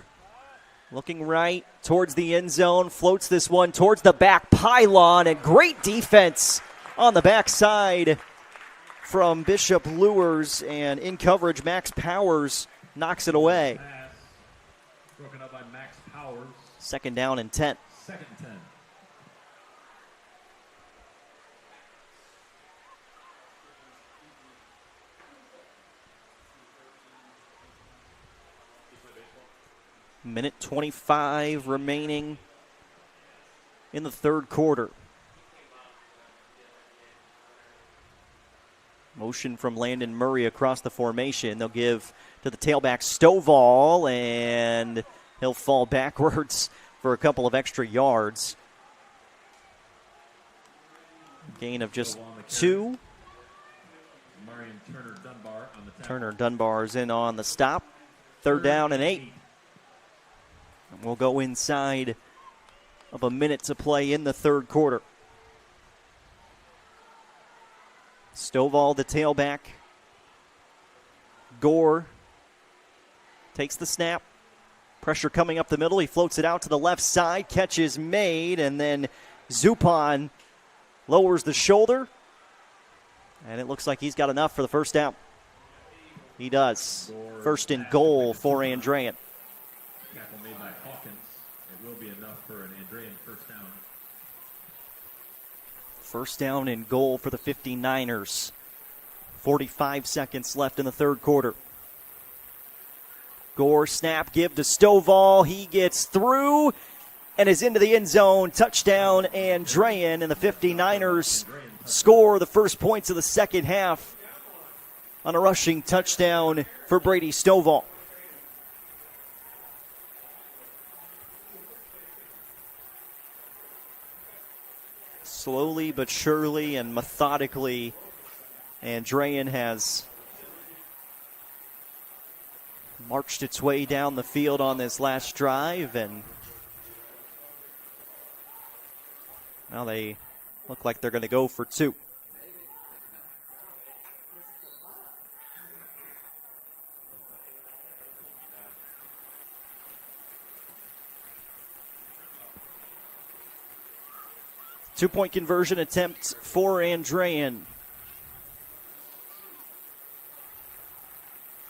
looking right towards the end zone. Floats this one towards the back pylon. And great defense on the backside from Bishop Luers. And in coverage, Max Powers knocks it away. Broken up by Max Powers. Second down and 10. Second and 10. Minute 25 remaining in the third quarter. Motion from Landon Murray across the formation. They'll give to the tailback Stovall, and he'll fall backwards for a couple of extra yards. Gain of just 2. Turner Dunbar's in on the stop. 3rd down and 8. And we'll go inside of a minute to play in the third quarter. Stovall, the tailback. Gore takes the snap. Pressure coming up the middle. He floats it out to the left side. Catch is made, and then Zupan lowers the shoulder. And it looks like he's got enough for the first down. He does. First and goal for Andrean. Tackle made by Hawkins. It will be enough for an Andrean first down. First down and goal for the 59ers. 45 seconds left in the third quarter. Gore snap, give to Stovall. He gets through and is into the end zone. Touchdown, Andrean, and the 59ers score the first points of the second half on a rushing touchdown for Brady Stovall. Slowly but surely and methodically, Andrean has marched its way down the field on this last drive, and now they look like they're going to go for 2. Two-point conversion attempt for Andrean.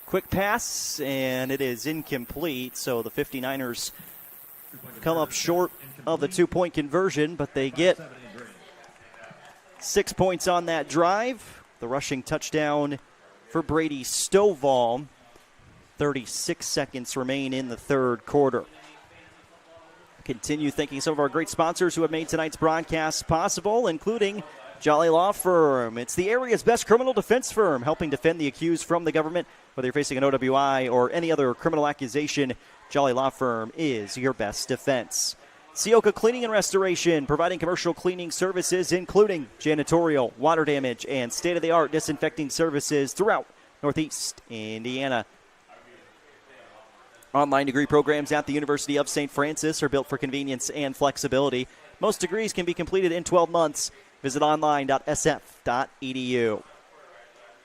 Quick pass, and it is incomplete, so the 59ers come up short of the two-point conversion, but they get 6 points on that drive. The rushing touchdown for Brady Stovall. 36 seconds remain in the third quarter. Continue thanking some of our great sponsors who have made tonight's broadcast possible, including Jolly Law Firm. It's the area's best criminal defense firm, helping defend the accused from the government. Whether you're facing an OWI or any other criminal accusation, Jolly Law Firm is your best defense. Sioka Cleaning and Restoration, providing commercial cleaning services, including janitorial, water damage, and state-of-the-art disinfecting services throughout Northeast Indiana. Online degree programs at the University of St. Francis are built for convenience and flexibility. Most degrees can be completed in 12 months. Visit online.sf.edu.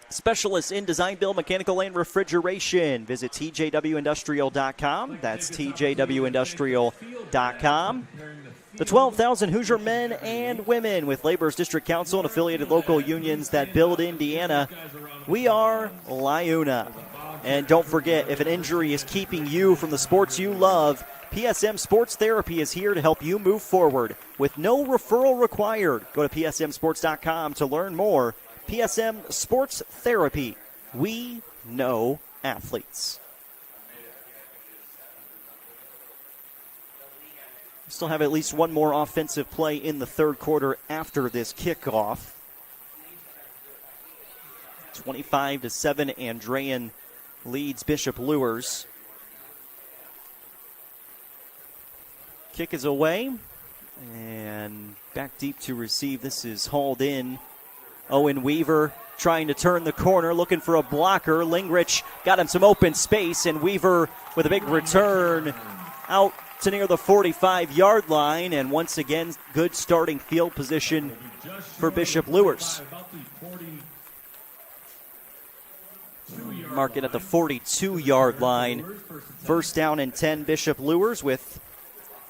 Specialists in design, build, mechanical, and refrigeration. Visit tjwindustrial.com. That's tjwindustrial.com. The 12,000 Hoosier men and women with Labor's District Council and affiliated local unions that build Indiana. We are LIUNA. And don't forget, if an injury is keeping you from the sports you love, PSM Sports Therapy is here to help you move forward with no referral required. Go to psmsports.com to learn more. PSM Sports Therapy. We know athletes. Still have at least one more offensive play in the third quarter after this kickoff. 25-7, Andrean leads Bishop Luers. Kick is away, and back deep to receive. This is hauled in. Owen Weaver trying to turn the corner, looking for a blocker. Lingrich got him some open space, and Weaver with a big return out to near the 45-yard line, and once again, good starting field position for Bishop Luers. Mark it at the 42-yard line. First down and 10, Bishop Luers with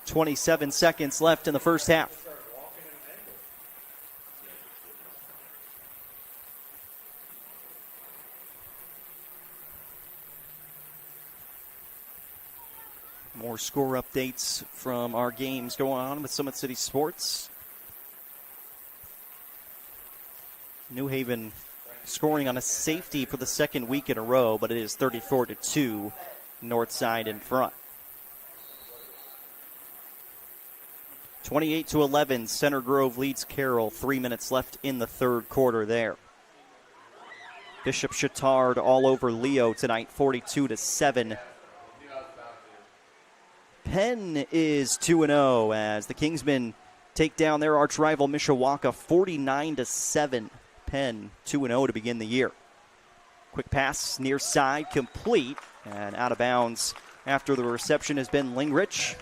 27 seconds left in the first half. More score updates from our games going on with Summit City Sports. New Haven scoring on a safety for the second week in a row, but it is 34-2, Northside in front. 28-11, Center Grove leads Carroll. 3 minutes left in the third quarter there. Bishop Chatard all over Leo tonight, 42-7. Penn is 2-0 as the Kingsmen take down their arch rival Mishawaka 49-7. Penn 2-0 to begin the year. Quick pass near side, complete, and out of bounds after the reception has been Lingrich.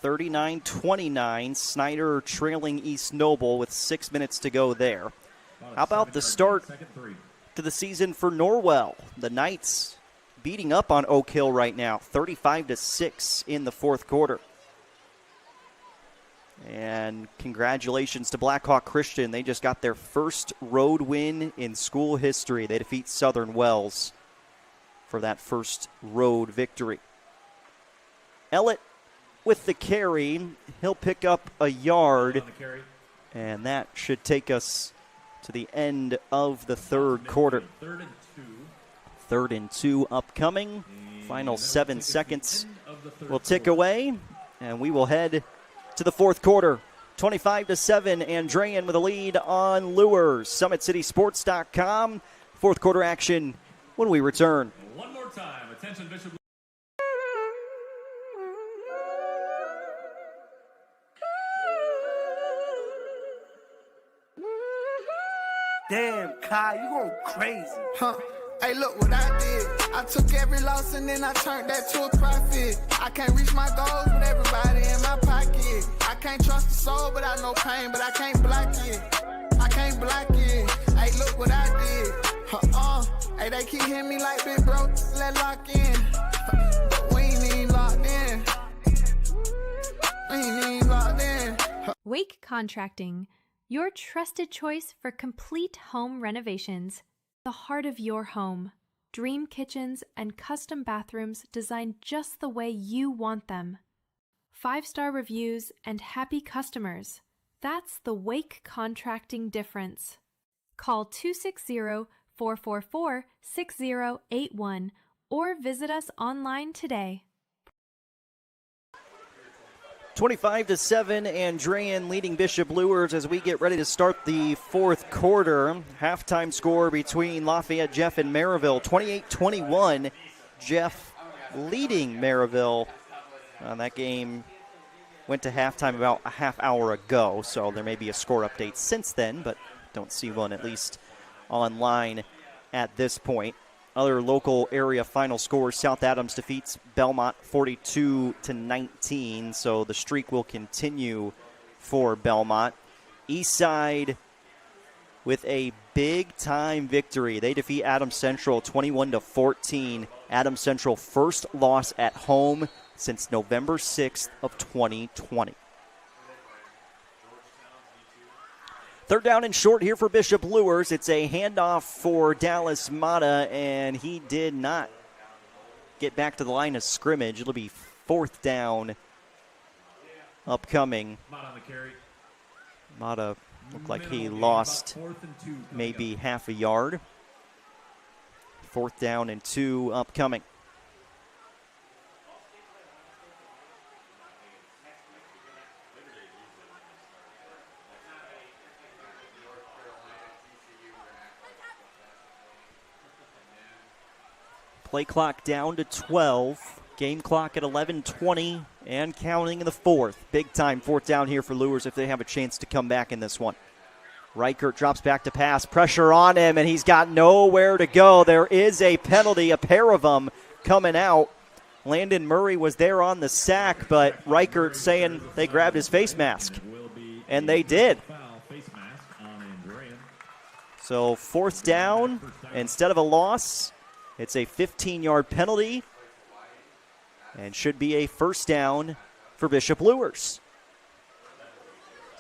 39-29, Snyder trailing East Noble with 6 minutes to go there. How about the start to the season for Norwell? The Knights beating up on Oak Hill right now, 35-6 in the fourth quarter. And congratulations to Blackhawk Christian. They just got their first road win in school history. They defeat Southern Wells for that first road victory. Ellett with the carry. He'll pick up a yard, and that should take us to the end of the third quarter. 3rd and 2 upcoming. Final 7 seconds will tick away, and we will head to the fourth quarter. 25-7, Andrean with a lead on Luers. SummitCitySports.com. Fourth quarter action when we return. One more time. Attention, Bishop. Damn, Kai, you going crazy. Huh. Hey, look what I did. I took every loss and then I turned that to a profit. I can't reach my goals with everybody in my pocket. I can't trust the soul, but I know pain, but I can't block it. I can't block it. Hey, look what I did. Hey, they keep hitting me like big bro, let lock in. But we ain't even locked in. We ain't even locked in. Wake Contracting, your trusted choice for complete home renovations. The heart of your home. Dream kitchens and custom bathrooms designed just the way you want them. 5-star reviews and happy customers. That's the Wake Contracting difference. Call 260-444-6081 or visit us online today. 25-7, Andrean leading Bishop Luers as we get ready to start the fourth quarter. Halftime score between Lafayette Jeff and Maryville, 28-21. Jeff leading Maryville. That game went to halftime about a half hour ago, so there may be a score update since then, but don't see one at least online at this point. Other local area final scores, South Adams defeats Belmont 42-19, so the streak will continue for Belmont. Eastside with a big-time victory. They defeat Adams Central 21-14. Adams Central first loss at home since November 6th of 2020. Third down and short here for Bishop Luers. It's a handoff for Dallas Mata, and he did not get back to the line of scrimmage. It'll be fourth down upcoming. Mata looked like he lost maybe half a yard. 4th down and 2 upcoming. Play clock down to 12. Game clock at 11:20 and counting in the fourth. Big time 4th down here for Luers if they have a chance to come back in this one. Reichert drops back to pass. Pressure on him, and he's got nowhere to go. There is a penalty, a pair of them coming out. Landon Murray was there on the sack, but Reichert saying they grabbed his face mask. And they did. So 4th down, instead of a loss, it's a 15-yard penalty and should be a 1st down for Bishop Luers.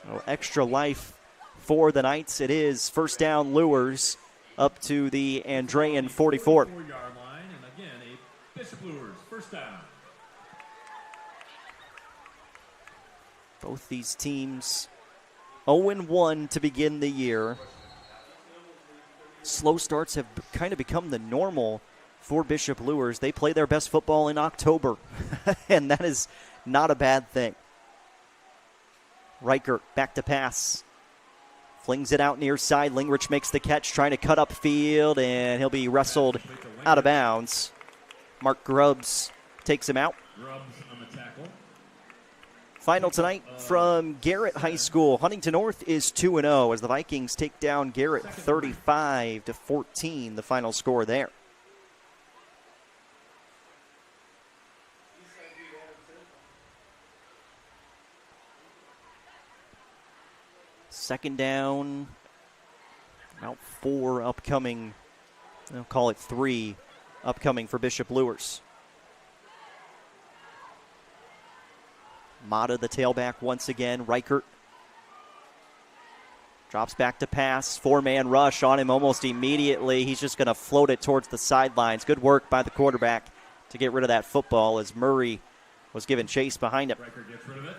So extra life for the Knights. It is 1st down Luers up to the Andrean 44. Line, and again, a Bishop Luers, 1st down. Both these teams 0-1 to begin the year. Slow starts have kind of become the normal for Bishop Luers. They play their best football in October, and that is not a bad thing. Reichert back to pass. Flings it out near side. Lingrich makes the catch, trying to cut up field, and he'll be wrestled out of bounds. Mark Grubbs takes him out. Final tonight from Garrett High School. Huntington North is 2-0 as the Vikings take down Garrett 35-14, the final score there. Second down, about 4 upcoming, I'll call it 3 upcoming for Bishop Luers. Mata, the tailback, once again. Reichert drops back to pass. 4-man rush on him almost immediately. He's just going to float it towards the sidelines. Good work by the quarterback to get rid of that football as Murray was given chase behind him. Reichert gets rid of it.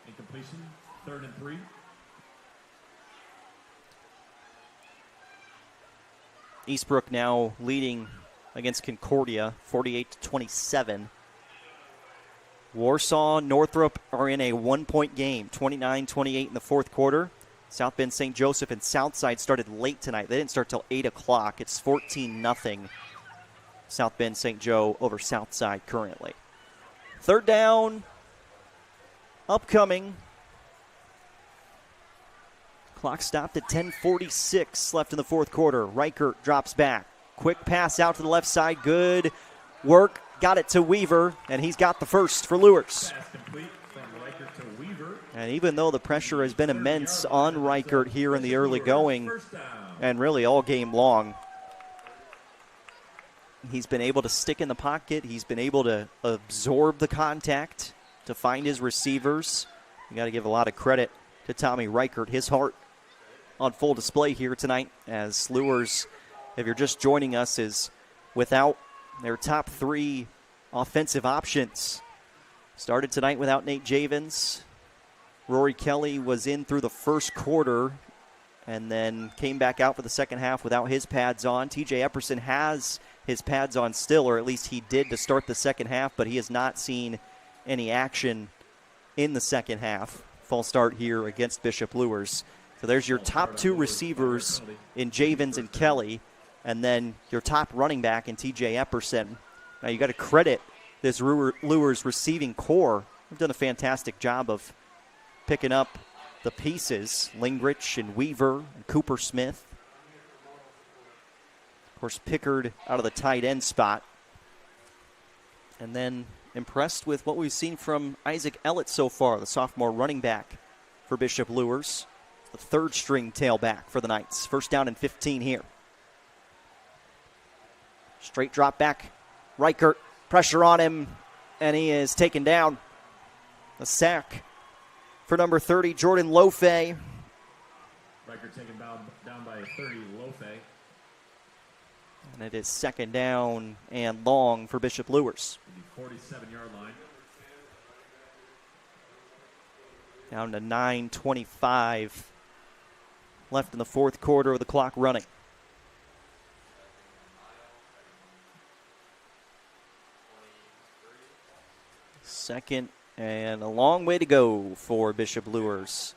Incompletion, 3rd and 3. Eastbrook now leading against Concordia, 48-27. Warsaw, Northrop are in a 1-point game, 29-28 in the fourth quarter. South Bend St. Joseph and Southside started late tonight. They didn't start till 8 o'clock. It's 14-0 South Bend St. Joe over Southside currently. Third down, upcoming. Clock stopped at 10:46 left in the fourth quarter. Reichert drops back. Quick pass out to the left side. Good work. Got it to Weaver, and he's got the first for Luers. And even though the pressure has been immense on Reichert here in the early going, and really all game long, he's been able to stick in the pocket. He's been able to absorb the contact, to find his receivers. You got to give a lot of credit to Tommy Reichert. His heart on full display here tonight as Luers, if you're just joining us, is without their top 3 offensive options. Started tonight without Nate Javins. Rory Kelly was in through the first quarter and then came back out for the second half without his pads on. TJ Epperson has his pads on still, or at least he did to start the second half, but he has not seen any action in the second half. False start here against Bishop Luers. So there's your top 2 receivers in Javins and Kelly, and then your top running back in TJ Epperson. Now you got to credit this Luers receiving core. They've done a fantastic job of picking up the pieces. Lingrich and Weaver and Cooper Smith. Of course, Pickard out of the tight end spot. And then impressed with what we've seen from Isaac Ellett so far, the sophomore running back for Bishop Luers. The 3rd string tailback for the Knights. First down and 15 here. Straight drop back. Reichert, pressure on him, and he is taken down. A sack for number 30, Jordan Lofe. Reichert taken down by 30, Lofe. And it is second down and long for Bishop Luers. The 47-yard line. Down to 9:25 left in the fourth quarter with the clock running. Second and a long way to go for Bishop Luers.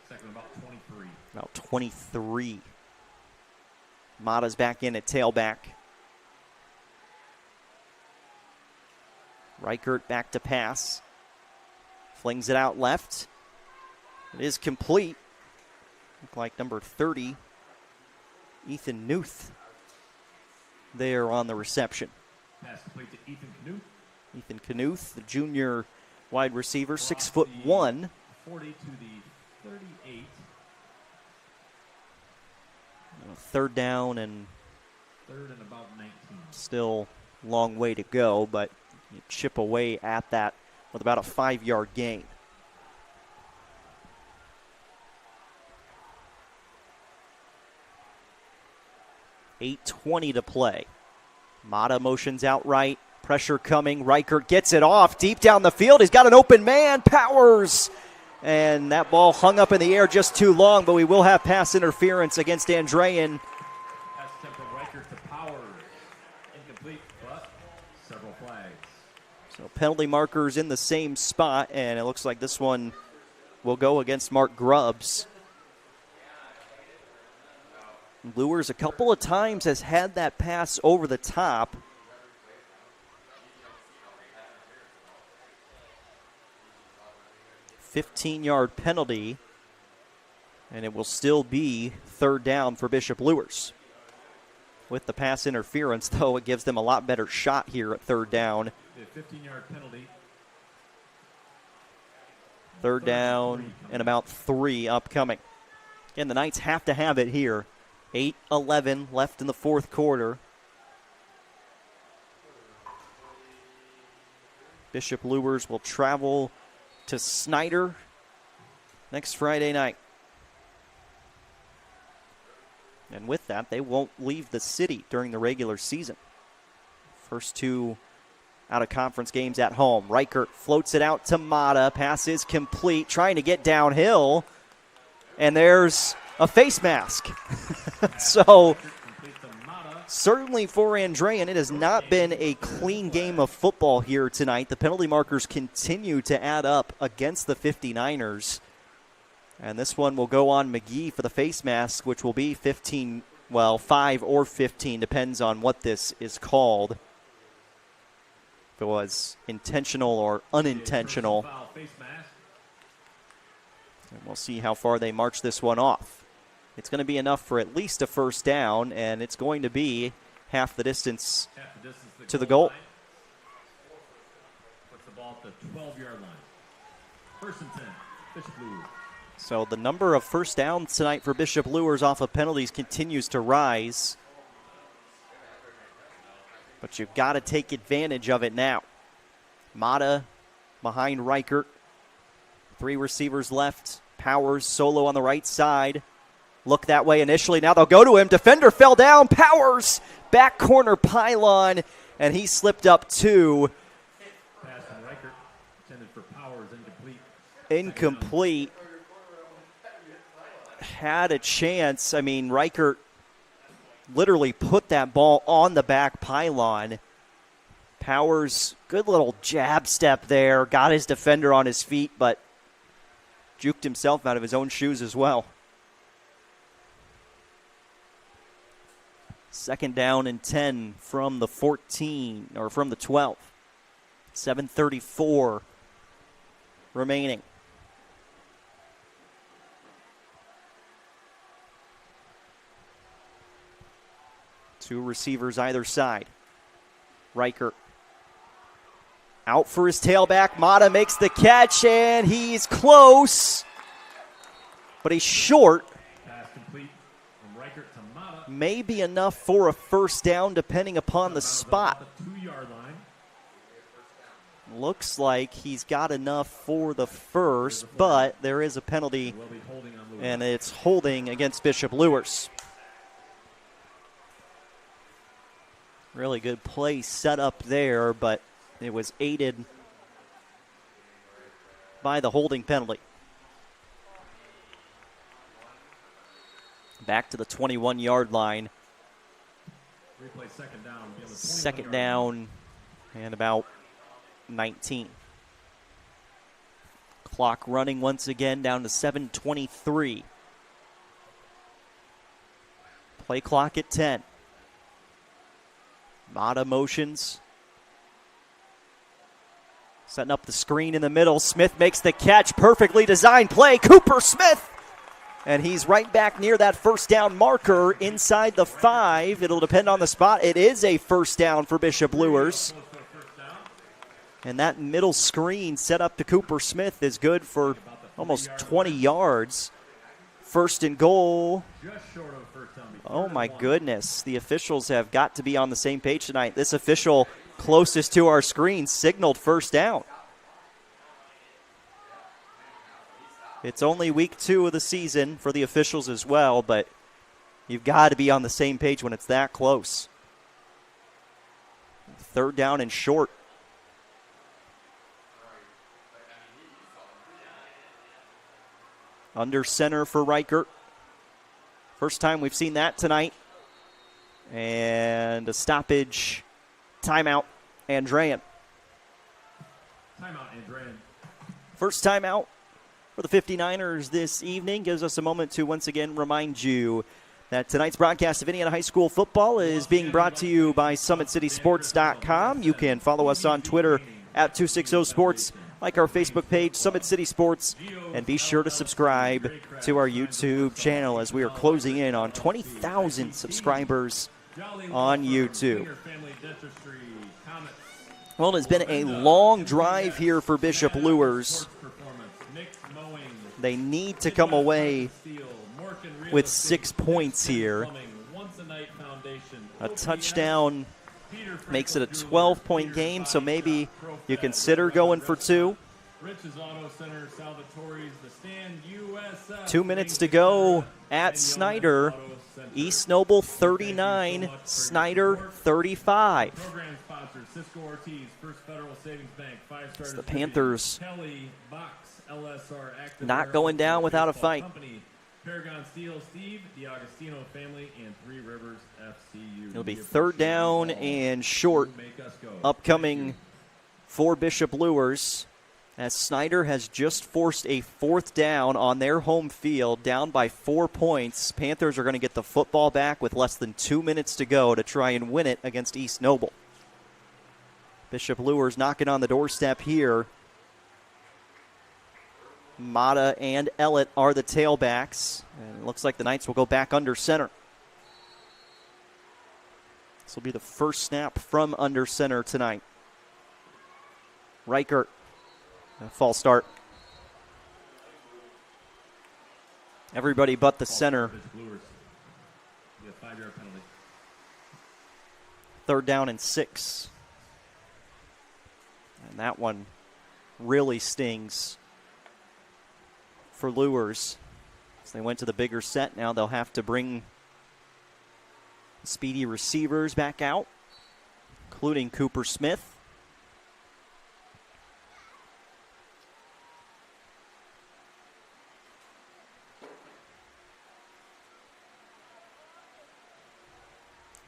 Second about 23. About 23. Mata's back in at tailback. Reichert back to pass. Flings it out left. It is complete. Look like number 30, Ethan Knuth, there on the reception. Pass complete to Ethan Knuth. Ethan Knuth, the junior wide receiver, 6'1". 40 to the 38. Third down and about 19. Still long way to go, but you chip away at that with about a 5-yard gain. .8:20 to play. Mata motions out right. Pressure coming. Reichert gets it off deep down the field. He's got an open man. Powers. And that ball hung up in the air just too long, but we will have pass interference against Andrean. Pass attempt from Reichert to Powers. So penalty markers in the same spot, and it looks like this one will go against Mark Grubbs. Luers a couple of times has had that pass over the top. $15-yard penalty, and it will still be third down for Bishop Luers. With the pass interference, though, it gives them a lot better shot here at third down. 15-yard penalty. Third down and about 3 upcoming. Again, the Knights have to have it here. 8:11 left in the fourth quarter. Bishop Luers will travel to Snyder next Friday night. And with that, they won't leave the city during the regular season. First 2 out-of-conference games at home. Reichert floats it out to Mata. Pass is complete, trying to get downhill. And there's a face mask. So, certainly for Andrean, it has not been a clean game of football here tonight. The penalty markers continue to add up against the 59ers. And this one will go on McGee for the face mask, which will be 15, well, 5 or 15, depends on what this is called. If it was intentional or unintentional. And we'll see how far they march this one off. It's going to be enough for at least a first down, and it's going to be half the distance to the goal. Puts the ball at the 12-yard line. First and 10, Bishop Luers. So the number of first downs tonight for Bishop Luers off of penalties continues to rise. But you've got to take advantage of it now. Mata behind Reichert. 3 receivers left. Powers solo on the right side. Look that way initially. Now they'll go to him. Defender fell down. Powers back corner pylon, and he slipped up 2. Pass from Reichert, intended for Powers, incomplete. Incomplete. Had a chance. I mean, Reichert literally put that ball on the back pylon. Powers, good little jab step there. Got his defender on his feet, but juked himself out of his own shoes as well. Second down and 10 from the 14, or from the 12. 7:34 remaining. Two receivers either side. Reichert out for his tailback. Mata makes the catch, and he's close, but he's short. Pass complete from Reichert to Mata. May be enough for a first down depending upon the spot. The 2-yard line. Looks like he's got enough for the first, but there is a penalty, and it's holding against Bishop Luers. Really good play set up there, but it was aided by the holding penalty. Back to the 21-yard line. Replay second down. Second down and about 19. Clock running once again down to 7:23. Play clock at 10. Mata motions. Setting up the screen in the middle. Smith makes the catch. Perfectly designed play. Cooper Smith. And he's right back near that first down marker inside the 5. It'll depend on the spot. It is a first down for Bishop Luers. And that middle screen set up to Cooper Smith is good for almost 20 yards. First and goal. Oh, my goodness. The officials have got to be on the same page tonight. This official closest to our screen signaled first down. It's only week 2 of the season for the officials as well, but you've got to be on the same page when it's that close. Third down and short. Under center for Reichert. First time we've seen that tonight. And a stoppage, timeout, Andrean. Timeout, Andrean. First timeout for the 59ers this evening gives us a moment to once again remind you that tonight's broadcast of Indiana High School football is being brought to you by SummitCitySports.com. You can follow us on Twitter at 260Sports, like our Facebook page, Summit City Sports, and be sure to subscribe to our YouTube channel as we are closing in on 20,000 subscribers on YouTube. Well, it has been a long drive here for Bishop Luers. They need to come away with 6 points here. A touchdown makes it a 12-point game, so maybe you consider going for 2. 2 minutes to go at Snyder. East Noble 39, Snyder 35. It's the Panthers not going down without a fight. Paragon Steel, Steve, the Agostino family, and Three Rivers FCU. It'll be third down and short upcoming for Bishop Luers, as Snyder has just forced a fourth down on their home field, down by 4 points. Panthers are going to get the football back with less than 2 minutes to go to try and win it against East Noble. Bishop Luers knocking on the doorstep here. Mata and Ellett are the tailbacks, and it looks like the Knights will go back under center. This will be the first snap from under center tonight. Reichert, a false start. Everybody but the center. 5-yard penalty. Third down and 6. And that one really stings for Luers. As they went to the bigger set, now they'll have to bring speedy receivers back out, including Cooper Smith.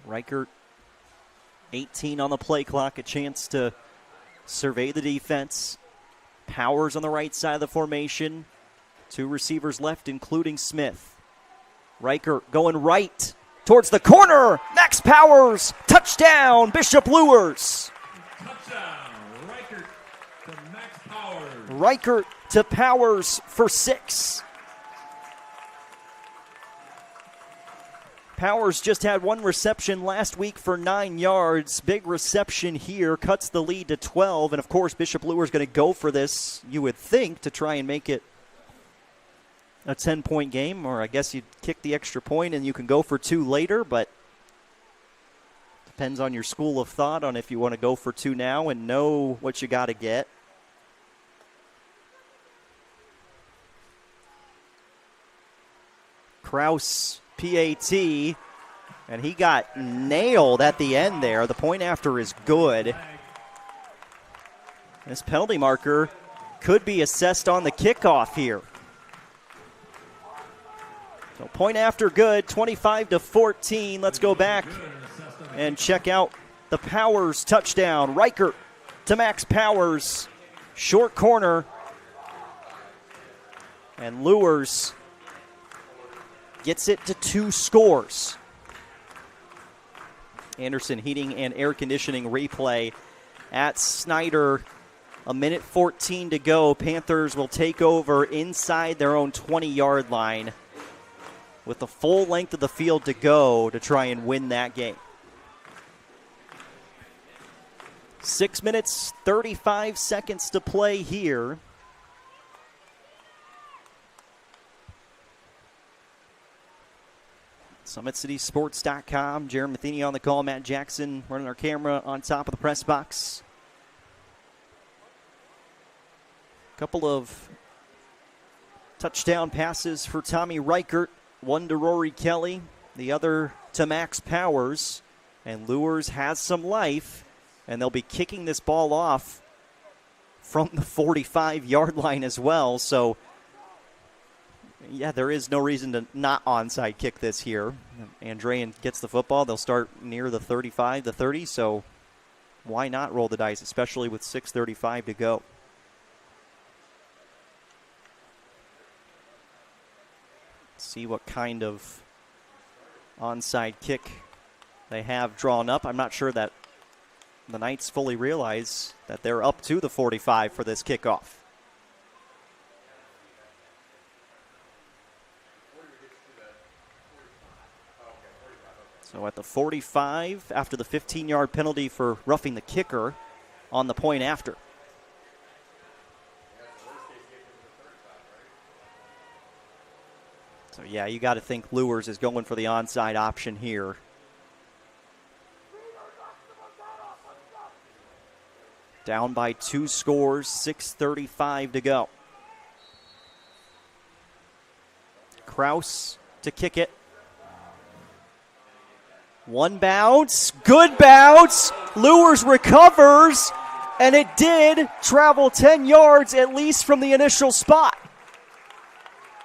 Reichert, 18 on the play clock, a chance to survey the defense. Powers on the right side of the formation. 2 receivers left, including Smith. Reichert going right towards the corner. Max Powers, touchdown, Bishop Luers. Touchdown, Reichert to Max Powers. Reichert to Powers for 6. Powers just had 1 reception last week for 9 yards. Big reception here, cuts the lead to 12. And, of course, Bishop Luers going to go for this, you would think, to try and make it a 10-point game, or I guess you'd kick the extra point and you can go for 2 later, but depends on your school of thought on if you want to go for 2 now and know what you got to get. Kraus, PAT, and he got nailed at the end there. The point after is good. This penalty marker could be assessed on the kickoff here. So point after good, 25-14. Let's go back and check out the Powers touchdown. Reichert to Max Powers. Short corner. And Luers gets it to 2 scores. Anderson Heating and Air Conditioning replay at Snyder. A minute 14 to go. Panthers will take over inside their own 20-yard line with the full length of the field to go to try and win that game. 6 minutes, 35 seconds to play here. SummitCitySports.com. Jared Matheny on the call. Matt Jackson running our camera on top of the press box. Couple of touchdown passes for Tommy Reichert. One to Rory Kelly, the other to Max Powers. And Luers has some life, and they'll be kicking this ball off from the 45-yard line as well. So, yeah, there is no reason to not onside kick this here. Andrean gets the football. They'll start near the 35, the 30, so why not roll the dice, especially with 6:35 to go. See what kind of onside kick they have drawn up. I'm not sure that the Knights fully realize that they're up to the 45 for this kickoff. So at the 45, after the 15-yard penalty for roughing the kicker on the point after. So, yeah, you got to think Luers is going for the onside option here. Down by 2 scores, 6:35 to go. Kraus to kick it. One bounce, good bounce. Luers recovers, and it did travel 10 yards at least from the initial spot.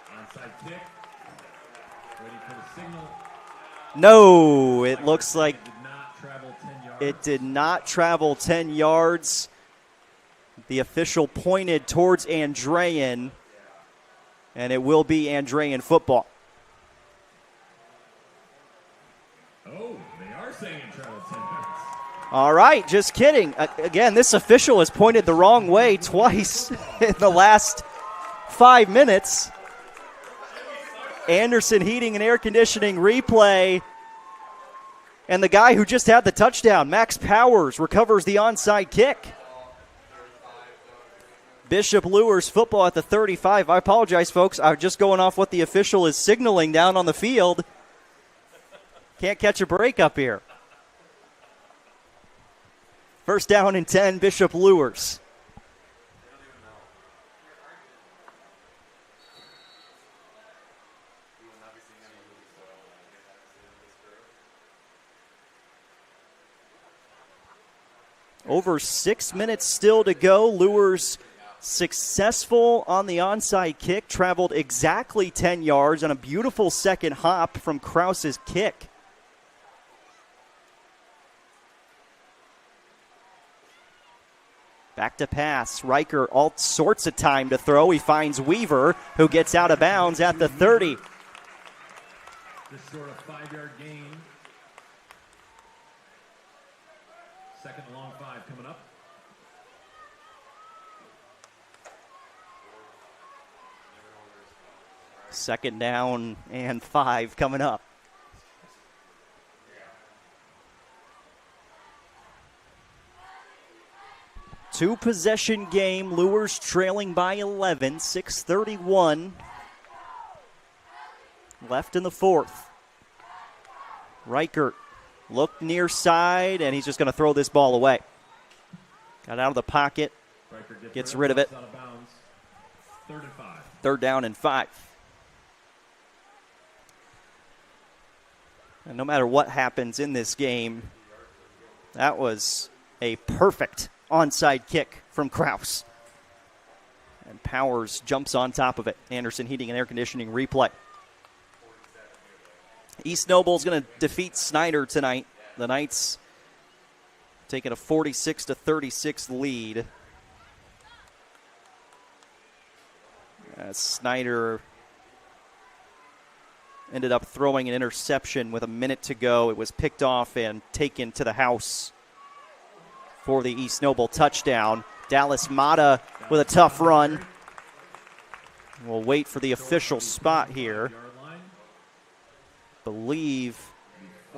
Onside kick. Waiting for the signal. No, it looks like it did not travel 10 yards. The official pointed towards Andrean, and it will be Andrean football. Oh, they are saying it traveled 10 yards. All right, just kidding. Again, this official has pointed the wrong way twice in the last 5 minutes. Anderson Heating and Air Conditioning replay. And the guy who just had the touchdown, Max Powers, recovers the onside kick. Bishop Luers football at the 35. I apologize, folks. I'm just going off what the official is signaling down on the field. Can't catch a break up here. First down and 10, Bishop Luers. Over 6 minutes still to go. Luers successful on the onside kick. Traveled exactly 10 yards on a beautiful second hop from Kraus's kick. Back to pass. Riker all sorts of time to throw. He finds Weaver, who gets out of bounds at the 30. Just short of 5-yard gain. Second and long 5 coming up. Second down and 5 coming up. Two-possession game. Luers trailing by 11. 6:31 left in the fourth. Reichert looked near side, and he's just going to throw this ball away. Got out of the pocket, gets rid of it. Out of bounds. 3rd and 5. Third down and 5. And no matter what happens in this game, that was a perfect onside kick from Kraus. And Powers jumps on top of it. Anderson Heating and Air Conditioning replay. East Noble's going to defeat Snyder tonight. The Knights taking a 46-36 lead. Snyder ended up throwing an interception with a minute to go. It was picked off and taken to the house for the East Noble touchdown. Dallas Mata with a tough run. We'll wait for the official spot here. Believe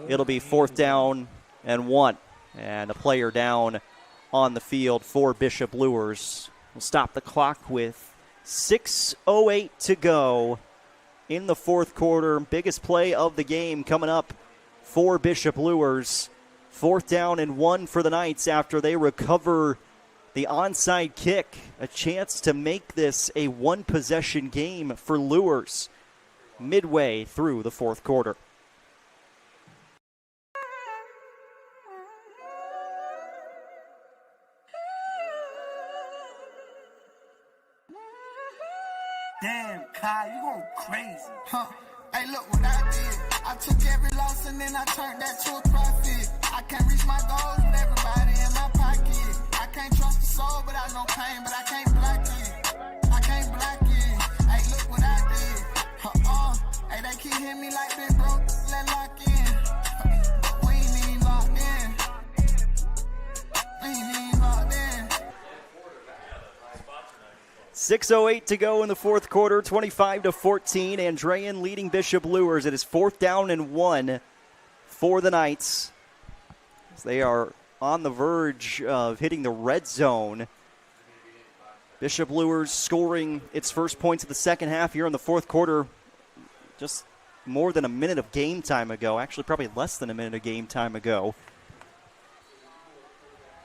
it'll be 4th down and 1. And a player down on the field for Bishop Luers. We'll stop the clock with 6:08 to go in the fourth quarter. Biggest play of the game coming up for Bishop Luers. 4th down and 1 for the Knights after they recover the onside kick. A chance to make this a one-possession game for Luers midway through the fourth quarter. Damn, Kai, you going crazy. Huh. Hey, look what I did. I took every loss and then I turned that to a profit. I can't reach my goals with everybody in my pocket. I can't trust the soul, but I know pain, but I can't block it. I can't block it. Hey, look what I did. Hey, hit me like been broke, let lock in. But we ain't even locked in. We ain't even locked in. 6:08 to go in the fourth quarter, 25-14. Andrean leading Bishop Luers. It is 4th down and 1 for the Knights. They are on the verge of hitting the red zone. Bishop Luers scoring its first points of the second half here in the fourth quarter just more than a minute of game time ago. Actually, probably less than a minute of game time ago.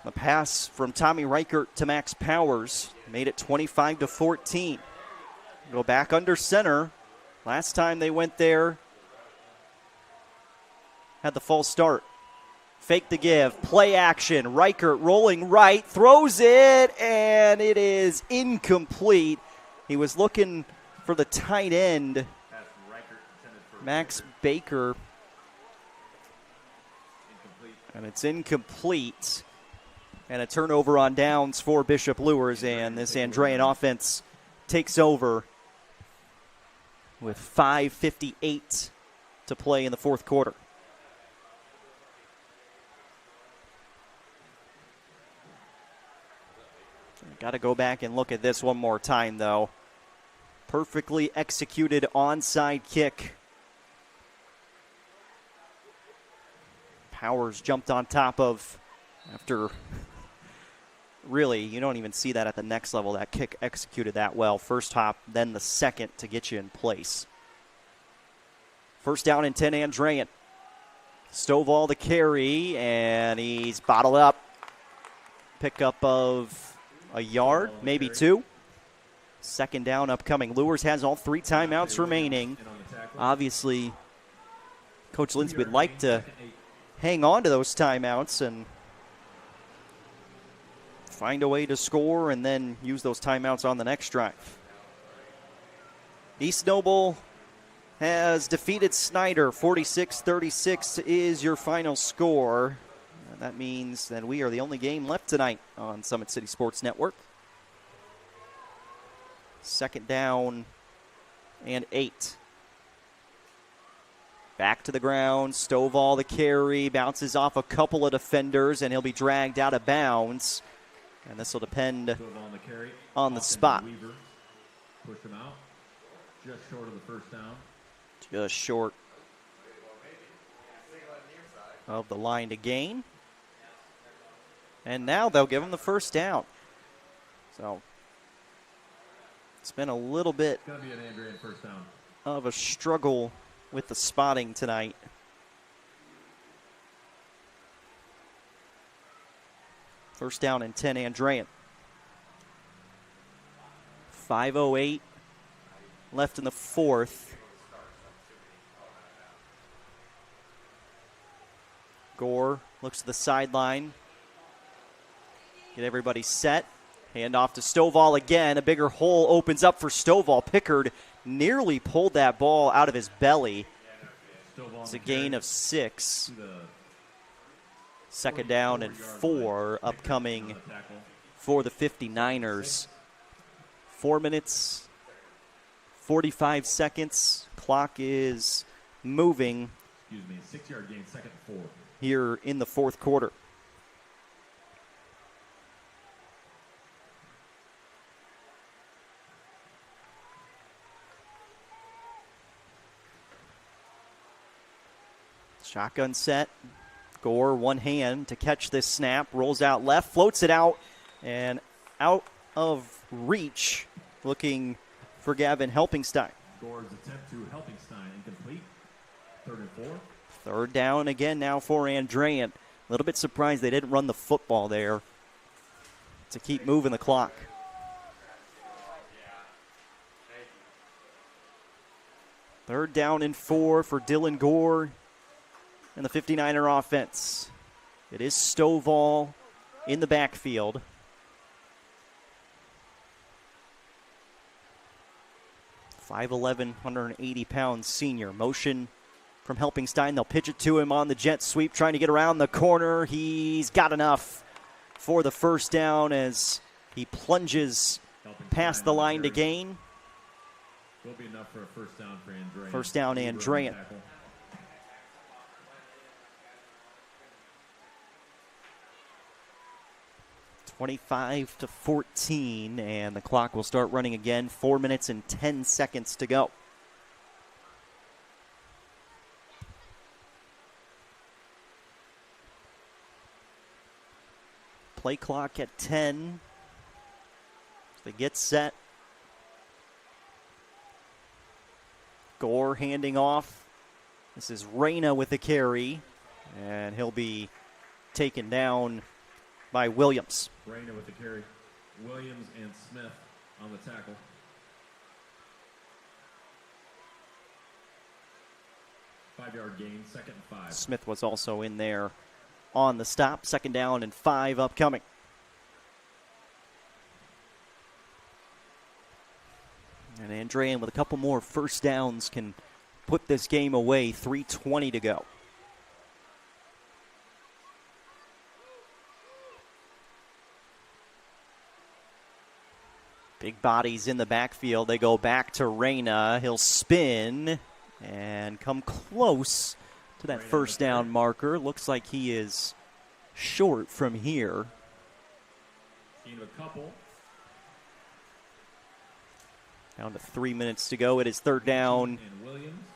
The pass from Tommy Reichert to Max Powers made it 25-14. Go back under center. Last time they went there, had the false start. Fake the give, play action. Reichert rolling right, throws it, and it is incomplete. He was looking for the tight end, Max Baker, and it's incomplete. And a turnover on downs for Bishop Luers, and this Andrean offense takes over with 5:58 to play in the fourth quarter. Got to go back and look at this one more time, though. Perfectly executed onside kick. Powers jumped on top of after... Really, you don't even see that at the next level. That kick executed that well. First hop, then the second to get you in place. First down and 10, Andrean. Stovall the carry, and he's bottled up. Pickup of a yard, maybe 2. Second down upcoming. Luers has all 3 timeouts remaining. Obviously, Coach Lindsey would like to hang on to those timeouts and find a way to score and then use those timeouts on the next drive. East Noble has defeated Snyder. 46-36 is your final score. And that means that we are the only game left tonight on Summit City Sports Network. Second down and 8. Back to the ground. Stovall the carry. Bounces off a couple of defenders, and he'll be dragged out of bounds. And this will depend on the spot. Push him out. Just short of the first down. Just short of the line to gain. And now they'll give him the first down. So it's been a little bit It's going to be an Andrean first down. of a struggle with the spotting tonight. First down and 10, Andrean. 5:08 left in the fourth. Gore looks to the sideline. Get everybody set. Hand off to Stovall again. A bigger hole opens up for Stovall. Pickard nearly pulled that ball out of his belly. It's a gain of 6. Second down and 4 upcoming for the 59ers. 4 minutes, 45 seconds. Clock is moving. 6-yard gain, second and 4. Here in the fourth quarter. Shotgun set. Gore, one hand to catch this snap. Rolls out left, floats it out, and out of reach. Looking for Gavin Helpingstein. Gore's attempt to Helpingstein incomplete. 3rd and 4. Third down again now for Andrean. A little bit surprised they didn't run the football there to keep moving the clock. Third down and 4 for Dylan Gore and the 59er offense. It is Stovall in the backfield. .5'11", 180-pound senior. Motion from Helpingstein. They'll pitch it to him on the jet sweep, trying to get around the corner. He's got enough for the first down as he plunges past the line to gain. Will be enough for a first down for Andrean. First down, Andrean. 25-14, and the clock will start running again. 4 minutes and 10 seconds to go. Play clock at 10. They get set. Gore handing off. This is Reyna with the carry, and he'll be taken down by Williams. Reyna with the carry. Williams and Smith on the tackle. Five-yard gain, 2nd and 5. Smith was also in there on the stop. 2nd down and 5 upcoming. And Andrean with a couple more first downs can put this game away. 3:20 to go. Big bodies in the backfield. They go back to Reyna. He'll spin and come close to that first down marker. Looks like he is short from here. Gain of a couple. Down to 3 minutes to go. It is 3rd down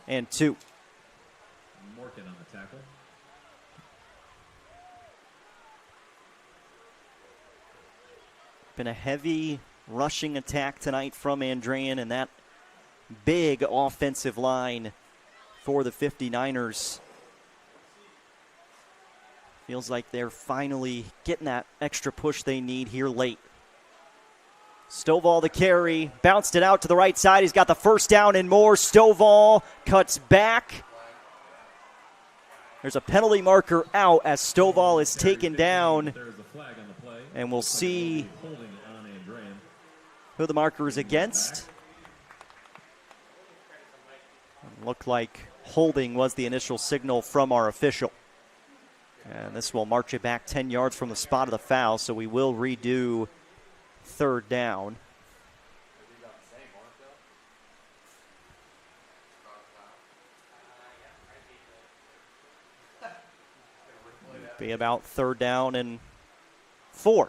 and 2. Morgan on the tackle. Been a heavy rushing attack tonight from Andrean, and that big offensive line for the 59ers. Feels like they're finally getting that extra push they need here late. Stovall the carry, bounced it out to the right side. He's got the first down and more. Stovall cuts back. There's a penalty marker out as Stovall is taken down. And we'll see who the marker is against. Looked like holding was the initial signal from our official. And this will march it back 10 yards from the spot of the foul, so we will redo 3rd down. Be about 3rd down and 4.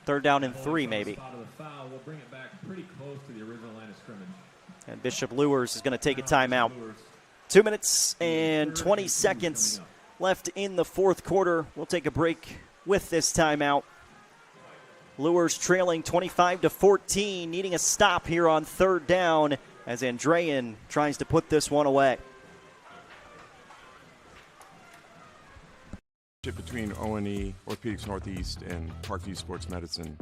3rd down and 3 maybe. We'll bring it back pretty close to the original line of scrimmage. And Bishop Luers is going to take a timeout. 2 minutes and 20 seconds left in the 4th quarter. We'll take a break with this timeout. Luers trailing 25-14, needing a stop here on 3rd down as Andrean tries to put this one away. Between O&E, Orthopedics Northeast, and Parkview Sports Medicine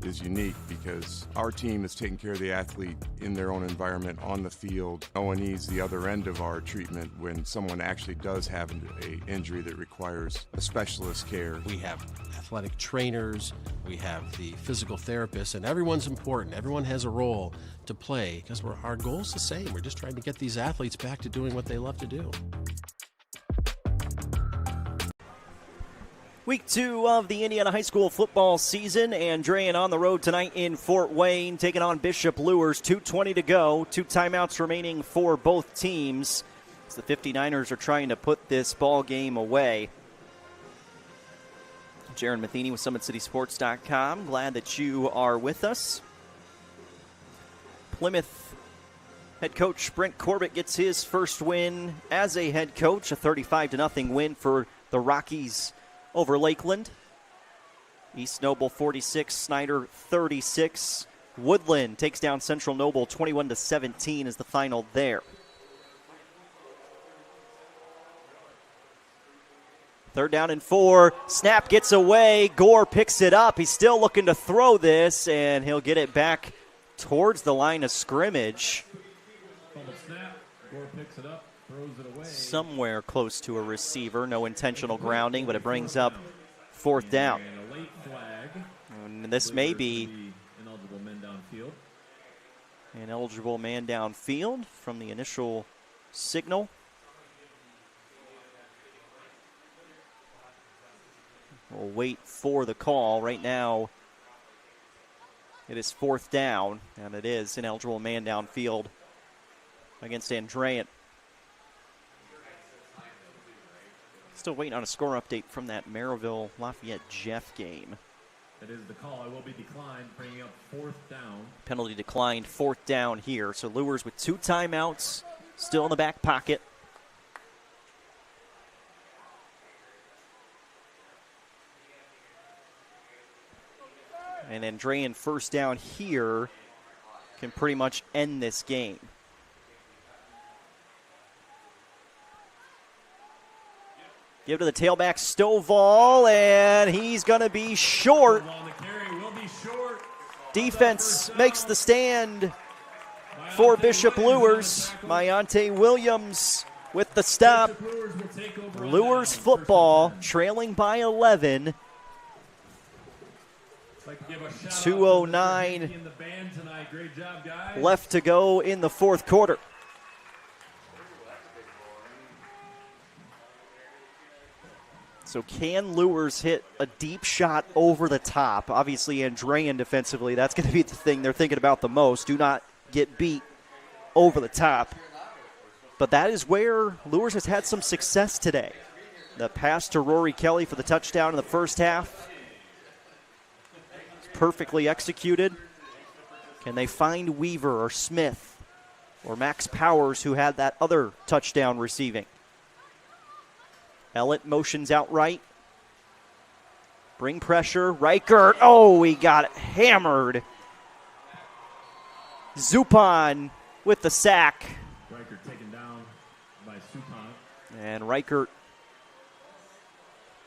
is unique because our team is taking care of the athlete in their own environment on the field. O&E is the other end of our treatment when someone actually does have an injury that requires a specialist care. We have athletic trainers, we have the physical therapists, and everyone's important. Everyone has a role to play because our goal is the same. We're just trying to get these athletes back to doing what they love to do. Week 2 of the Indiana High School football season. Andrean on the road tonight in Fort Wayne, taking on Bishop Luers. 2:20 to go. 2 timeouts remaining for both teams. As the 59ers are trying to put this ball game away. Jaron Matheny with SummitCitySports.com. Glad that you are with us. Plymouth head coach Brent Corbett gets his first win as a head coach. A 35-0 win for the Rockies over Lakeland. East Noble 46, Snyder 36. Woodland takes down Central Noble 21-17 is the final there. 3rd down and 4. Snap gets away. Gore picks it up. He's still looking to throw this, and he'll get it back towards the line of scrimmage. Snap. Gore picks it up. Throws it away. Somewhere close to a receiver. No intentional grounding, but it brings up 4th down. And a late flag. And this may be ineligible men downfield. An eligible man downfield from the initial signal. We'll wait for the call. Right now, It is 4th down, and it is an eligible man downfield against Andrean. Still waiting on a score update from that Maryville Lafayette Jeff game. It is the call. It will be declined, bringing up 4th down. Penalty declined, 4th down here. So Luers with 2 timeouts, still in the back pocket. And Andrean first down here can pretty much end this game. Give to the tailback, Stovall, and he's going to be short. Defense makes the stand for Bishop Luers. Mayante Williams with the stop. Luers football trailing by 11. 2:09 left to go in the 4th quarter. So can Luers hit a deep shot over the top? Obviously, Andrean defensively, that's going to be the thing they're thinking about the most. Do not get beat over the top. But that is where Luers has had some success today. The pass to Rory Kelly for the touchdown in the first half. Perfectly executed. Can they find Weaver or Smith or Max Powers, who had that other touchdown receiving? Ellett motions out right. Bring pressure. Reichert. Oh, he got hammered. Zupan with the sack. Reichert taken down by Zupan. And Reichert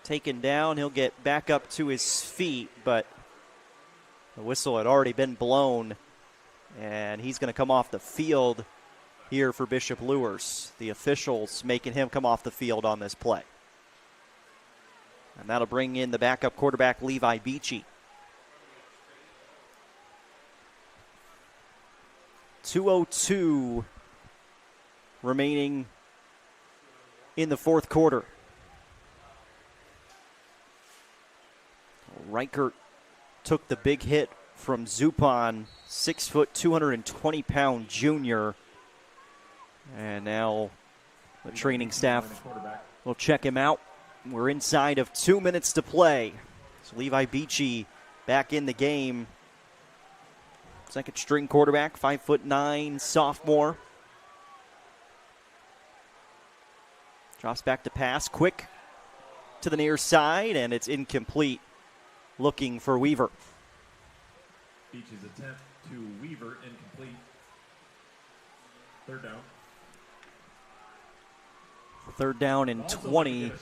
taken down. He'll get back up to his feet, but the whistle had already been blown, and he's going to come off the field here for Bishop Luers. The officials making him come off the field on this play. And that'll bring in the backup quarterback, Levi Beachy. 2:02 remaining in the 4th quarter. Reichert took the big hit from Zupan, 6 foot, 220-pound junior. And now the training staff will check him out. We're inside of 2 minutes to play. So Levi Beachy back in the game. Second string quarterback, 5'9", sophomore. Drops back to pass, quick to the near side, and it's incomplete. Looking for Weaver. Beachy's attempt to Weaver, incomplete. 3rd down. 3rd down and 20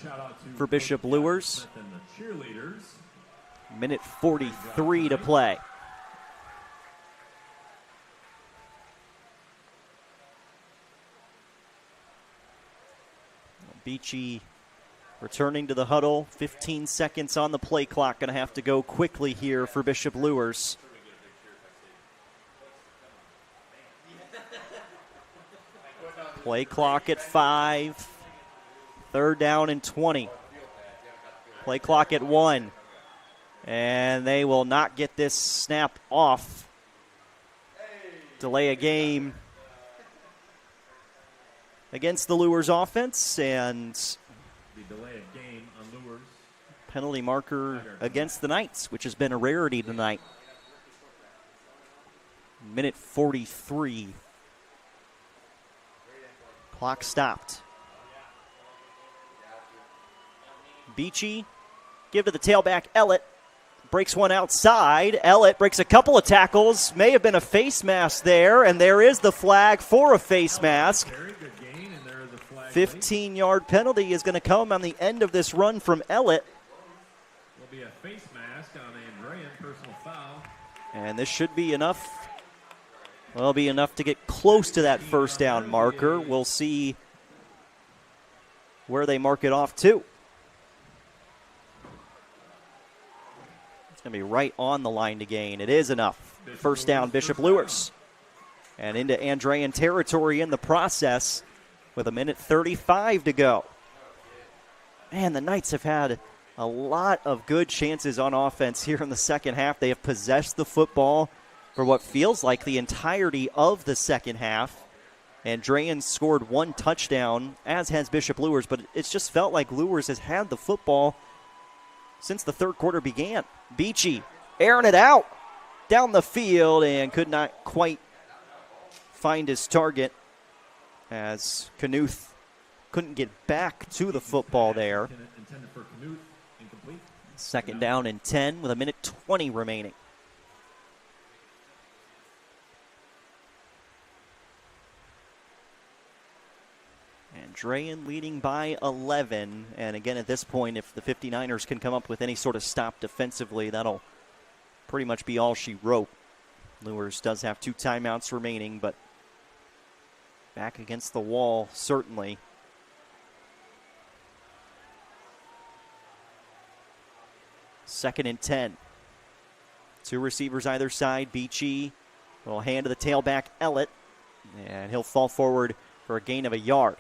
for Bishop Luers. Minute 43 to play. Beachy returning to the huddle. 15 seconds on the play clock. Going to have to go quickly here for Bishop Luers. Play clock at 5. 3rd down and 20. Play clock at 1. And they will not get this snap off. Delay a game against the Luers offense, and the delay of game on Luers. Penalty marker against the Knights, which has been a rarity tonight. Minute 43. Clock stopped. Beachy, give to the tailback, Ellett. Breaks one outside. Ellett breaks a couple of tackles. May have been a face mask there, and there is the flag for a face mask. 15-yard penalty is going to come on the end of this run from Ellett. Will be a face mask on Andrean, personal foul. And this should be enough. Well, it'll be enough to get close to that first down marker. We'll see where they mark it off to. It's going to be right on the line to gain. It is enough. First down, Bishop Luers. And into Andrean territory in the process with a minute 35 to go. Man, the Knights have had a lot of good chances on offense here in the second half. They have possessed the football for what feels like the entirety of the second half. Andrean scored one touchdown, as has Bishop Luers, but it's just felt like Luers has had the football since the third quarter began. Beachy airing it out down the field and could not quite find his target as Knuth couldn't get back to the football there. Second down and 10 with 1:20 remaining. Andrean leading by 11. And again, at this point, if the 59ers can come up with any sort of stop defensively, that'll pretty much be all she wrote. Luers does have 2 timeouts remaining, but back against the wall, certainly. Second and 10. 2 receivers either side. Beachy will hand to the tailback, Ellett, and he'll fall forward for a gain of a yard.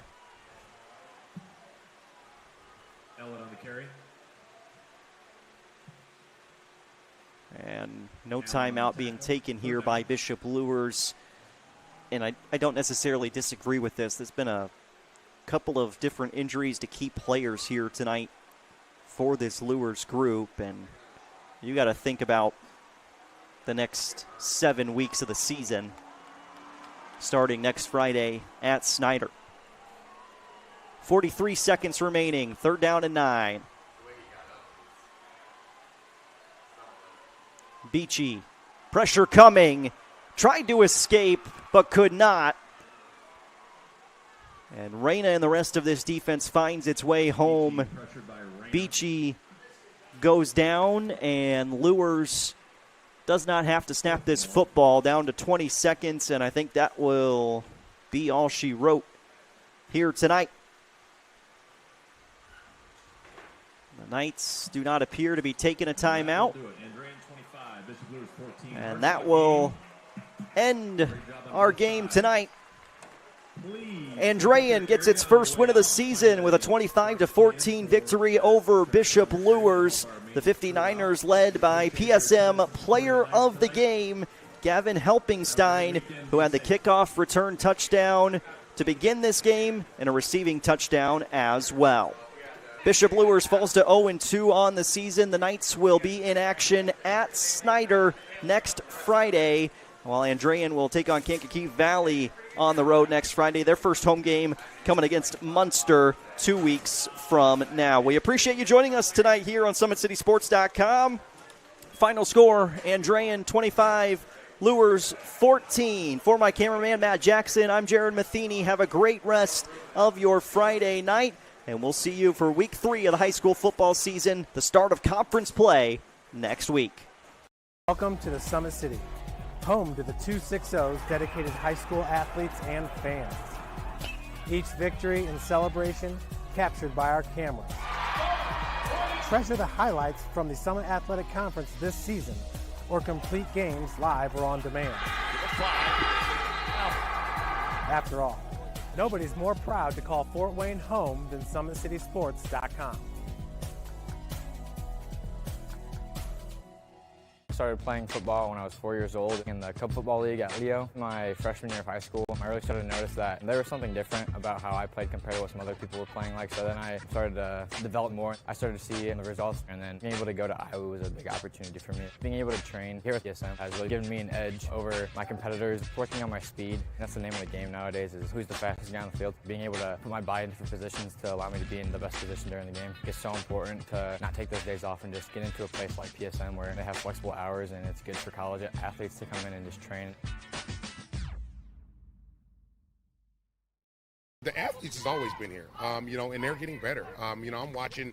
Ellett on the carry. And no timeout being taken here by Bishop Luers. And I don't necessarily disagree with this. There's been a couple of different injuries to key players here tonight for this Luers group. And you got to think about the next 7 weeks of the season, starting next Friday at Snyder. 43 seconds remaining, 3rd down and 9. Beachy, pressure coming, tried to escape, but could not. And Reyna and the rest of this defense finds its way home. Beachy goes down, and Luers does not have to snap this football. Down to 20 seconds, and I think that will be all she wrote here tonight. The Knights do not appear to be taking a timeout. And that will end our game tonight. Andrean gets its first win of the season with a 25-14 victory over Bishop Luers. The 59ers led by PSM Player of the Game, Gavin Helpingstein, who had the kickoff return touchdown to begin this game and a receiving touchdown as well. Bishop Luers falls to 0-2 on the season. The Knights will be in action at Snyder next Friday, while Andrean will take on Kankakee Valley on the road next Friday. Their first home game coming against Munster 2 weeks from now. We appreciate you joining us tonight here on SummitCitySports.com. Final score, Andrean 25, Luers 14. For my cameraman, Matt Jackson, I'm Jared Matheny. Have a great rest of your Friday night. And we'll see you for week 3 of the high school football season, the start of conference play next week. Welcome to the Summit City, home to the 260's dedicated high school athletes and fans. Each victory and celebration captured by our cameras. Treasure the highlights from the Summit Athletic Conference this season, or complete games live or on demand. After all, nobody's more proud to call Fort Wayne home than SummitCitySports.com. Started playing football when I was 4 years old in the Cub Football League at Leo. My freshman year of high school, I really started to notice that there was something different about how I played compared to what some other people were playing like. So then I started to develop more. I started to see the results, and then being able to go to Iowa was a big opportunity for me. Being able to train here at PSM has really given me an edge over my competitors. Working on my speed, and that's the name of the game nowadays, is who's the fastest guy on the field. Being able to put my body in different positions to allow me to be in the best position during the game. It's so important to not take those days off and just get into a place like PSM where they have flexible hours, and it's good for college athletes to come in and just train. The athletes has always been here, and they're getting better. I'm watching,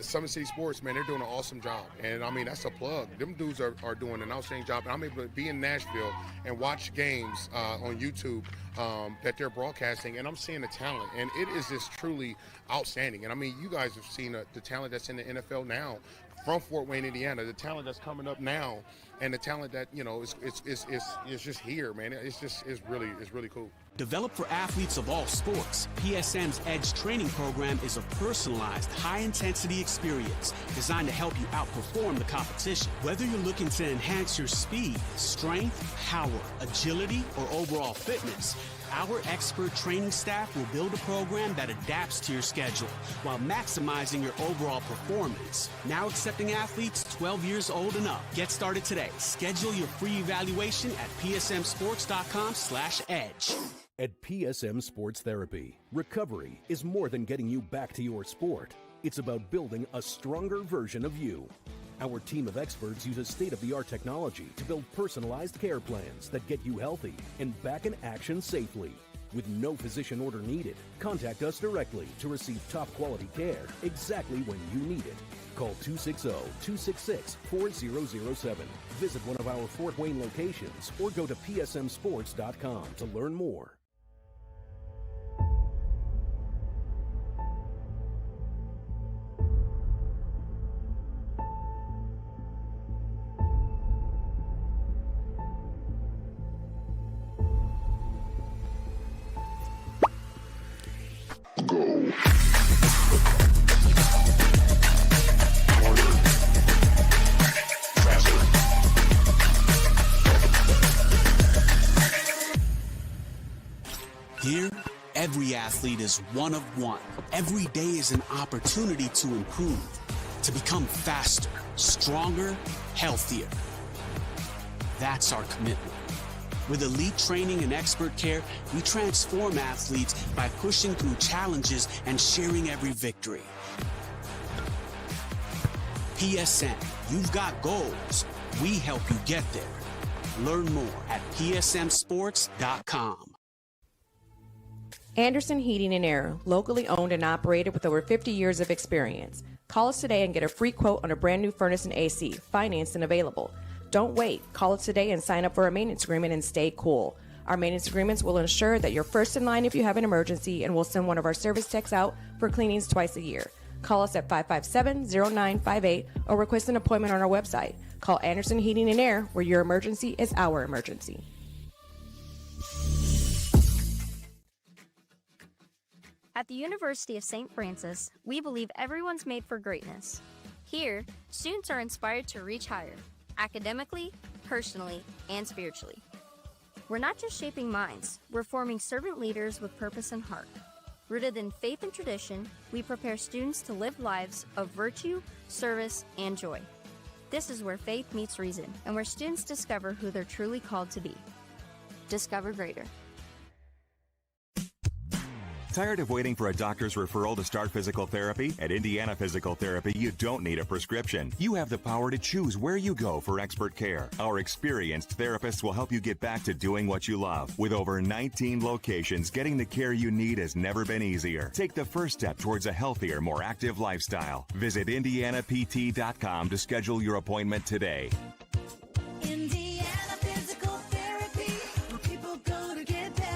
Summit City Sports, man, they're doing an awesome job. And, that's a plug. Them dudes are doing an outstanding job. And I'm able to be in Nashville and watch games on YouTube that they're broadcasting, and I'm seeing the talent. And it is just truly outstanding. And, you guys have seen the talent that's in the NFL now from Fort Wayne, Indiana, the talent that's coming up now, and the talent that is just here, man. It's really cool. Developed for athletes of all sports, PSM's Edge training program is a personalized, high-intensity experience designed to help you outperform the competition. Whether you're looking to enhance your speed, strength, power, agility, or overall fitness, our expert training staff will build a program that adapts to your schedule while maximizing your overall performance. Now accepting athletes 12 years old and up. Get started today. Schedule your free evaluation at psmsports.com/edge. At PSM Sports Therapy, recovery is more than getting you back to your sport. It's about building a stronger version of you. Our team of experts uses state-of-the-art technology to build personalized care plans that get you healthy and back in action safely. With no physician order needed, contact us directly to receive top-quality care exactly when you need it. Call 260-266-4007. Visit one of our Fort Wayne locations or go to psmsports.com to learn more. Here, every athlete is one of one. Every day is an opportunity to improve, to become faster, stronger, healthier. That's our commitment. With elite training and expert care, we transform athletes by pushing through challenges and sharing every victory. PSN, you've got goals. We help you get there. Learn more at psmsports.com. Anderson Heating and Air, locally owned and operated with over 50 years of experience. Call us today and get a free quote on a brand new furnace and AC, financed and available. Don't wait. Call us today and sign up for a maintenance agreement and stay cool. Our maintenance agreements will ensure that you're first in line if you have an emergency, and we'll send one of our service techs out for cleanings twice a year. Call us at 557-0958 or request an appointment on our website. Call Anderson Heating and Air, where your emergency is our emergency. At the University of St. Francis, we believe everyone's made for greatness. Here, students are inspired to reach higher, academically, personally, and spiritually. We're not just shaping minds, we're forming servant leaders with purpose and heart. Rooted in faith and tradition, we prepare students to live lives of virtue, service, and joy. This is where faith meets reason, and where students discover who they're truly called to be. Discover greater. Tired of waiting for a doctor's referral to start physical therapy? At Indiana Physical Therapy, you don't need a prescription. You have the power to choose where you go for expert care. Our experienced therapists will help you get back to doing what you love. With over 19 locations, getting the care you need has never been easier. Take the first step towards a healthier, more active lifestyle. Visit IndianaPT.com to schedule your appointment today. Indiana Physical Therapy, where people go to get better.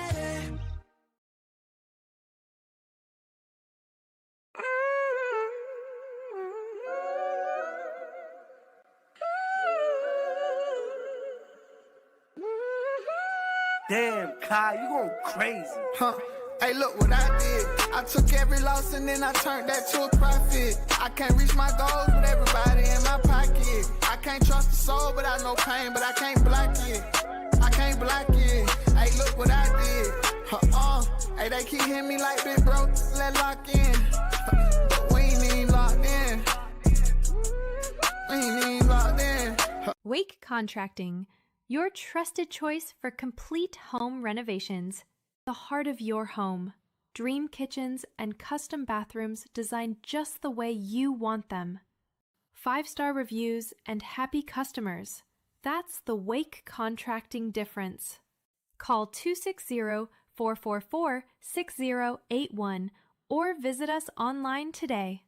Damn, Kai, you going crazy. Huh? Hey, look what I did. I took every loss and then I turned that to a profit. I can't reach my goals with everybody in my pocket. I can't trust the soul, but I know pain, but I can't block it. I can't block it. Hey, look what I did. Hey, they keep hitting me like big bro, let lock in. But we ain't even locked in. We ain't even locked in. Wake Contracting, your trusted choice for complete home renovations. The heart of your home. Dream kitchens and custom bathrooms designed just the way you want them. 5-star reviews and happy customers. That's the Wake Contracting difference. Call 260-444-6081 or visit us online today.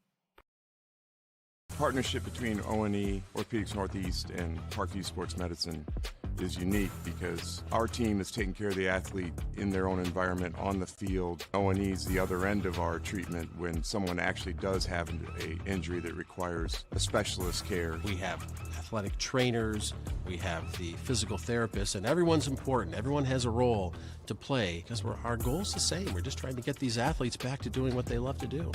Partnership between O&E, Orthopedics Northeast, and Parkview Sports Medicine is unique because our team is taking care of the athlete in their own environment on the field. O&E is the other end of our treatment when someone actually does have an injury that requires a specialist care. We have athletic trainers, we have the physical therapists, and everyone's important. Everyone has a role to play because our goal is the same. We're just trying to get these athletes back to doing what they love to do.